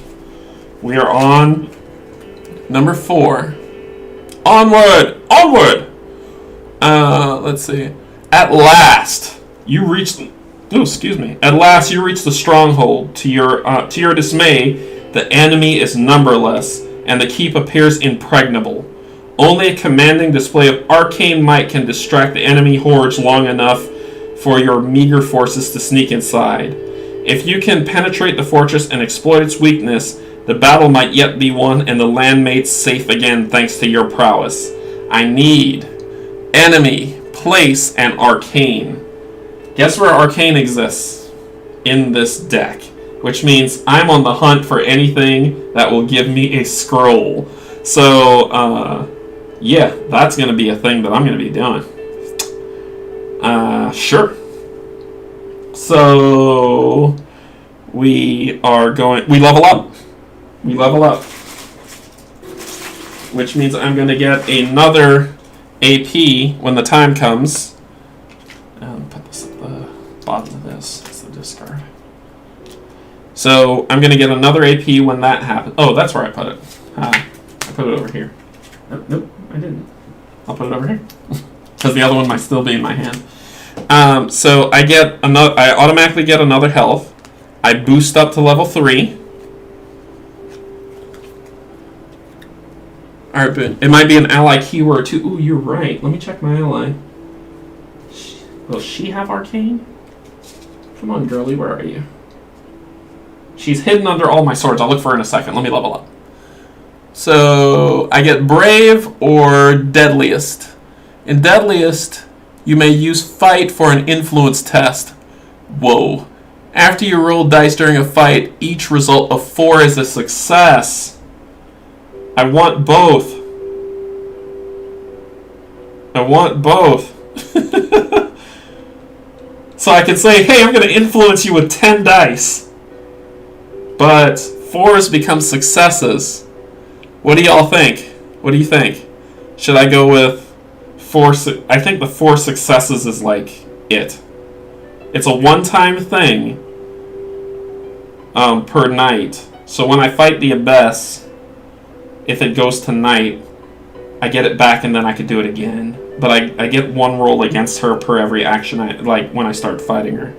We are on Number 4. Onward! Onward! Let's see. At last, you reach the... Oh, excuse me. At last, you reach the stronghold. To your dismay, the enemy is numberless, and the keep appears impregnable. Only a commanding display of arcane might can distract the enemy hordes long enough for your meager forces to sneak inside. If you can penetrate the fortress and exploit its weakness, the battle might yet be won and the landmates safe again thanks to your prowess. I need enemy, place, and arcane. Guess where arcane exists? In this deck. Which means I'm on the hunt for anything that will give me a scroll. So, yeah, that's going to be a thing that I'm going to be doing. Sure. So, we level up. We level up. Which means I'm going to get another AP when the time comes. Put this at the bottom of this. It's the discard. So, I'm going to get another AP when that happens. Oh, that's where I put it. I put it over here. Nope, I didn't. I'll put it over here. Because the other one might still be in my hand. So I automatically get another health. I boost up to level 3. Alright, but it might be an ally keyword too. Ooh, you're right. Let me check my ally. Will she have arcane? Come on, girlie, where are you? She's hidden under all my swords. I'll look for her in a second. Let me level up. So, I get Brave or Deadliest. In Deadliest, you may use Fight for an influence test. Whoa. After you roll dice during a fight, each result of 4 is a success. I want both. I want both. So I can say, hey, I'm going to influence you with 10 dice. But 4s become successes. What do y'all think? What do you think? Should I go with 4? I think the 4 successes is like it. It's a one-time thing per night. So when I fight the Abyss, if it goes to night, I get it back and then I could do it again. But I get 1 roll against her per every action, like when I start fighting her.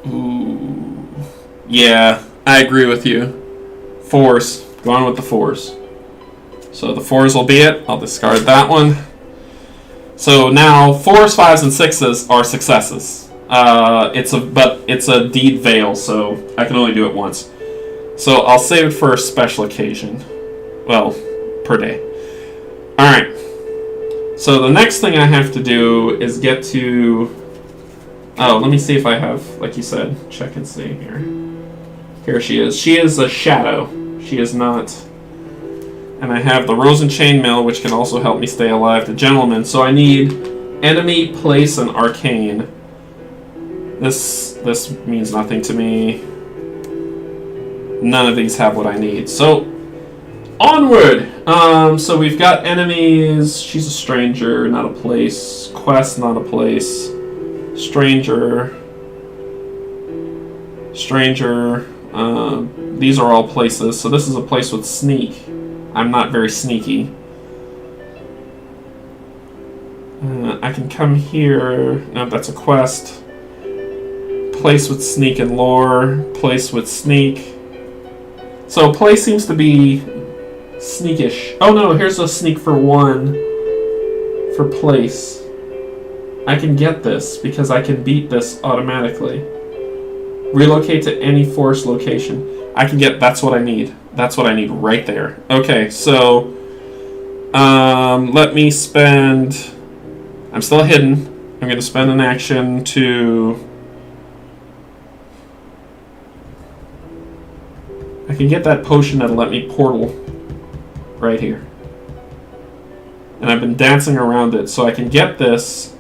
Ooh. Yeah, I agree with you. 4s. Going with the 4s. So the 4s will be it. I'll discard that one. So now 4s, 5s, and 6s are successes. It's a deed veil, so I can only do it once. So I'll save it for a special occasion. Well, per day. Alright. So the next thing I have to do is get to... Oh, let me see if I have, like you said, check and see here. Here she is. She is a shadow. She is not... And I have the Rose and Chainmail, which can also help me stay alive. The Gentleman. So I need enemy, place, and arcane. This means nothing to me. None of these have what I need. So, onward! So we've got enemies. She's a stranger, not a place. Quest, not a place. Stranger. Stranger. These are all places. So this is a place with sneak. I'm not very sneaky. I can come here. No, that's a quest. Place with sneak and lore. Place with sneak. So place seems to be sneakish. Oh no, here's a sneak for 1 for place. I can get this because I can beat this automatically. Relocate to any forest location. I can get, that's what I need. That's what I need right there. Okay, so let me spend... I'm still hidden. I'm going to spend an action to... I can get that potion that'll let me portal right here. And I've been dancing around it, so I can get this,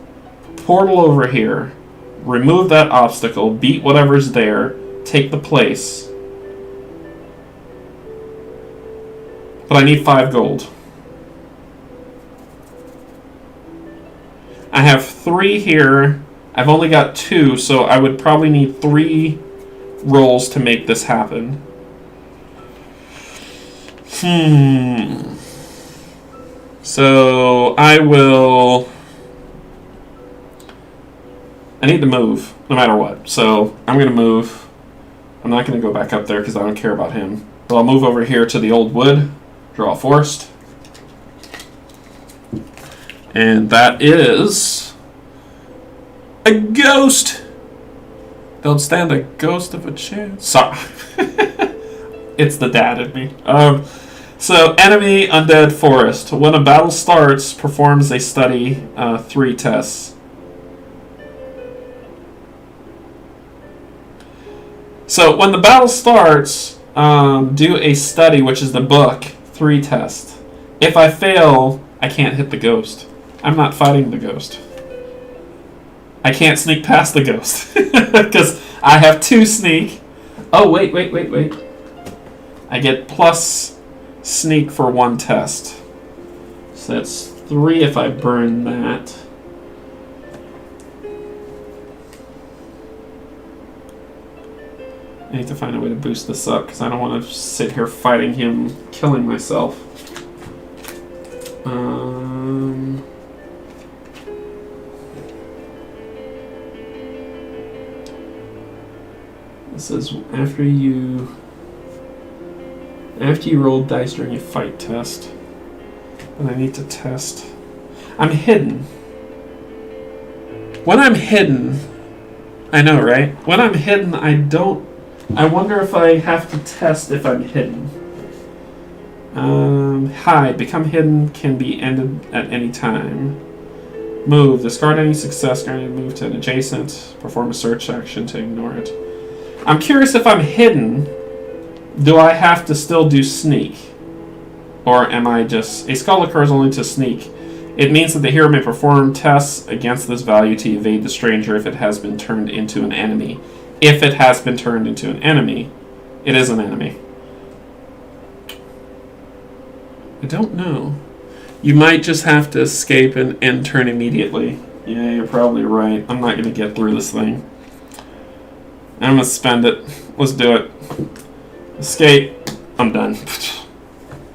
portal over here, remove that obstacle, beat whatever's there, take the place. But I need 5 gold. I have 3 here. I've only got 2, so I would probably need 3 rolls to make this happen. So I will... I need to move, no matter what. So I'm going to move. I'm not going to go back up there because I don't care about him. So I'll move over here to the old wood. Draw a forest. And that is... a ghost! Don't stand a ghost of a chance. Sorry. It's the dad in me. So, enemy undead forest. When a battle starts, performs a study 3 tests. So, when the battle starts, do a study, which is the book, 3 test. If I fail, I can't hit the ghost. I'm not fighting the ghost. I can't sneak past the ghost. Because I have 2 sneak. Oh, wait. I get plus sneak for 1 test. So that's 3 if I burn that. I need to find a way to boost this up because I don't want to sit here fighting him, killing myself. It says after you roll dice during a fight test, and I need to test. I'm hidden. When I'm hidden, I know, right? When I'm hidden, I wonder if I have to test if I'm hidden. Hide. Become hidden can be ended at any time. Move. Discard any success granted. Move to an adjacent. Perform a search action to ignore it. I'm curious if I'm hidden, do I have to still do sneak? Or am I just... A skull occurs only to sneak. It means that the hero may perform tests against this value to evade the stranger if it has been turned into an enemy. If it has been turned into an enemy, it is an enemy. I don't know. You might just have to escape and end turn immediately. Yeah, you're probably right. I'm not going to get through this thing. I'm going to spend it. Let's do it. Escape. I'm done.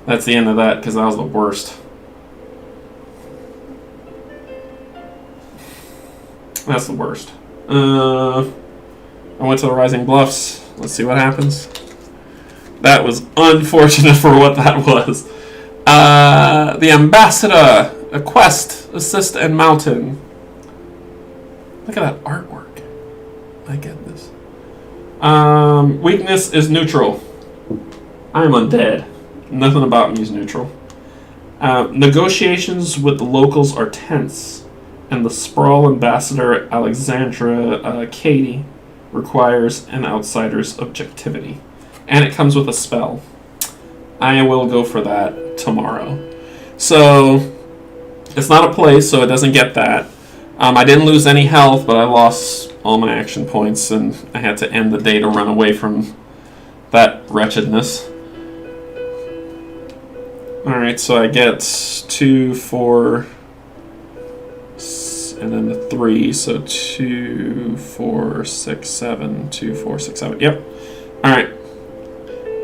That's the end of that because that was the worst. That's the worst. I went to the Rising Bluffs. Let's see what happens. That was unfortunate for what that was. The Ambassador. A quest. Assist and mountain. Look at that artwork. My goodness. Weakness is neutral. I am undead. Nothing about me is neutral. Negotiations with the locals are tense. And the Sprawl Ambassador Alexandra Katie requires an outsider's objectivity. And it comes with a spell. I will go for that tomorrow. So, it's not a place, so it doesn't get that. I didn't lose any health, but I lost all my action points, and I had to end the day to run away from that wretchedness. Alright, so I get 2, 4, and then the 3, so 2, 4, 6, 7, 2, 4, 6, 7. Yep. Alright.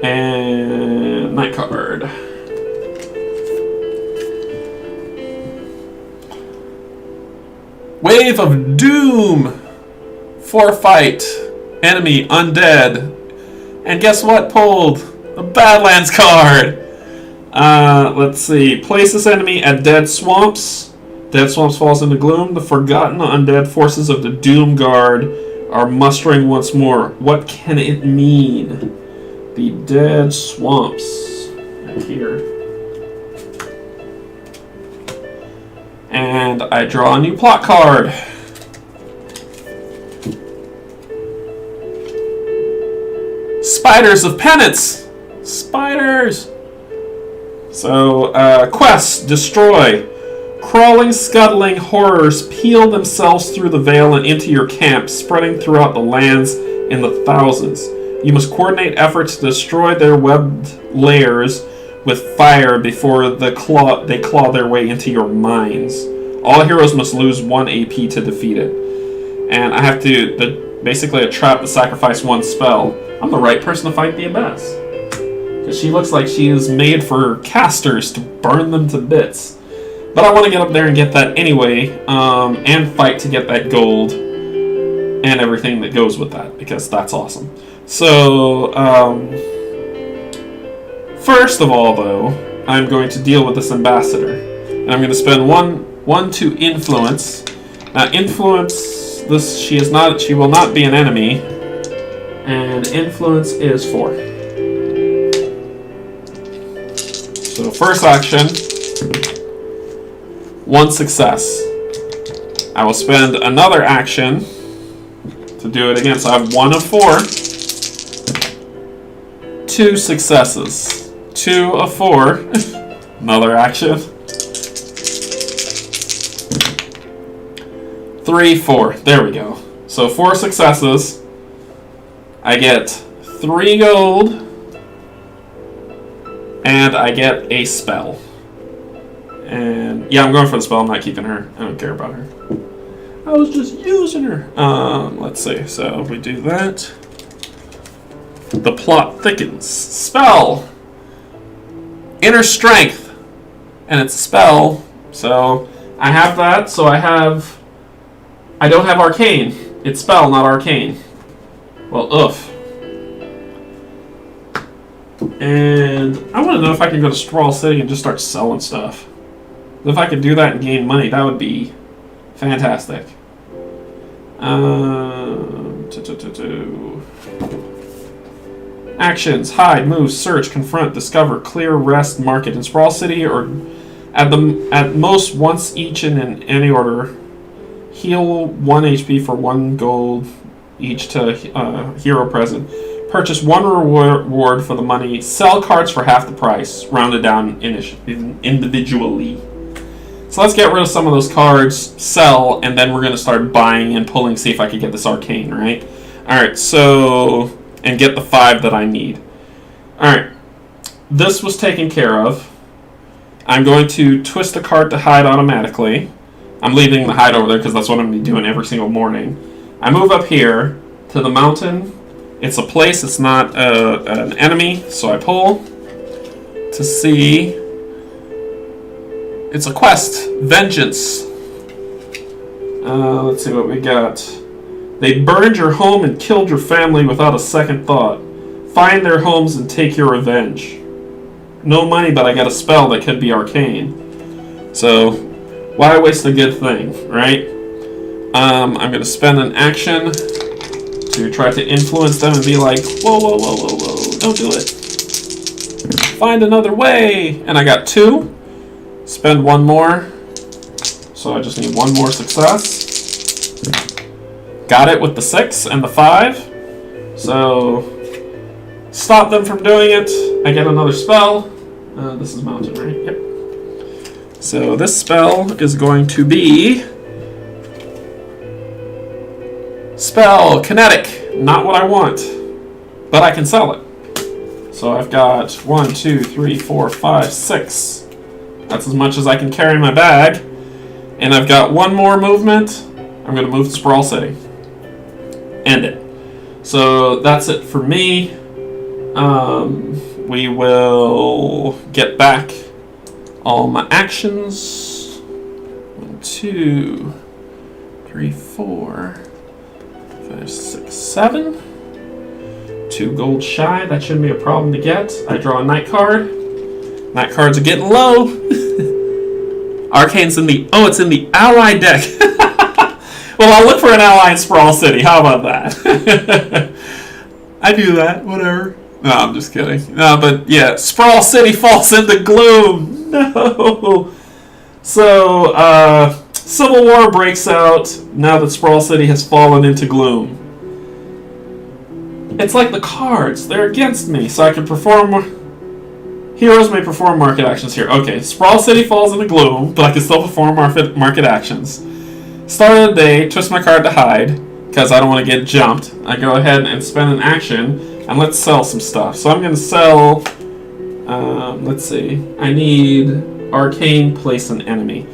And night card. Wave of Doom! 4 fight. Enemy undead. And guess what pulled? A Badlands card! Let's see. Place this enemy at Dead Swamps. Dead Swamps falls into Gloom. The forgotten undead forces of the Doom Guard are mustering once more. What can it mean? The Dead Swamps. Right here. And I draw a new plot card. Spiders of Penance! Spiders! So, quest, destroy. Crawling, scuttling horrors peel themselves through the veil and into your camp, spreading throughout the lands in the thousands. You must coordinate efforts to destroy their webbed lairs with fire before they claw their way into your minds. All heroes must lose 1 AP to defeat it. And I have to, basically a trap to sacrifice 1 spell. I'm the right person to fight the Abyss. She looks like she is made for casters to burn them to bits. But I want to get up there and get that anyway, and fight to get that gold and everything that goes with that, because that's awesome. So, first of all, though, I'm going to deal with this ambassador. And I'm going to spend one to influence. Now, influence, she will not be an enemy. And influence is 4. So, first action, 1 success. I will spend another action to do it again. So I have 1 of 4. 2 successes. 2 of 4. Another action. 3, 4. There we go. So 4 successes. I get 3 gold. And I get a spell. And yeah, I'm going for the spell. I'm not keeping her. I don't care about her. I was just using her. Let's see. So we do that. The plot thickens. Spell. Inner strength. And it's a spell. So I have that. So I don't have arcane. It's spell, not arcane. Well, oof. And I want to know if I can go to Sprawl City and just start selling stuff. If I could do that and gain money, that would be fantastic. Actions: hide, move, search, confront, discover, clear, rest, market. In Sprawl City, or at most once each in any order. Heal 1 HP for 1 gold each to hero present. Purchase 1 reward for the money. Sell cards for half the price, rounded down individually. So let's get rid of some of those cards, sell, and then we're going to start buying and pulling, see if I can get this arcane, right? Alright, so, and get the 5 that I need. Alright, this was taken care of. I'm going to twist the card to hide automatically. I'm leaving the hide over there because that's what I'm going to be doing every single morning. I move up here to the mountain. It's a place, it's not an enemy, so I pull to see. It's a quest, Vengeance. Let's see what we got. They burned your home and killed your family without a second thought. Find their homes and take your revenge. No money, but I got a spell that could be arcane. So, why waste a good thing, right? I'm going to spend an action to try to influence them and be like, whoa, whoa, whoa, whoa, whoa, don't do it. Find another way. And I got 2. Spend 1 more. So I just need 1 more success. Got it with the 6 and the 5. So stop them from doing it. I get another spell. This is mountain, right? Yep. So this spell is going to be spell kinetic. Not what I want, but I can sell it. So I've got 1, 2, 3, 4, 5, 6. That's as much as I can carry in my bag. And I've got 1 more movement. I'm going to move to Sprawl City. End it. So that's it for me. We will get back all my actions. 1, 2, 3, 4, 5, 6, 7. 2 gold shy. That shouldn't be a problem to get. I draw a night card. Night cards are getting low. Arcane's in the... Oh, it's in the ally deck. Well, I'll look for an ally in Sprawl City. How about that? I do that. Whatever. No, I'm just kidding. No, but yeah. Sprawl City falls into Gloom. No. So, Civil War breaks out now that Sprawl City has fallen into Gloom. It's like the cards. They're against me. So I can perform... Heroes may perform market actions here. Okay, Sprawl City falls into Gloom, but I can still perform market actions. Start of the day, twist my card to hide, because I don't want to get jumped. I go ahead and spend an action, and let's sell some stuff. So I'm going to sell, let's see, I need Arcane, place an enemy.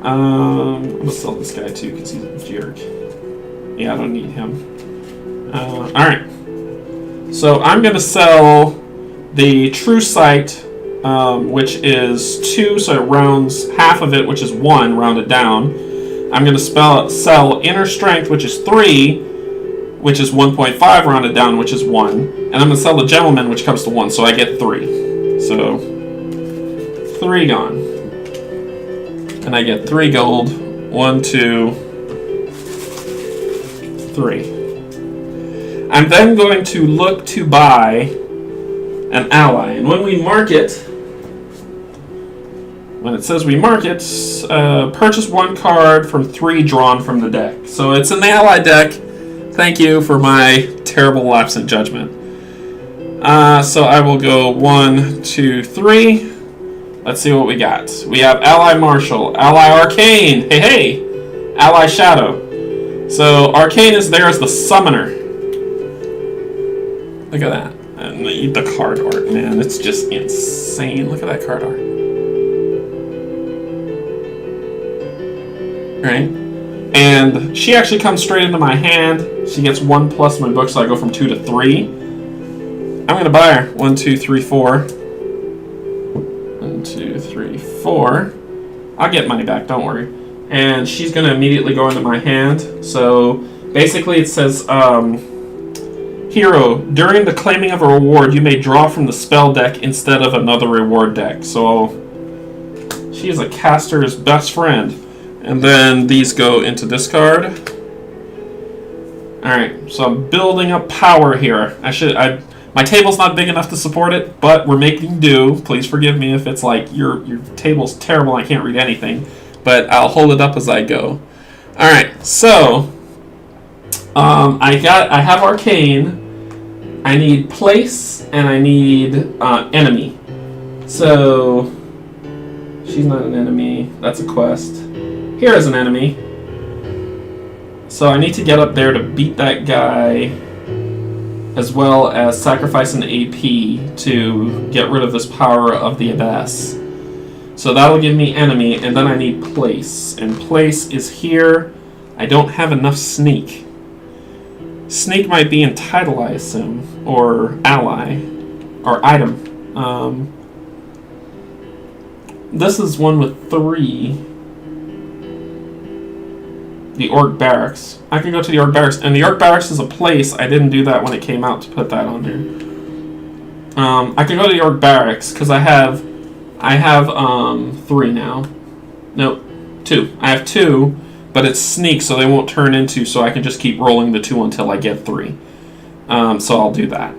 I'm going to sell this guy too, because he's a jerk. Yeah, I don't need him. Alright. So I'm going to sell the true sight, which is 2, so it rounds half of it, which is 1, rounded down. I'm going to sell inner strength, which is 3, which is 1.5, rounded down, which is 1. And I'm going to sell the gentleman, which comes to 1, so I get 3. So 3 gone. And I get 3 gold. 1, 2, 3. I'm then going to look to buy an ally. And when we mark it, when it says we mark it, purchase 1 card from 3 drawn from the deck. So it's in the ally deck. Thank you for my terrible lapse in judgment. So I will go 1, 2, 3. Let's see what we got. We have ally martial, ally arcane, hey, ally shadow. So arcane is there as the summoner. Look at that. And the card art, man, it's just insane. Look at that card art. Right? And she actually comes straight into my hand. She gets 1 plus my book, so I go from 2 to 3. I'm going to buy her. 1, 2, 3, 4. 1, 2, 3, 4. I'll get money back, don't worry. And she's going to immediately go into my hand. So basically it says... Hero, during the claiming of a reward, you may draw from the spell deck instead of another reward deck. So, she is a caster's best friend. And then these go into discard. Alright, so I'm building up power here. My table's not big enough to support it, but we're making do. Please forgive me if it's like, your table's terrible and I can't read anything. But I'll hold it up as I go. Alright, so... I have arcane. I need place and I need enemy. So she's not an enemy. That's a quest. Here is an enemy. So I need to get up there to beat that guy, as well as sacrifice an AP to get rid of this power of the abyss. So that'll give me enemy, and then I need place. And place is here. I don't have enough sneak. Sneak might be in title, I assume, or ally, or item. This is one with 3. The Orc Barracks. I can go to the Orc Barracks, and the Orc Barracks is a place. I didn't do that when it came out to put that on there. I can go to the Orc Barracks because I have 3 now. Nope, 2. I have 2. But it's sneak, so they won't turn into, so I can just keep rolling the 2 until I get 3. So I'll do that.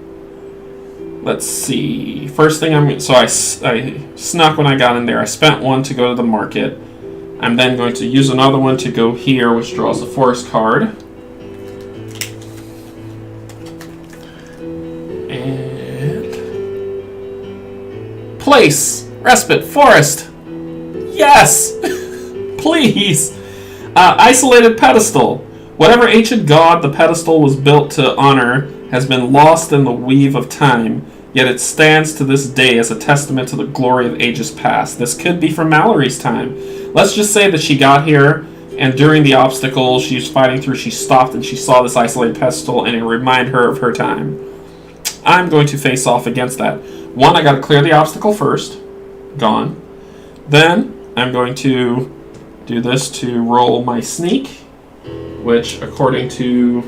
Let's see. First thing I snuck when I got in there. I spent 1 to go to the market. I'm then going to use another 1 to go here, which draws a forest card. And... place! Respite! Forest! Yes! Please! Isolated pedestal. Whatever ancient god the pedestal was built to honor has been lost in the weave of time, yet it stands to this day as a testament to the glory of ages past. This could be from Mallory's time. Let's just say that she got here, and during the obstacle she was fighting through, she stopped and she saw this isolated pedestal, and it reminded her of her time. I'm going to face off against that. 1, I gotta clear the obstacle first. Gone. Then, I'm going to do this to roll my sneak, which according to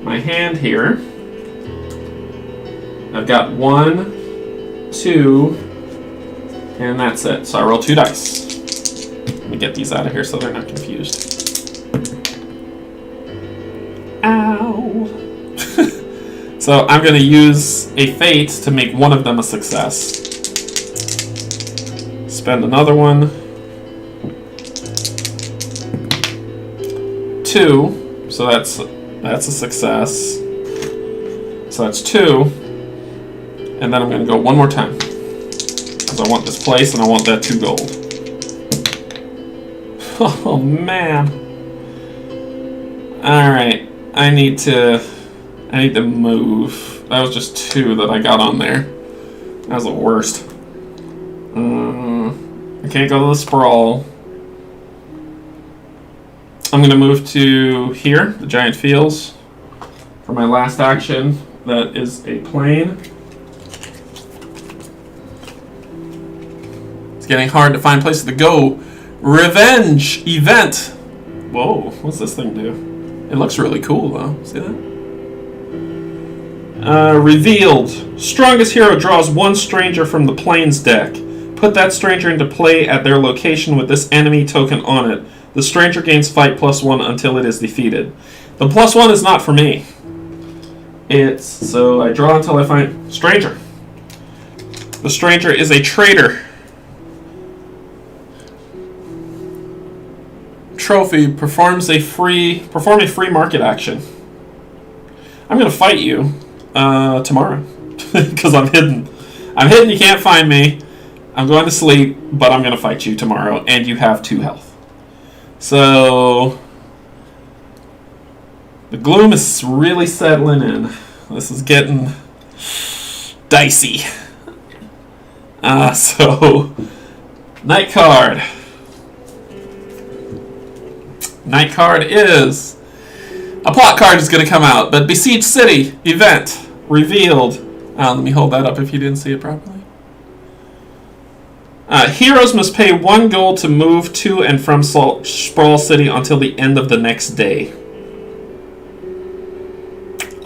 my hand here, I've got 1, 2, and that's it. So I roll 2 dice. Let me get these out of here so they're not confused. Ow! So I'm going to use a fate to make one of them a success. Spend another 1. 2, so that's a success. So that's 2, and then I'm going to go 1 more time because I want this place and I want that 2 gold. Oh man! All right, I need to move. That was just 2 that I got on there. That was the worst. I can't go to the Sprawl. I'm going to move to here, the Giant Fields, for my last action. That is a plane. It's getting hard to find places to go. Revenge event. Whoa, what's this thing do? It looks really cool though. See that? Revealed. Strongest hero draws one stranger from the Plains deck. Put that stranger into play at their location with this enemy token on it. The stranger gains fight +1 until it is defeated. The +1 is not for me. It's so I draw until I find stranger. The stranger is a traitor. Trophy perform a free market action. I'm gonna fight you tomorrow because I'm hidden. I'm hidden. You can't find me. I'm going to sleep, but I'm gonna fight you tomorrow, and you have 2 health. So the gloom is really settling in. This is getting dicey. So night card. Night card is a plot card is going to come out, but Besieged City event revealed. Let me hold that up if you didn't see it properly. Heroes must pay 1 gold to move to and from Sprawl City until the end of the next day.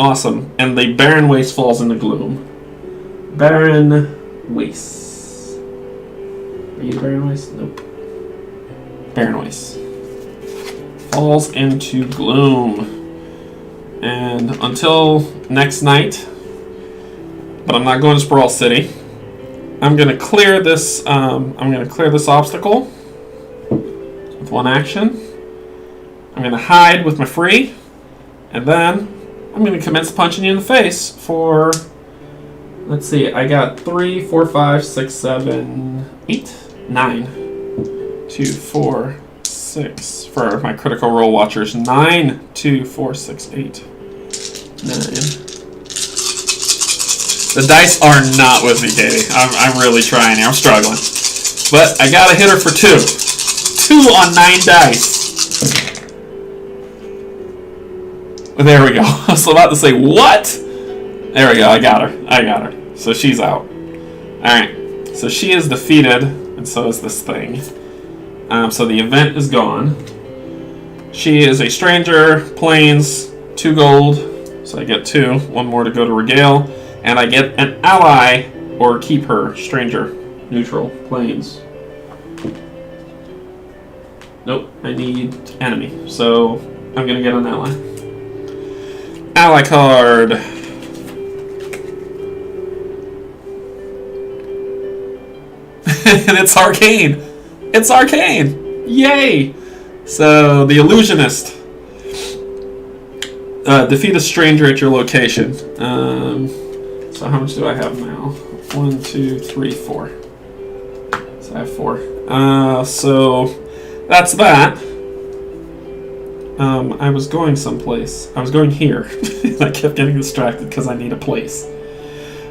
Awesome. And the Barren Waste falls into Gloom. Barren Waste. Are you Barren Waste? Nope. Barren Waste. Falls into Gloom. And until next night, but I'm not going to Sprawl City. I'm gonna clear this. This obstacle with 1 action. I'm gonna hide with my free, and then I'm gonna commence punching you in the face for. Let's see. I got 3, 4, 5, 6, 7, 8, 9. 2, 4, 6 for my critical role watchers. 9, 2, 4, 6, 8, 9. The dice are not with me, Katie. I'm really trying here. I'm struggling. But I got a hit her for 2. 2 on 9 dice. There we go. I was about to say, what? There we go. I got her. So she's out. Alright. So she is defeated, and so is this thing. So the event is gone. She is a stranger, plains, 2 gold. So I get 2. 1 more to go to regale. And I get an ally, or keep her, stranger, neutral, plains. Nope, I need enemy. So I'm going to get an ally. Ally card. And it's arcane. It's arcane. Yay. So the illusionist. Defeat a stranger at your location. So how much do I have now? 1, 2, 3, 4. So I have 4. So that's that. I was going someplace. I was going here. I kept getting distracted because I need a place.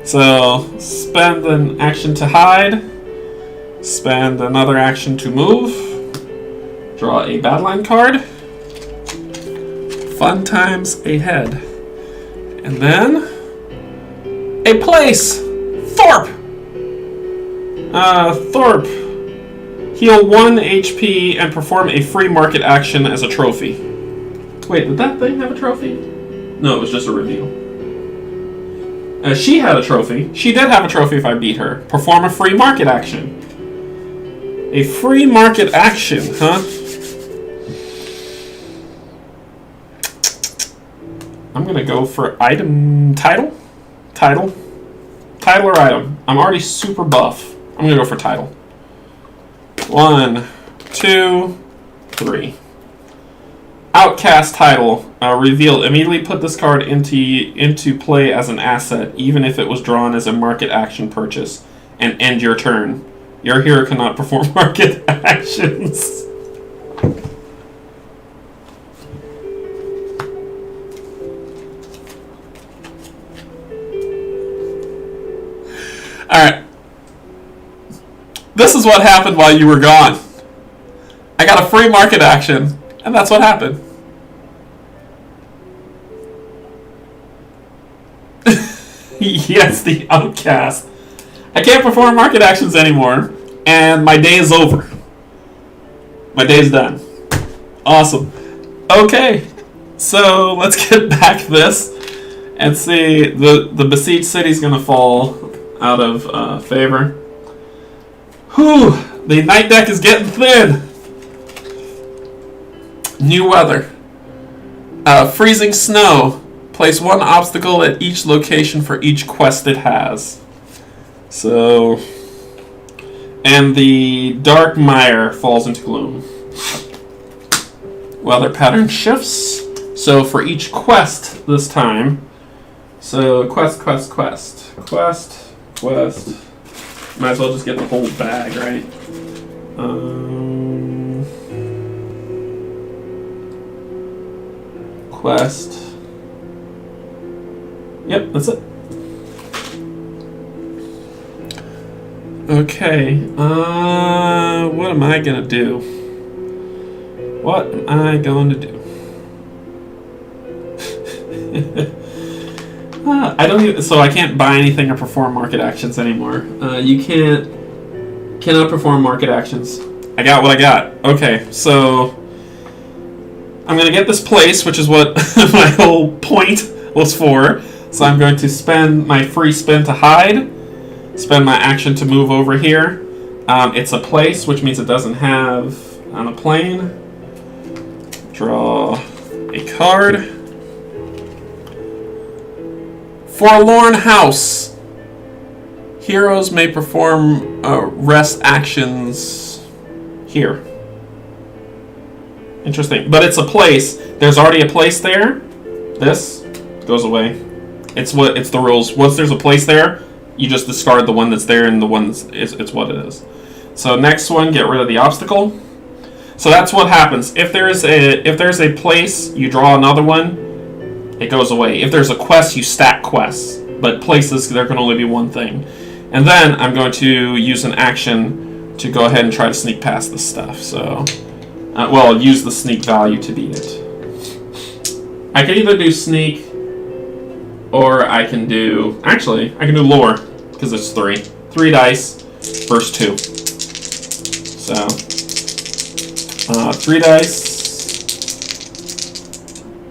So spend an action to hide. Spend another action to move. Draw a Battleline card. Fun times ahead. And then a place! Thorpe! Thorpe. Heal 1 HP and perform a free market action as a trophy. Wait, did that thing have a trophy? No, it was just a reveal. She had a trophy. She did have a trophy if I beat her. Perform a free market action. A free market action, huh? I'm gonna go for item title? Title or item? I'm already super buff. I'm gonna go for title. 1, 2, 3. Outcast title. Revealed. Immediately put this card into play as an asset, even if it was drawn as a market action purchase, and end your turn. Your hero cannot perform market actions. Alright. This is what happened while you were gone. I got a free market action, and that's what happened. Yes, the outcast. I can't perform market actions anymore. And my day is over. My day's done. Awesome. Okay, so let's get back this and see. The besieged city's gonna fall out of favor. Whew, the night deck is getting thin. New weather. Freezing snow. Place one obstacle at each location for each quest it has. So, and the dark mire falls into gloom. Weather pattern shifts. So for each quest this time. So quest. Might as well just get the whole bag, right? Quest. Yep, that's it. Okay. What am I gonna do? What am I going to do? I don't even. So I can't buy anything or perform market actions anymore. You cannot perform market actions. I got what I got. Okay, so I'm gonna get this place, which is what my whole point was for. So I'm going to spend my free spin to hide, spend my action to move over here. It's a place, which means it doesn't have on a plane. Draw a card. Forlorn House. Heroes may perform rest actions here. Interesting. But it's a place. There's already a place there. This goes away. It's the rules. Once there's a place there, you just discard the one that's there, and the one that's it's what it is. So next one, get rid of the obstacle. So that's what happens. If there's a place, you draw another one, it goes away. If there's a quest, you stack quests. But places, there can only be one thing. And then I'm going to use an action to go ahead and try to sneak past this stuff. So, well, use the sneak value to beat it. I can either do sneak, or I can do... Actually, I can do lore, because it's 3. 3 dice versus 2. So, 3 dice.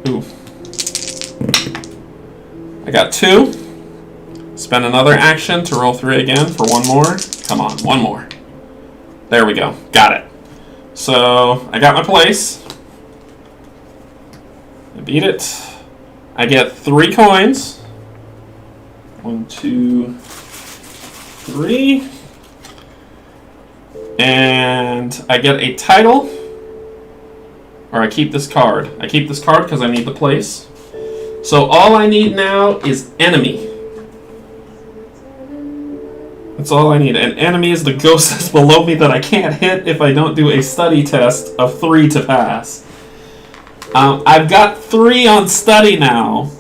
Ooh. I got 2. Spend another action to roll 3 again for 1 more. Come on, 1 more. There we go. Got it. So, I got my place. I beat it. I get 3 coins. 1, 2, 3. And I get a title. Or I keep this card. I keep this card because I need the place. So all I need now is enemy. That's all I need. And enemy is the ghost that's below me that I can't hit if I don't do a study test of 3 to pass. I've got 3 on study now,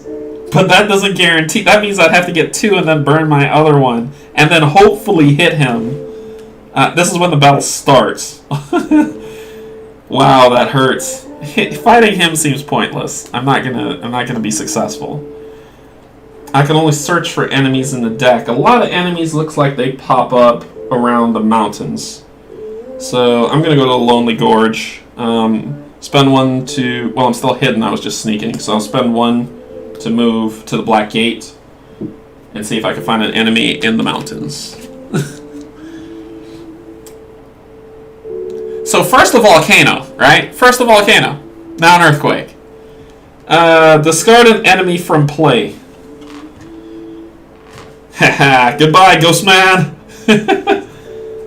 but that doesn't guarantee. That means I'd have to get 2 and then burn my other one, and then hopefully hit him. This is when the battle starts. Wow, that hurts. Fighting him seems pointless. I'm not gonna be successful. I can only search for enemies in the deck. A lot of enemies looks like they pop up around the mountains. So I'm gonna go to the Lonely Gorge. Spend 1 to... Well, I'm still hidden. I was just sneaking. So I'll spend 1 to move to the Black Gate and see if I can find an enemy in the mountains. So first a volcano, right? First a volcano. Now an earthquake. Discard an enemy from play. Haha, goodbye, Ghost Man.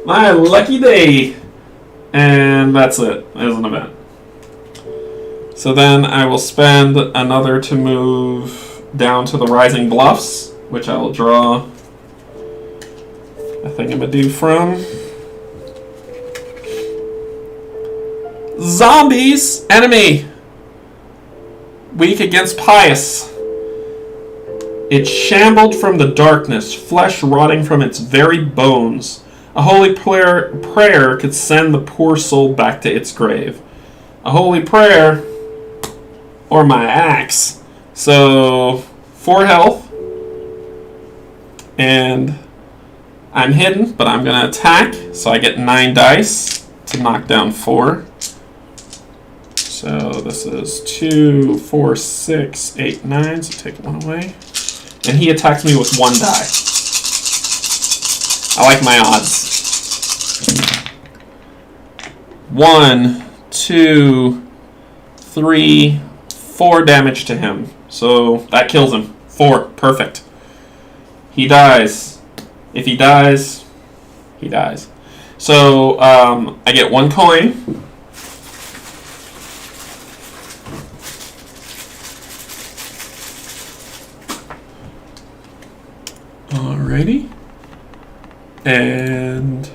My lucky day. And that's it. There's an event. So then I will spend another to move down to the Rising Bluffs, which I will draw a thingamadoo from. Zombies! Enemy! Weak against Pious. It shambled from the darkness, flesh rotting from its very bones. A holy prayer could send the poor soul back to its grave. A holy prayer, or my axe. So, 4 health. And I'm hidden, but I'm going to attack. So I get 9 dice to knock down 4. So this is 2, 4, 6, 8, 9. So take 1 away. And he attacks me with 1 die. I like my odds. 1, 2, 3, 4 damage to him. So that kills him. 4. Perfect. He dies. If he dies, he dies. So I get 1 coin. Alrighty. And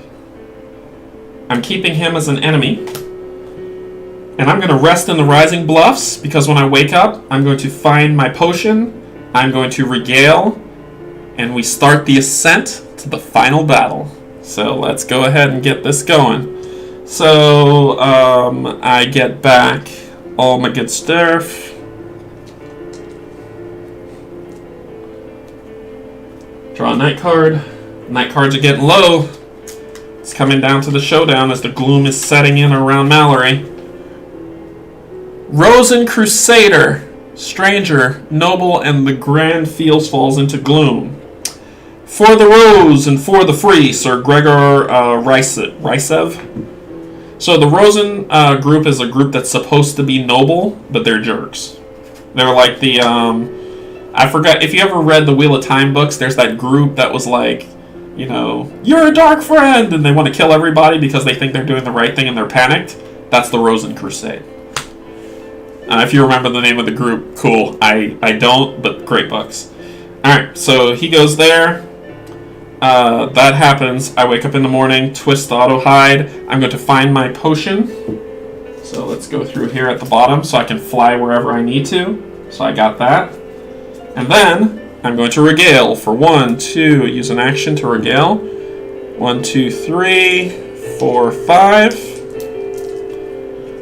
I'm keeping him as an enemy. And I'm going to rest in the Rising Bluffs, because when I wake up, I'm going to find my potion, I'm going to regale, and we start the ascent to the final battle. So let's go ahead and get this going. So I get back all my good stuff. Draw a night card. Night cards are getting low. It's coming down to the showdown as the gloom is setting in around Mallory. Rosen Crusader, Stranger, Noble, and the Grand Fields falls into gloom. For the Rose and for the Free, Sir Gregor Rysev. So the Rosen group is a group that's supposed to be noble, but they're jerks. They're like the, I forgot, if you ever read the Wheel of Time books, there's that group that was like, you know, you're a dark friend, and they want to kill everybody because they think they're doing the right thing and they're panicked. That's the Rosen Crusade. If you remember the name of the group, cool. I don't, but great books. Alright, so he goes there. That happens. I wake up in the morning, twist the auto hide. I'm going to find my potion. So let's go through here at the bottom so I can fly wherever I need to. So I got that. And then I'm going to regale for 1, 2, use an action to regale. 1, 2, 3, 4, 5.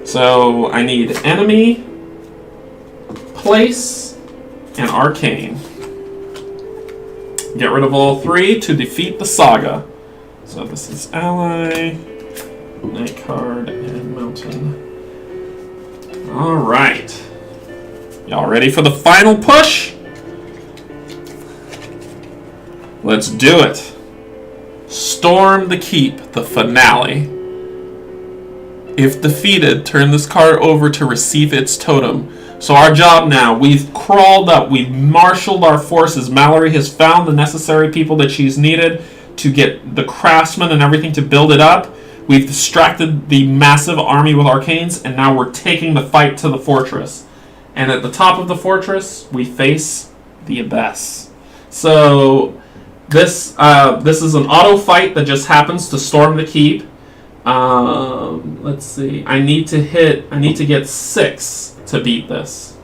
So I need enemy, place, and arcane. Get rid of all 3 to defeat the saga. So this is ally, night card, and mountain. Alright. Y'all ready for the final push? Let's do it. Storm the Keep, the finale. If defeated, turn this card over to receive its totem. So our job now, we've crawled up, we've marshaled our forces. Mallory has found the necessary people that she's needed to get the craftsmen and everything to build it up. We've distracted the massive army with arcanes, and now we're taking the fight to the fortress. And at the top of the fortress, we face the Abyss. So this is an auto fight that just happens to storm the keep. Let's see. I need to get 6 to beat this.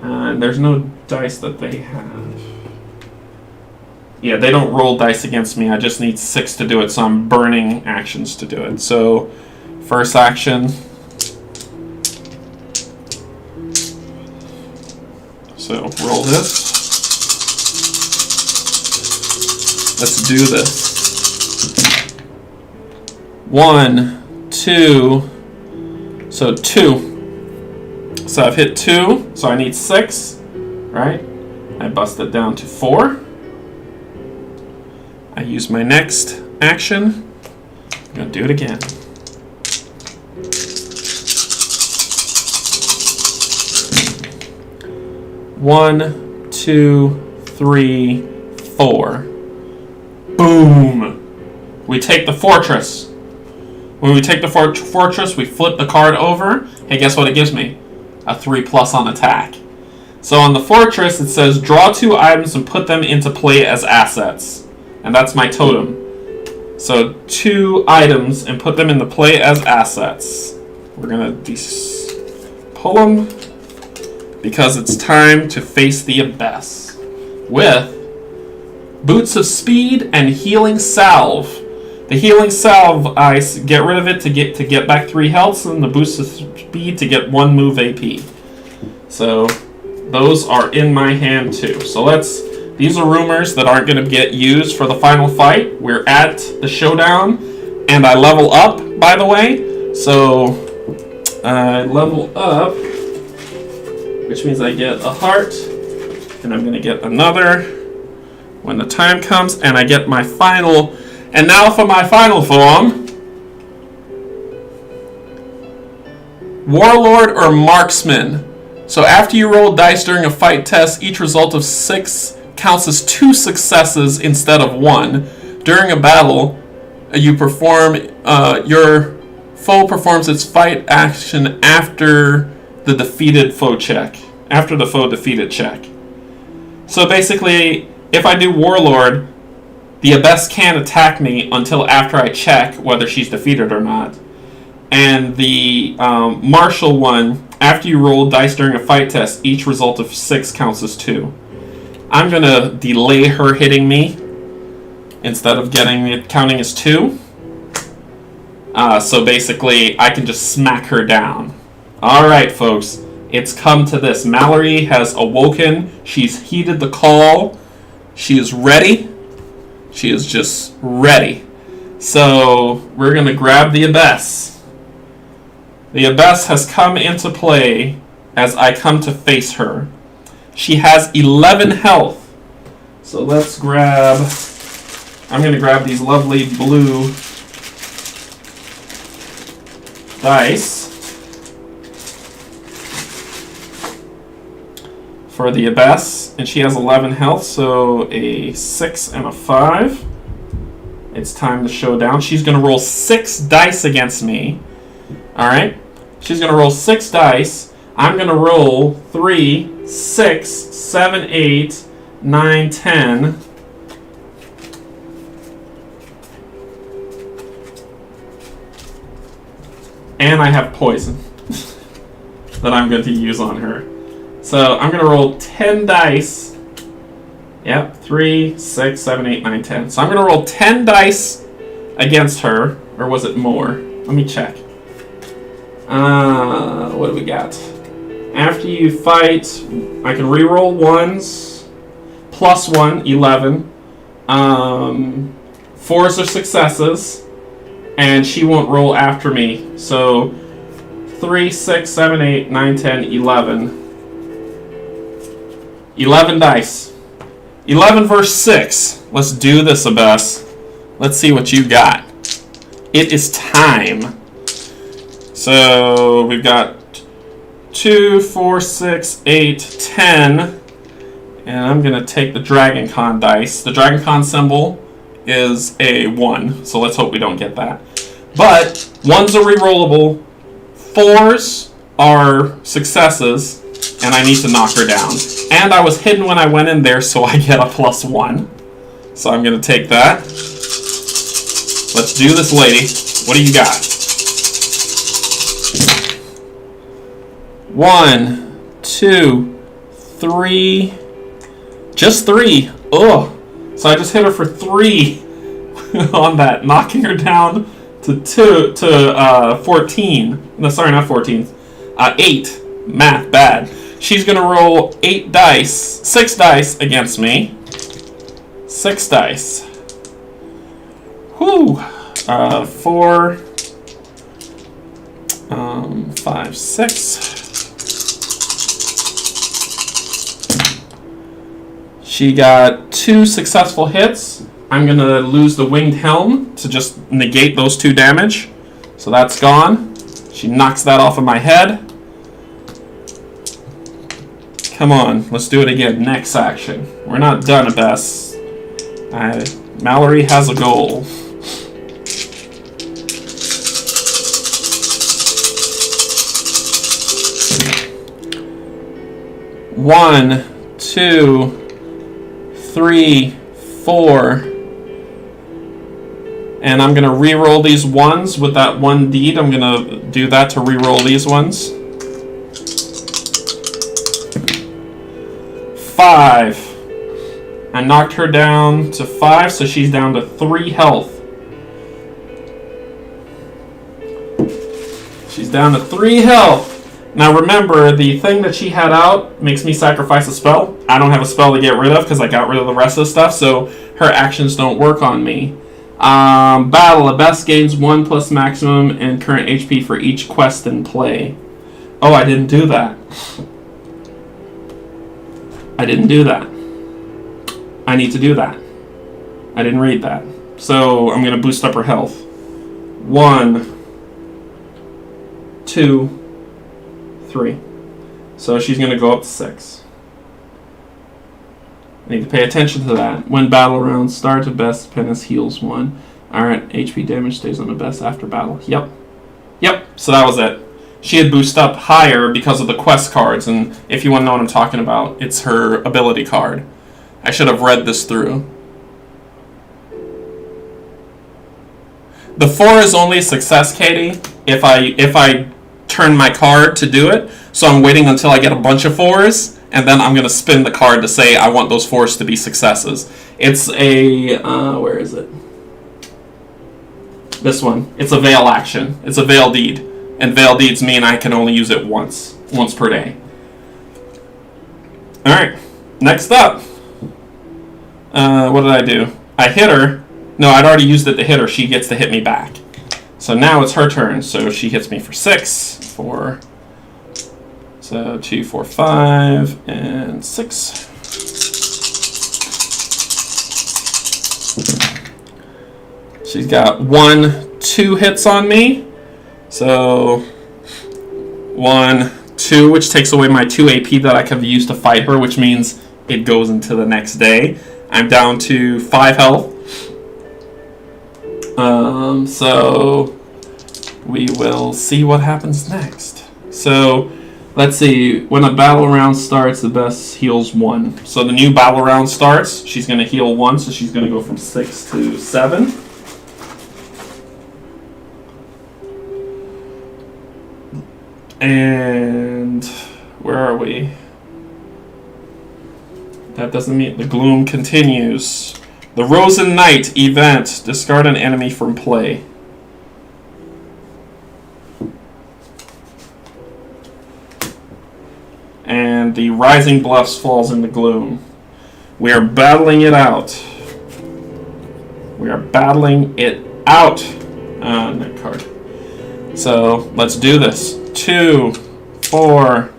And there's no dice that they have. Yeah, they don't roll dice against me. I just need 6 to do it, so I'm burning actions to do it. So, first action. So, roll this. Let's do this. 1, 2, so 2. So I've hit 2, so I need 6, right? I bust it down to 4. I use my next action. I'm going to do it again. One, 2, 3, 4. Boom! We take the fortress. When we take the fortress, we flip the card over. Hey, guess what it gives me? A 3+ on attack. So on the fortress, it says, draw 2 items and put them into play as assets. And that's my totem. So 2 items and put them into play as assets. We're going to pull them because it's time to face the Abyss with Boots of Speed and Healing Salve. The Healing Salve, I get rid of it to get back 3 health, and the Boost of Speed to get 1 move AP. So those are in my hand too. So let's These are rumors that aren't going to get used for the final fight. We're at the showdown, and I level up, by the way. So, I level up, which means I get a heart, and I'm going to get another when the time comes, and I get my final. And now for my final form. Warlord or Marksman. So after you roll dice during a fight test, each result of 6 counts as 2 successes instead of 1. During a battle, you perform your foe performs its fight action after the defeated foe check. After the foe defeated check. So basically, if I do Warlord, the Abyss can't attack me until after I check whether she's defeated or not. And the Martial one, after you roll dice during a fight test, each result of 6 counts as 2. I'm going to delay her hitting me instead of getting it counting as 2. So basically, I can just smack her down. Alright, folks. It's come to this. Mallory has awoken. She's heeded the call. She is ready. She is just ready. So, we're going to grab the Abyss. The Abyss has come into play as I come to face her. She has 11 health. So let's grab... I'm going to grab these lovely blue dice for the Abyss. And she has 11 health, so a 6 and a 5. It's time to show down. She's going to roll 6 dice against me. Alright? She's going to roll 6 dice. I'm going to roll 3, 6, 7, 8, 9, 10. And I have poison that I'm going to use on her. So I'm going to roll 10 dice. Yep, 3, 6, 7, 8, 9, 10. So I'm going to roll 10 dice against her. Or was it more? Let me check. What do we got? After you fight, I can reroll 1s. Plus 1, 11. 4s are successes. And she won't roll after me. So 3, 6, 7, 8, 9, 10, 11. 11 dice. 11 versus 6. Let's do this, Abyss. Let's see what you got. It is time. So we've got 2, 4, 6, 8, 10. And I'm going to take the Dragon Con dice. The Dragon Con symbol is a 1. So let's hope we don't get that. But 1s are rerollable. 4s are successes. And I need to knock her down. And I was hidden when I went in there, so I get a +1. So I'm going to take that. Let's do this, lady. What do you got? 1, 2, 3. Just 3. Ugh. So I just hit her for 3 on that, knocking her down to 14. No, sorry, not 14. 8. Math bad. She's going to roll 6 dice against me. 6 dice. Whew. 4, 5, 6. She got 2 successful hits. I'm going to lose the winged helm to just negate those 2 damage. So that's gone. She knocks that off of my head. Come on, let's do it again. Next action. We're not done, Abyss. Mallory has a goal. One, 2, 3, 4. And I'm going to re-roll these 1s with that 1 deed. I'm going to do that to re-roll these ones. 5. I knocked her down to 5, so she's down to 3 health. She's down to 3 health. Now remember, the thing that she had out makes me sacrifice a spell. I don't have a spell to get rid of because I got rid of the rest of the stuff, so her actions don't work on me. Battle. A best gains 1 plus maximum and current HP for each quest in play. Oh, I didn't do that. I didn't do that. I need to do that. I didn't read that. So I'm going to boost up her health. 1, 2, 3. So she's going to go up to 6. I need to pay attention to that. When battle round starts, a best pinnace heals 1. Alright, HP damage stays on the best after battle. Yep. So that was it. She had boosted up higher because of the quest cards, and if you want to know what I'm talking about, it's her ability card. I should have read this through. The 4 is only a success, Katie, if I turn my card to do it. So I'm waiting until I get a bunch of 4s, and then I'm going to spin the card to say I want those 4s to be successes. It's a... where is it? This one. It's a Veil action. It's a Veil Deed. And Veil Deeds mean I can only use it once per day. Alright, next up. What did I do? I hit her. No, I'd already used it to hit her. She gets to hit me back. So now it's her turn. So she hits me for 6. 4. So 2, 4, 5, and 6. She's got 1, 2 hits on me. So 1, 2, which takes away my 2 AP that I could use to fight her, which means it goes into the next day. I'm down to 5 health. So we will see what happens next. So let's see. When a battle round starts, the best heals 1. So the new battle round starts. She's going to heal 1, so she's going to go from 6 to 7. And where are we? That doesn't mean the Gloom continues. The Rosen Knight event. Discard an enemy from play. And the Rising Bluffs falls into Gloom. We are battling it out. We are battling it out. That card. So let's do this. 2, 4,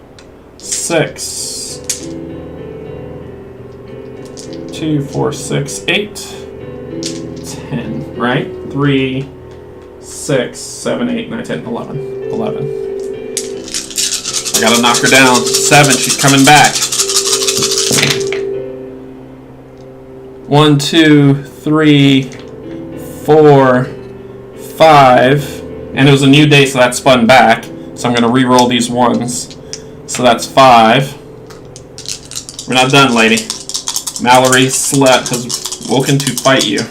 6. 2, 4, 6, 8. 10, right? 3, 6, 7, 8, 9, 10, 11. 11. I gotta knock her down. 7, she's coming back. 1, 2, 3, 4, 5. And it was a new day, so that spun back. So I'm going to re-roll these 1s. So that's 5. We're not done, lady. Mallory Slut has woken to fight you.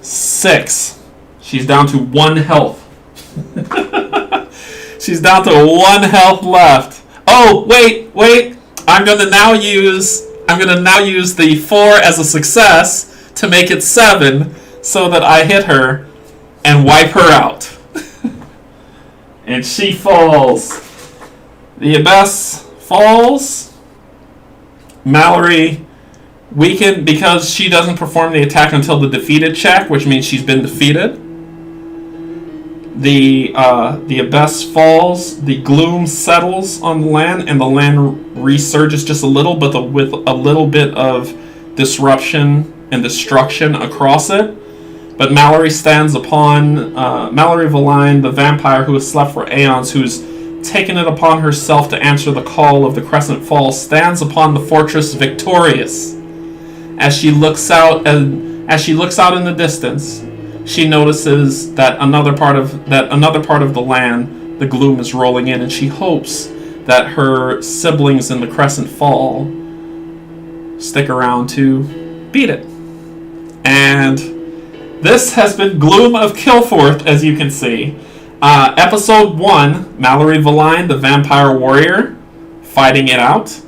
6. She's down to 1 health. She's down to 1 health left. Oh, wait. I'm going to now use the 4 as a success to make it 7 so that I hit her and wipe her out. And she falls. The Abyss falls. Mallory weakened because she doesn't perform the attack until the defeated check, which means she's been defeated. The Abyss falls. The Gloom settles on the land, and the land resurges just a little, but with a little bit of disruption and destruction across it. But Mallory stands upon Mallory Valine, the vampire who has slept for aeons, who's taken it upon herself to answer the call of the Crescent Fall, stands upon the fortress victorious. As she looks out in the distance, she notices that another part of the land, the Gloom, is rolling in, and she hopes that her siblings in the Crescent Fall stick around to beat it. And this has been Gloom of Kilforth, as you can see. Episode 1, Mallory Valine, the Vampire Warrior, fighting it out.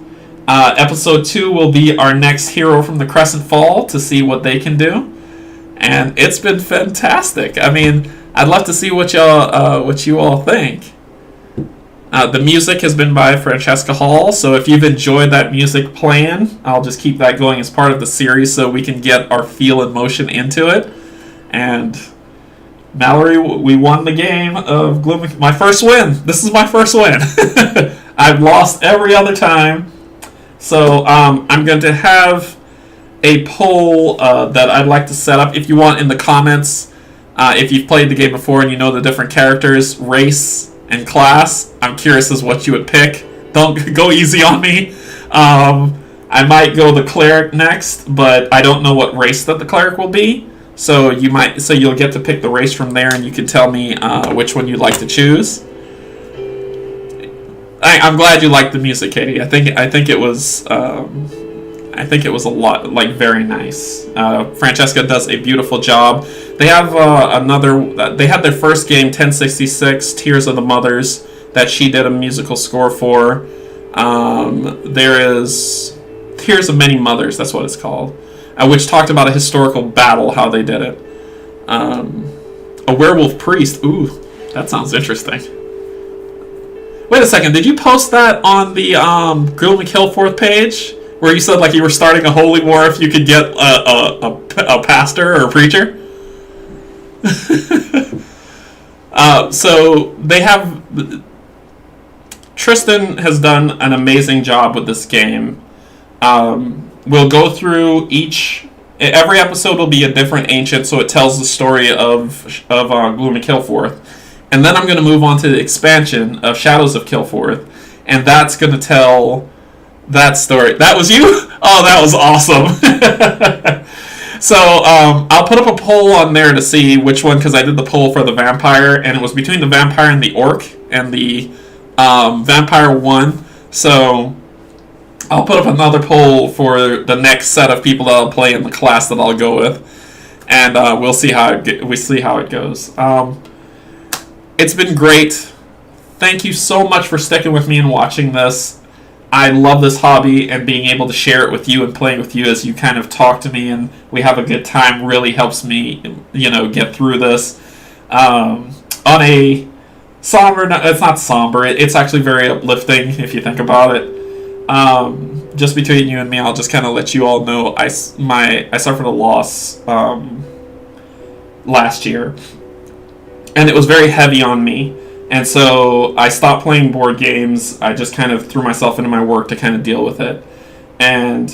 Episode 2 will be our next hero from the Crescent Fall to see what they can do. And it's been fantastic. I mean, I'd love to see what you all think. The music has been by Francesca Hall, so if you've enjoyed that music playing, I'll just keep that going as part of the series so we can get our feel and motion into it. And Mallory, we won the game of Gloom. My first win. This is my first win. I've lost every other time. So I'm going to have a poll that I'd like to set up if you want in the comments. If you've played the game before and you know the different characters, race, and class, I'm curious as what you would pick. Don't go easy on me. I might go the cleric next, but I don't know what race that the cleric will be. So you'll get to pick the race from there, and you can tell me which one you'd like to choose. I'm glad you liked the music, Katie. I think it was a lot, like, very nice. Francesca does a beautiful job. They have they had their first game, 1066, Tears of the Mothers, that she did a musical score for. There is Tears of Many Mothers, that's what it's called, which talked about a historical battle, how they did it. A werewolf priest. Ooh, that sounds interesting. Wait a second, did you post that on the Gloom and Kilforth page? Where you said like you were starting a holy war if you could get a pastor or a preacher? So they have... Tristan has done an amazing job with this game. We'll go through every episode will be a different ancient, so it tells the story of Gloom and Kilforth. And then I'm going to move on to the expansion of Shadows of Kilforth, and that's going to tell that story. That was you? Oh, that was awesome. So I'll put up a poll on there to see which one, because I did the poll for the vampire, and it was between the vampire and the orc, and the vampire won. So I'll put up another poll for the next set of people that I'll play in the class that I'll go with, and we'll see how it goes. It's been great. Thank you so much for sticking with me and watching this. I love this hobby, and being able to share it with you and playing with you as you kind of talk to me and we have a good time really helps me, get through this. On a somber, it's not somber, it's actually very uplifting if you think about it. Just between you and me, I'll just kind of let you all know I suffered a loss last year, and it was very heavy on me. And so I stopped playing board games. I just kind of threw myself into my work to kind of deal with it. And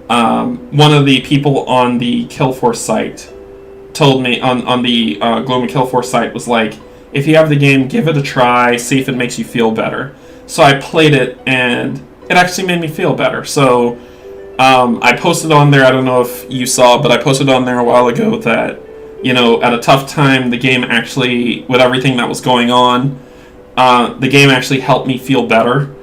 one of the people on the Kilforth site told me, on the Gloom and Kilforth site, was like, if you have the game, give it a try, see if it makes you feel better. So I played it, and it actually made me feel better. So I posted on there, I don't know if you saw, but I posted on there a while ago that, at a tough time, the game actually, with everything that was going on, the game actually helped me feel better,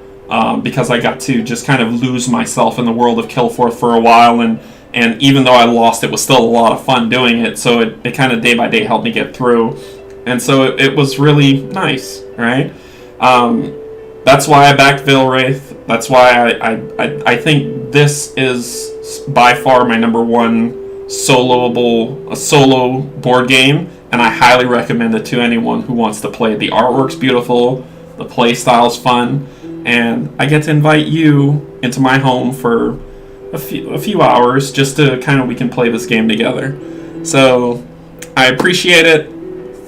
because I got to just kind of lose myself in the world of Kilforth for a while, and even though I lost, it was still a lot of fun doing it, so it kind of day by day helped me get through, and so it was really nice, right? That's why I backed Vilwraith. That's why I think this is by far my number one solo board game, and I highly recommend it to anyone who wants to play. The artwork's beautiful, the play style's fun, and I get to invite you into my home for a few hours just to we can play this game together. So I appreciate it.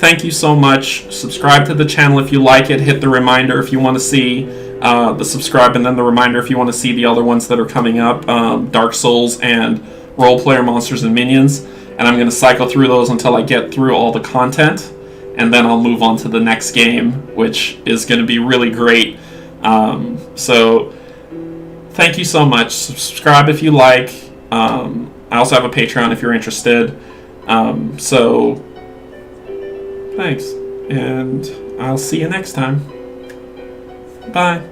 Thank you so much. Subscribe to the channel if you like it. Hit the reminder if you want to see the subscribe, and then the reminder if you want to see the other ones that are coming up, Dark Souls and Role Player Monsters and Minions. And I'm going to cycle through those until I get through all the content, and then I'll move on to the next game, which is going to be really great. So thank you so much. Subscribe if you like. I also have a Patreon if you're interested. So thanks, and I'll see you next time. Bye.